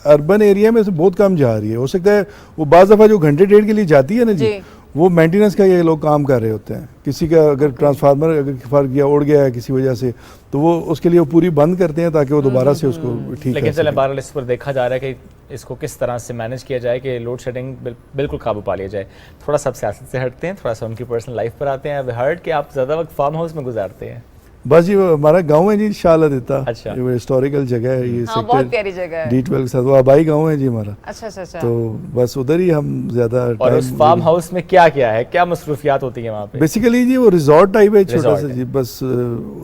अर्बन एरिया में से बहुत कम जा रही है, हो सकता है वो बाज़ दफ़ा जो घंटे 1.5 के लिए जाती है ना जी, वो मेंटेनेंस का ये लोग काम कर रहे होते हैं। किसी का अगर ट्रांसफार्मर अगर फर्क गया, उड़ गया है किसी वजह से, तो वो उसके लिए वो पूरी बंद करते हैं ताकि वो दोबारा से उसको ठीक। लेकिन चले बहरहाल इस पर देखा जा रहा है कि इसको किस तरह से मैनेज किया जाए कि लोड शेडिंग बिल्कुल काबू पा लिया जाए। थोड़ा सा सियासत से हटते हैं, थोड़ा सा उनकी पर्सनल लाइफ पर आते हैं। अब हर्ट कि आप ज़्यादा वक्त फार्म हाउस में गुजारते हैं? बस जी हमारा गांव है जी शाला देता। अच्छा। ये हिस्टोरिकल जगह है, ये हाँ, बहुत प्यारी जगह है। D12 के साथ वो आबाई गांव है जी हमारा। अच्छा। तो बस उधर ही हम ज्यादा। और उस फार्म हाउस में क्या क्या है, क्या मसरूफियात होती है वहाँ पे? बेसिकली जी वो रिजॉर्ट टाइप है, छोटा सा जी। बस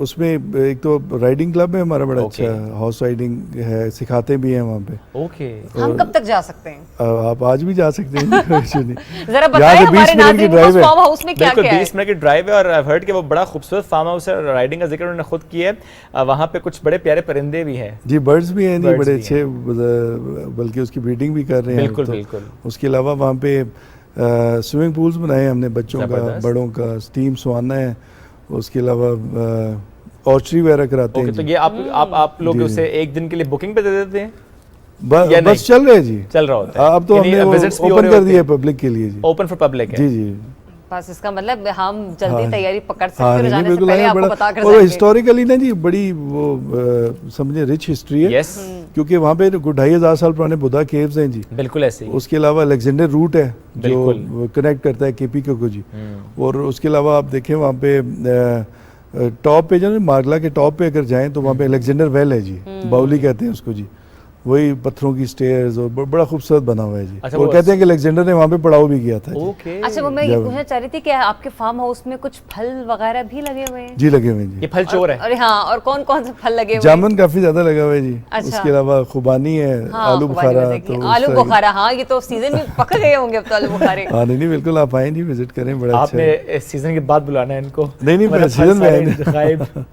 उसमें एक तो राइडिंग क्लब है हमारा बड़ा अच्छा, हॉर्स राइडिंग है, सिखाते भी हैं वहाँ पे। ओके। हम कब तक जा सकते हैं? आप आज भी जा सकते हैं। जरा बताइए हमारे नाज़रीन को फार्म हाउस में क्या क्या है? 20 मिनट की ड्राइव है, और हर्ट के वो बड़ा खूबसूरत फार्म हाउस है। राइडिंग का जिक्र उन्होंने खुद किया है। वहाँ पे कुछ बड़े प्यारे परिंदे भी हैं जी, बर्ड्स भी हैं जी, बड़े अच्छे, बल्कि उसकी ब्रीडिंग भी कर रहे हैं। बिल्कुल। उसके अलावा वहाँ पे स्विमिंग पूल्स बनाए हमने बच्चों का, बड़ों का, स्टीम सुहाना है। उसके अलावा ऑर्चरी वगैरह कराते हैं। तो ये आप लोग उसे एक दिन के लिए बुकिंग पे दे देते हैं? बस चल रहे हैं जी, चल रहा होता है। अब तो हमने ओपन कर दिया है पब्लिक के लिए जी, ओपन फॉर पब्लिक है जी। बस इसका मतलब हम जल्दी हाँ। तैयारी पकड़ सकते हाँ, हैं, नहीं, जाने से बिल्कुल पहले आए, आपको बड़ा- बता कर और जाएंगे। हिस्टोरिकली ना जी बड़ी वो समझे रिच हिस्ट्री है। Yes. क्योंकि वहाँ पे 2500 साल पुराने बुद्धा केव्स हैं जी। बिल्कुल ऐसे ही। उसके अलावा अलेक्जेंडर रूट है जो बिल्कुल। कनेक्ट करता है केपी को जी। और उसके अलावा आप देखें वहाँ पे टॉप पे जो मार्गला के टॉप पे अगर जाएं तो वहाँ पे अलेक्जेंडर वेल है जी, बाउली कहते हैं उसको जी। वही पत्थरों की स्टेयर्स और बड़ा खूबसूरत बना हुआ है जी। अच्छा, और वो कहते हैं कि अलेक्जेंडर ने वहाँ पे पड़ाव भी किया था जी। ओके। अच्छा, वो मैं ये जब- पूछना चाह रही थी कि आपके फार्म हाउस में कुछ फल वगैरह भी लगे हुए हैं? जी लगे हुए हैं जी। ये फल चोर है। अरे हाँ, और कौन कौन से फल लगे हुए हैं? जामुन काफी ज्यादा लगा हुआ है जी। अच्छा। उसके अलावा खुबानी है, हाँ, आलू खुबानी बुखारा। बताइए। तो आलू उस तरह की- बुखारा, हाँ ये तो सीजन में पक गए होंगे अब तो आलू बुखारे। हाँ नहीं बिल्कुल आप आए जी, विजिट करें, बड़ा अच्छा आपने है। इस सीजन के बाद बुलाना है इनको। नहीं, वरना सीजन में फल आए सारे गायब।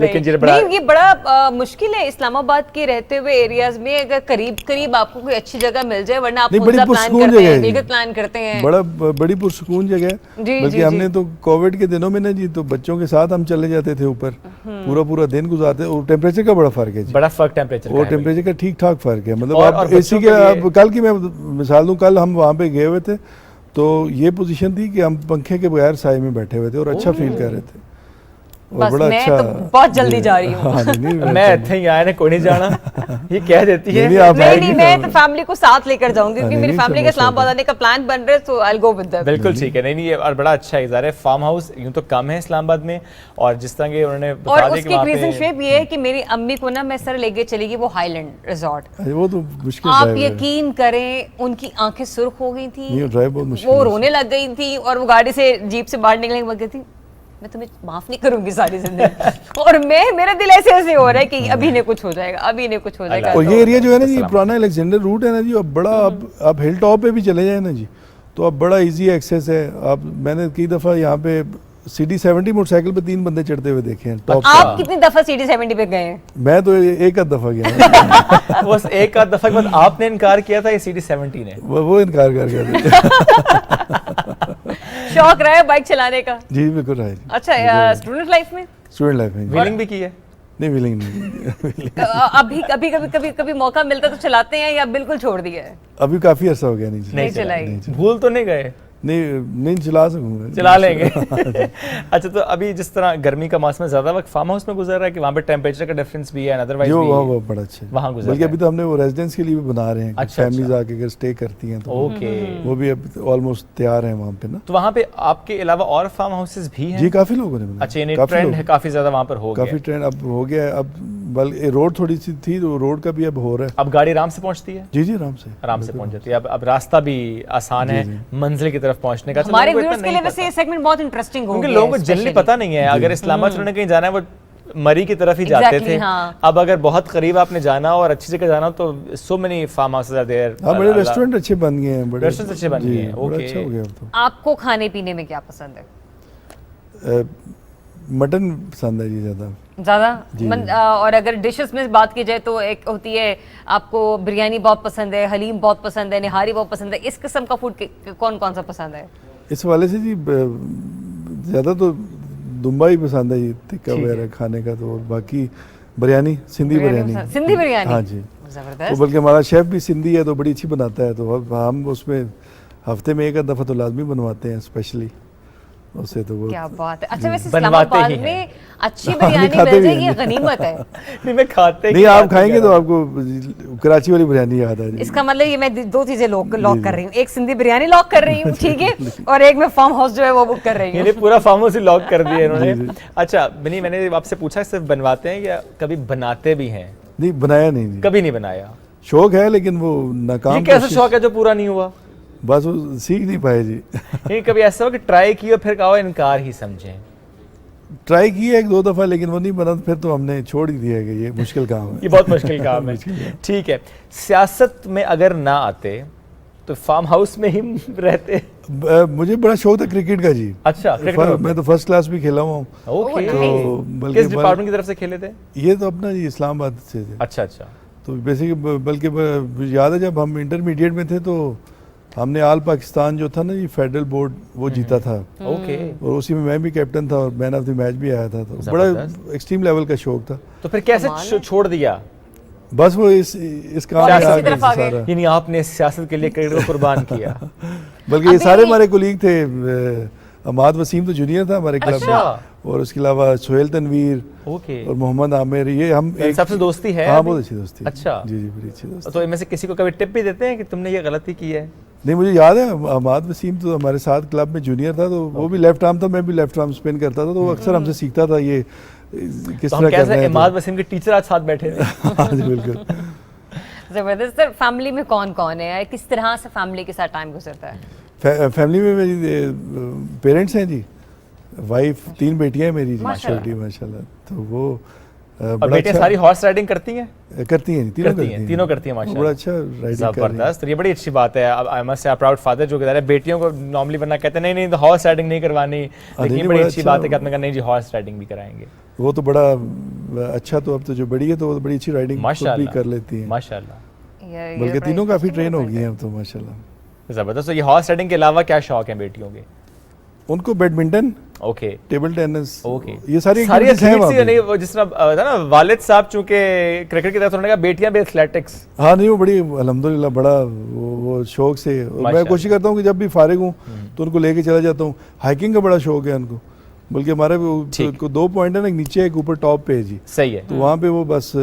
लेकिन नहीं, बड़ा नहीं, ये बड़ा मुश्किल है इस्लामाबाद के रहते हुए एरियाज में, अगर करीब आपको कोई अच्छी जगह मिल जाए, वरना आप नहीं, बड़ी पुलसा प्लान पुरसकून करते जगह हैं, है जी। वीगल प्लान करते हैं। बड़ी पुरसकून जगह है। जी, बल्कि जी, हमने जी। तो कोविड के दिनों में ना जी, तो बच्चों के साथ हम चले जाते थे ऊपर, पूरा दिन गुजारते। और टेम्परेचर का बड़ा फर्क है जी। बड़ा फर्क टेम्परेचर का और है टेम्परेचर का ठीक ठाक फर्क है। मतलब और आप बच्चों एसी के के लिए- आप कल की मैं मिसाल दूं, कल हम वहाँ पे गए हुए थे तो ये पोजीशन थी कि हम पंखे के बगैर साए में बैठे हुए थे और अच्छा फील कर रहे थे। और बस बड़ा मैं अच्छा तो बहुत जल्दी जा रही हूँ। हाँ, नहीं, मैं इत्थे ही आया ने कोई नहीं जाना। ये कह देती है। नहीं, आप नहीं आएंगी मैं ना। तो फैमिली को साथ लेकर जाऊंगी, क्योंकि नहीं, मेरी नहीं, फैमिली का समझ इस्लामाबाद आने का प्लान बन रहा है, तो I will go with them. बिल्कुल ठीक है। नहीं ये और बड़ा अच्छा इज़ार है। फार्म हाउस यूं तो कम है इस्लामाबाद में, और जिस तरह के उन्होंने और बता दिया कि उसकी वहाँ रीजन पे शेप ये है कि मेरी अम्मी को ना मैं सर लेके चलेगी वो हाईलैंड रिजॉर्ट। वो तो मुश्किल आप ड्राइव है। यकीन करें, उनकी आंखें सुर्ख हो गई थी, नहीं, ड्राइव बहुत मुश्किल वो है। रोने लग गई थी, और वो गाड़ी से जीप से बाहर निकलने के बाद कहती मैं तुम्हें माफ नहीं करूंगी सारी जिंदगी। और मेरा दिल ऐसे ऐसे हो रहा है कि अभी ने कुछ हो जाएगा, अभी ने कुछ हो जाएगा। और तो- ये एरिया जो है ना जी, पुराना अलेक्जेंडर रूट है ना जी, अब बड़ा आप हिल टॉप पे भी चले जाए ना जी, तो अब बड़ा इजी एक्सेस है। आप मैंने कई दफ़ा यहाँ पे CD70 मोटरसाइकिल पे 3 बंदे चढ़ते हुए देखे हैं टॉप आप कितनी दफा CD70 पे गए हैं? मैं तो एक आध दफ़ा गया। बस एक आध दफा के बाद आपने इनकार किया था, ये CD70 ने। वो इनकार कर गया। शौक रहा है बाइक चलाने का? जी बिल्कुल रहा है। अच्छा, स्टूडेंट लाइफ में? स्टूडेंट लाइफ में व्हीलिंग भी की है? नहीं, व्हीलिंग नहीं। अभी कभी मौका मिलता तो चलाते हैं या बिल्कुल छोड़ दिया है? अभी काफी अर्सा हो गया नहीं चलाई। भूल तो नहीं गए? नहीं चला सकूंगा, चला लेंगे। अच्छा, तो अभी जिस तरह गर्मी का मौसम है, ज्यादा वक्त फार्म हाउस में गुजर रहा है कि वहाँ पे टेम्परेचर का डिफरेंस भी है, अदरवाइज जो भी वो बड़ा अच्छा है। वहाँ गुजर बल्कि अभी तो हमने वो रेजिडेंस के लिए भी बना रहे हैं। अच्छा, फैमिलीज आके अगर स्टे करती हैं तो ओके, वो भी अब ऑलमोस्ट तैयार हैं वहाँ पे ना। तो वहाँ पे आपके अलावा और फार्म हाउसेस भी हैं? जी काफी लोगों ने बनाया। अच्छा, यानी ट्रेंड है काफी ज्यादा वहाँ पर हो गया? काफी ट्रेंड अब हो गया है। अब बल्कि रोड थोड़ी सी थी, तो रोड का भी अब हो रहा है। अब गाड़ी आराम से पहुँचती है? जी आराम से पहुँच जाती है। अब रास्ता भी आसान है मंजिल की तरफ पहुँचने का। हमारे व्यूअर्स के लिए वैसे ये सेगमेंट बहुत इंटरेस्टिंग हो गया क्योंकि लोगों को जनरली पता नहीं है, अगर इस्लामाबाद से उन्होंने कहीं जाना है वो मरी की तरफ ही जाते थे। हाँ। अब अगर बहुत करीब आपने जाना हो और अच्छी जगह जाना हो तो so many farm houses are there. हाँ, बड़े रेस्टोरेंट अच्छे बन गए हैं, बड़े रेस्टोरेंट अच्छे बन गए हैं। ओके, अच्छा हो गया अब तो। आपको खाने पीने में क्या पसंद है? मटन पसंद है जी ज्यादा। जी। और अगर डिशेस में बात की जाए तो एक होती है, आपको बिरयानी बहुत पसंद है, हलीम बहुत पसंद है, निहारी बहुत पसंद है, इस किस्म का फूड कौन कौन सा पसंद है? इस वाले से जी ज़्यादा तो दुम्बा ही पसंद है जी, टिक्का वगैरह खाने का। तो बाकी बिरयानी, सिंधी बिरयानी। सिंधी बिरयानी? हाँ जी, जबरदस्त। तो बल्कि हमारा शेफ भी सिंधी है, तो बड़ी अच्छी बनाता है। तो अब हम उसमें हफ्ते में एक आध दफ़ा तो लाजमी बनवाते हैं स्पेशली उससे। तो वो क्या बात है। अच्छा, वैसे इस्लामाबाद में अच्छी बिरयानी खाते मिल भी जाए हैं। ये गनीमत है। नहीं, मैं खाते नहीं, आप खाएंगे तो आपको कराची वाली बिरयानी याद आ जाएगी। इसका मतलब ये मैं दो चीजें लॉक कर रही हूँ, एक सिंधी बिरयानी लॉक कर रही हूँ, ठीक है, और एक मैं फार्म हाउस जो है वो बुक कर रही हूँ। ये पूरा फार्म हाउस ही लॉक कर दिया इन्होंने। अच्छा बनी, मैंने आपसे पूछा सिर्फ बनवाते हैं या कभी बनाते भी हैं? नहीं, बनाया नहीं, कभी नहीं बनाया। शौक है लेकिन वो नाकाम। ये कैसा शौक है जो पूरा नहीं हुआ? बस वो सीख नहीं पाए जी। ये कभी ऐसा हो कि ट्राई किया फिर कहा इनकार ही समझें? ट्राई किया एक दो दफ़ा, लेकिन वो नहीं बना, फिर तो हमने छोड़ ही दिया कि ये मुश्किल काम है। ये बहुत मुश्किल काम है। ठीक है, सियासत में अगर ना आते तो फार्म हाउस में ही रहते? मुझे बड़ा शौक था क्रिकेट का जी। अच्छा, मैं तो फर्स्ट क्लास भी खेला हुआ हूँ। ओके, तो किस डिपार्टमेंट की तरफ से खेले थे? ये तो अपना जी इस्लामाबाद से थे। अच्छा अच्छा। तो बेसिक बल्कि याद है जब हम इंटरमीडिएट में थे तो हमने आल पाकिस्तान जो था ना जी फेडरल बोर्ड, वो जीता था। ओके। और उसी में मैं भी कैप्टन था और मैन ऑफ द मैच भी आया था। तो बड़ा एक्सट्रीम लेवल का शौक था। तो फिर कैसे छोड़ दिया? बस वो इस काम में आ गए सारा। यानी आपने सियासत के लिए करियर को कुर्बान किया। बल्कि ये सारे हमारे कुलीग थे। अमाद वसीम तो जूनियर था हमारे क्लब में, और उसके अलावा सोहेल तनवीर और मोहम्मद आमिर, ये हम एक सबसे दोस्ती है। हाँ, बहुत अच्छी दोस्ती। अच्छा जी जी, बड़ी अच्छी दोस्ती। तो इनमें से किसी को कभी टिप भी देते हैं कि तुमने ये गलती की है? नहीं, मुझे याद है अमाद वसीम तो हमारे साथ क्लब में जूनियर था, तो वो भी लेफ्ट आर्म था, मैं भी लेफ्ट आर्म स्पिन करता था, तो वो अक्सर हमसे सीखता था ये किस तरह करना है। अमाद वसीम के टीचर आज साथ बैठे थे। हाँ जी, बिल्कुल। जबरदस्त। सर, फैमिली में कौन कौन है, किस तरह से फैमिली के साथ टाइम गुजरता है? फैमिली में मेरी पेरेंट्स हैं जी, वाइफ, 3 बेटियां हैं मेरी छोटी माशाल्लाह। तो वो बेटियां सारी हॉर्स राइडिंग करती हैं? करती हैं, तीनों करती हैं माशाल्लाह। बड़ा अच्छा राइडिंग जबरदस्त। तो ये बड़ी अच्छी बात है। I must say proud father जो कहता है बेटियों को नॉर्मली वरना कहते हैं नहीं हॉर्स राइडिंग नहीं करवानी, लेकिन बड़ी अच्छी बात है कि आपने कहा नहीं जी हॉर्स राइडिंग भी कराएंगे। वो तो बड़ा अच्छा, तो अब तो जो बड़ी है तो वो बड़ी अच्छी राइडिंग भी कर लेती है माशाल्लाह। बल्कि तीनों काफी ट्रेन हो गई हैं अब तो माशाल्लाह। जबरदस्त। तो ये हॉर्स राइडिंग के अलावा क्या शौक है बेटियों के? उनको badminton, okay, table tennis, okay, ये सारी एथलीट्स हैं नहीं, वो जिस तरह था ना वालिद साहब चूंकि क्रिकेट की तरफ उन्होंने कहा बेटियां भी एथलेटिक्स। हाँ, नहीं वो बड़ी अल्हम्दुलिल्लाह बड़ा वो शौक से, मैं कोशिश करता हूँ कि जब भी फारिग हूँ तो उनको लेके चला जाता हूँ। हाइकिंग का बड़ा शौक है उनको, बल्कि हमारे को 2 पॉइंट है ना, नीचे एक ऊपर टॉप पे जी। सही है। तो वहाँ पे वो बस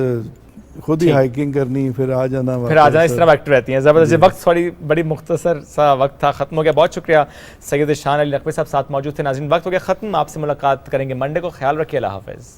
खुद ही हाइकिंग करनी, फिर आ जाना इस तरह एक्टिव रहती हैं। ज़बरदस्त। वक्त थोड़ी बड़ी मुख्तसर सा वक्त था, ख़त्म हो गया। बहुत शुक्रिया सैयद शान अली नकवी साहब साथ मौजूद थे। नाज़रीन, वक्त हो गया ख़त्म। आपसे मुलाकात करेंगे मंडे को। ख्याल रखिए। अल्लाह हाफ़िज़।